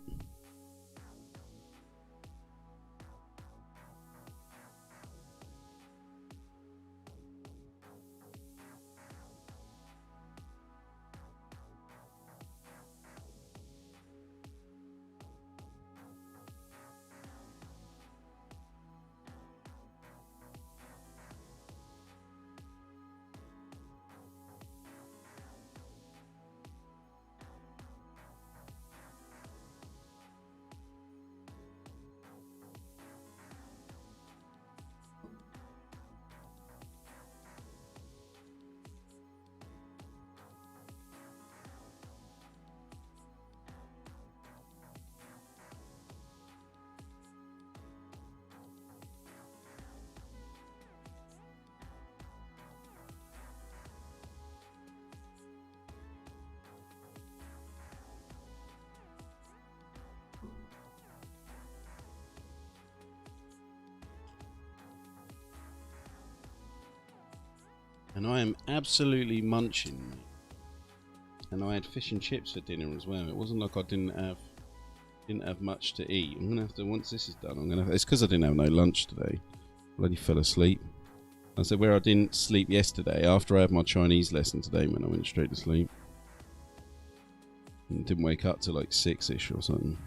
And I am absolutely munching. And I had fish and chips for dinner as well. It wasn't like I didn't have much to eat. I'm gonna have to, once this is done, I'm gonna. It's because I didn't have no lunch today. Bloody fell asleep. I said where I didn't sleep yesterday. After I had my Chinese lesson today, when I went straight to sleep, and didn't wake up till like 6ish or something.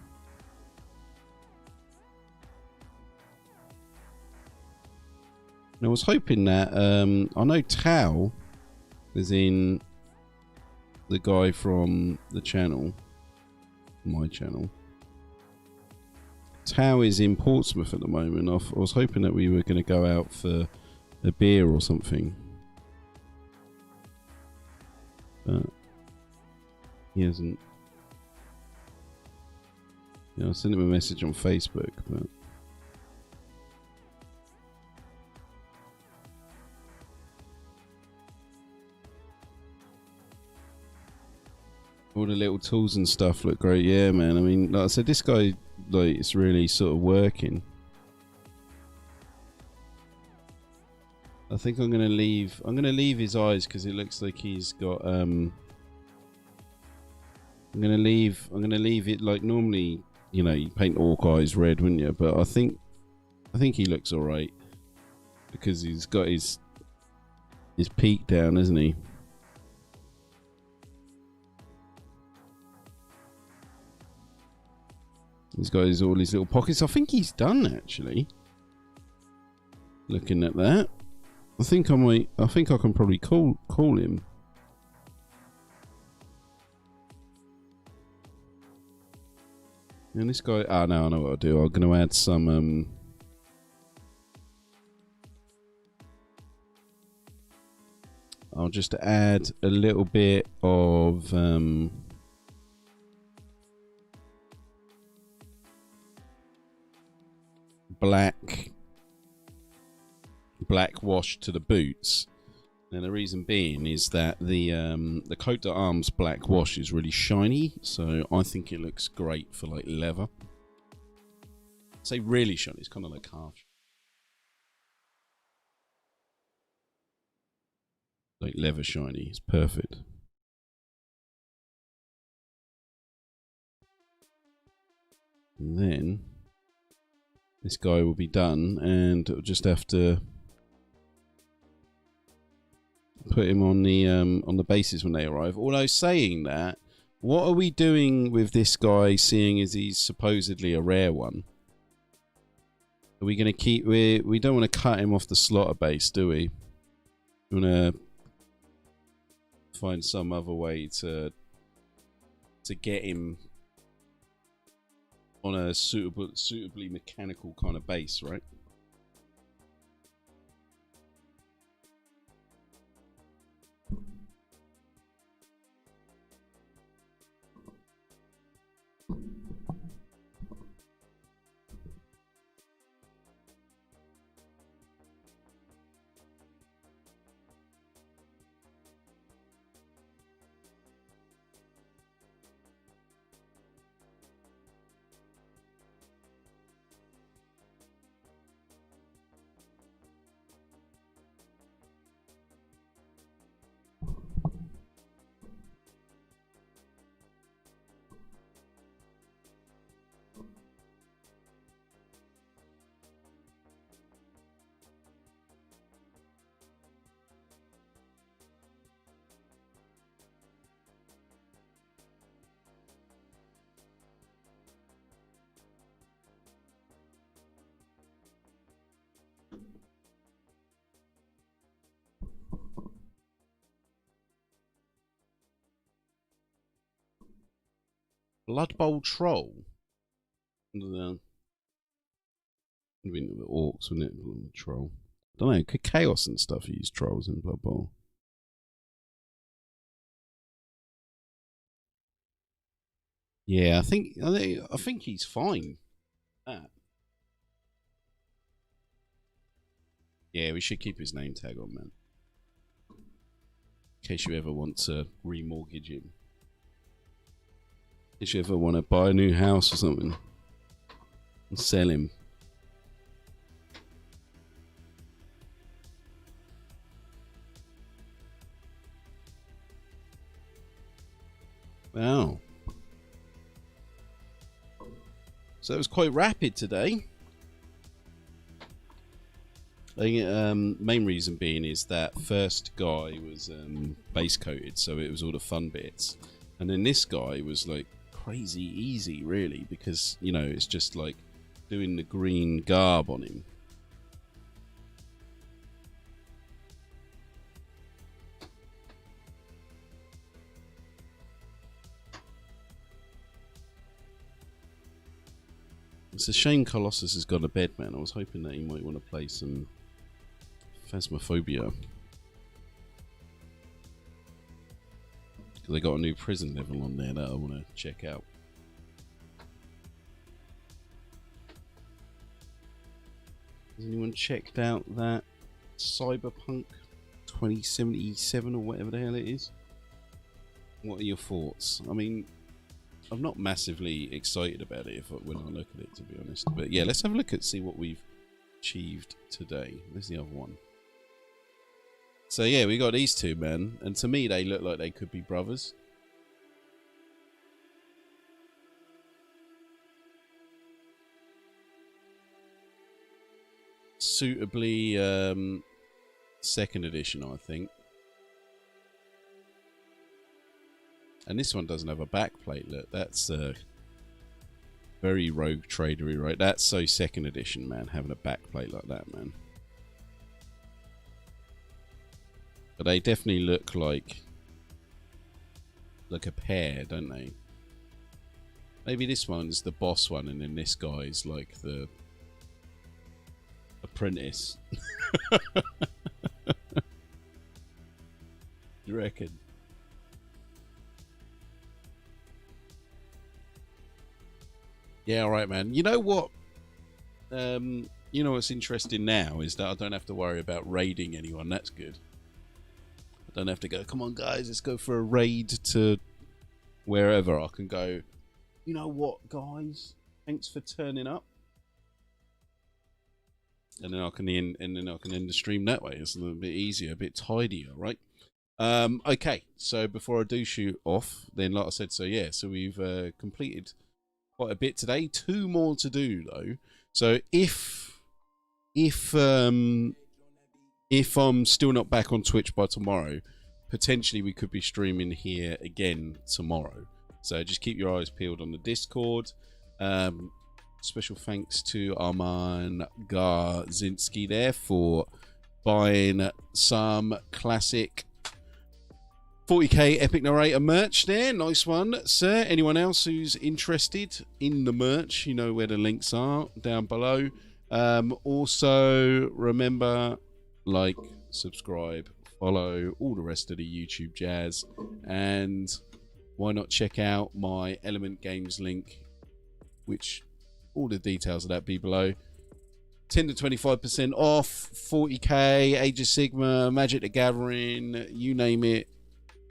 And I was hoping that I know Tao is in the guy from the channel, my channel. Tao is in Portsmouth at the moment. I was hoping that we were going to go out for a beer or something, but he hasn't. Yeah, I sent him a message on Facebook, but. All the little tools and stuff look great. Yeah, man. I mean, like I said, this guy like it's really sort of working. I think I'm gonna leave his eyes because it looks like he's got I'm gonna leave it like normally, you know, you paint orc eyes red, wouldn't you? But I think he looks alright because he's got his peak down, isn't he? He's got all his little pockets. I think he's done actually. Looking at that. I think I can probably call him. And this guy, no, I know what I'll do. I'm going to add some I'll just add a little bit of black wash to the boots, and the reason being is that the coat d'arms black wash is really shiny, so I think it looks great for like leather. I'd say really shiny, it's kind of like half like leather shiny. It's perfect. And then this guy will be done, and it'll just have to put him on the bases when they arrive. Although saying that, what are we doing with this guy, seeing as he's supposedly a rare one? Are we going to keep... We don't want to cut him off the slaughter base, do we? We want to find some other way to get him on a suitably mechanical kind of base, right? Blood Bowl Troll. I mean, the orcs, wouldn't it? Troll. I don't know. Could Chaos and stuff use trolls in Blood Bowl? Yeah, I think he's fine. Yeah, we should keep his name tag on, man. In case you ever want to remortgage him. If you ever want to buy a new house or something and sell him. Wow. So it was quite rapid today. I think main reason being is that first guy was base coated, so it was all the fun bits. And then this guy was like crazy easy, really, because, you know, it's just like doing the green garb on him. It's a shame Colossus has gone to bed, man. I was hoping that he might want to play some Phasmophobia. They got a new prison level on there that I want to check out. Has anyone checked out that Cyberpunk 2077 or whatever the hell it is? What are your thoughts? I mean, not massively excited about it when I look at it, to be honest. But yeah, let's have a look at see what we've achieved today. Where's the other one? So yeah, we got these two, man, and to me they look like they could be brothers. Suitably second edition, I think. And this one doesn't have a backplate. Look, that's very rogue tradery, right? That's so second edition, man, having a backplate like that, man. But they definitely look like a pair, don't they? Maybe this one's the boss one, and then this guy's like the apprentice. You reckon? Yeah, all right, man. You know what? You know what's interesting now is that I don't have to worry about raiding anyone. That's good. I don't have to go, come on, guys, let's go for a raid to wherever. I can go, you know what, guys? Thanks for turning up. And then I can end the stream that way. It's a little bit easier, a bit tidier, right? Okay, so before I do shoot off, then like I said, so yeah, so we've completed quite a bit today. 2 more to do though. So if I'm still not back on Twitch by tomorrow, potentially we could be streaming here again tomorrow. So just keep your eyes peeled on the Discord. Special thanks to Arman Garzinski there for buying some classic 40k Epic Narrator merch there. Nice one, sir. Anyone else who's interested in the merch, you know where the links are down below. Also, remember, like, subscribe, follow, all the rest of the YouTube jazz. And why not check out my Element Games link, which all the details of that be below. 10 to 25% off, 40k, Age of Sigma, Magic the Gathering, you name it,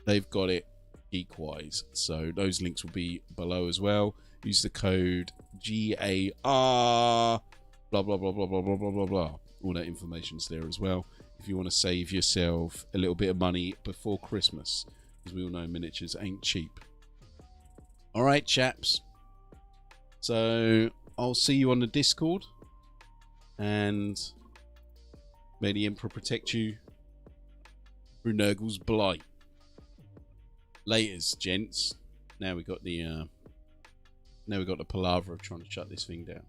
they've got it geek-wise. So those links will be below as well. Use the code GAR, blah, blah, blah, blah, blah, blah, blah, blah, blah. All that information's there as well. If you want to save yourself a little bit of money before Christmas, because we all know miniatures ain't cheap. All right, chaps. So I'll see you on the Discord, and may the Emperor protect you through Nurgle's blight. Laters, gents. Now we got the palaver of trying to shut this thing down.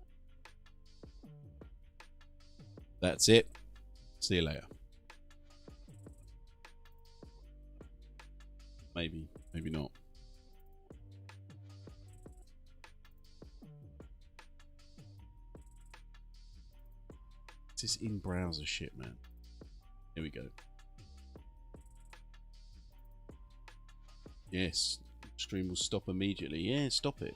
That's it. See you later. Maybe not. It's this in-browser shit, man. Here we go. Yes, stream will stop immediately. Yeah, stop it.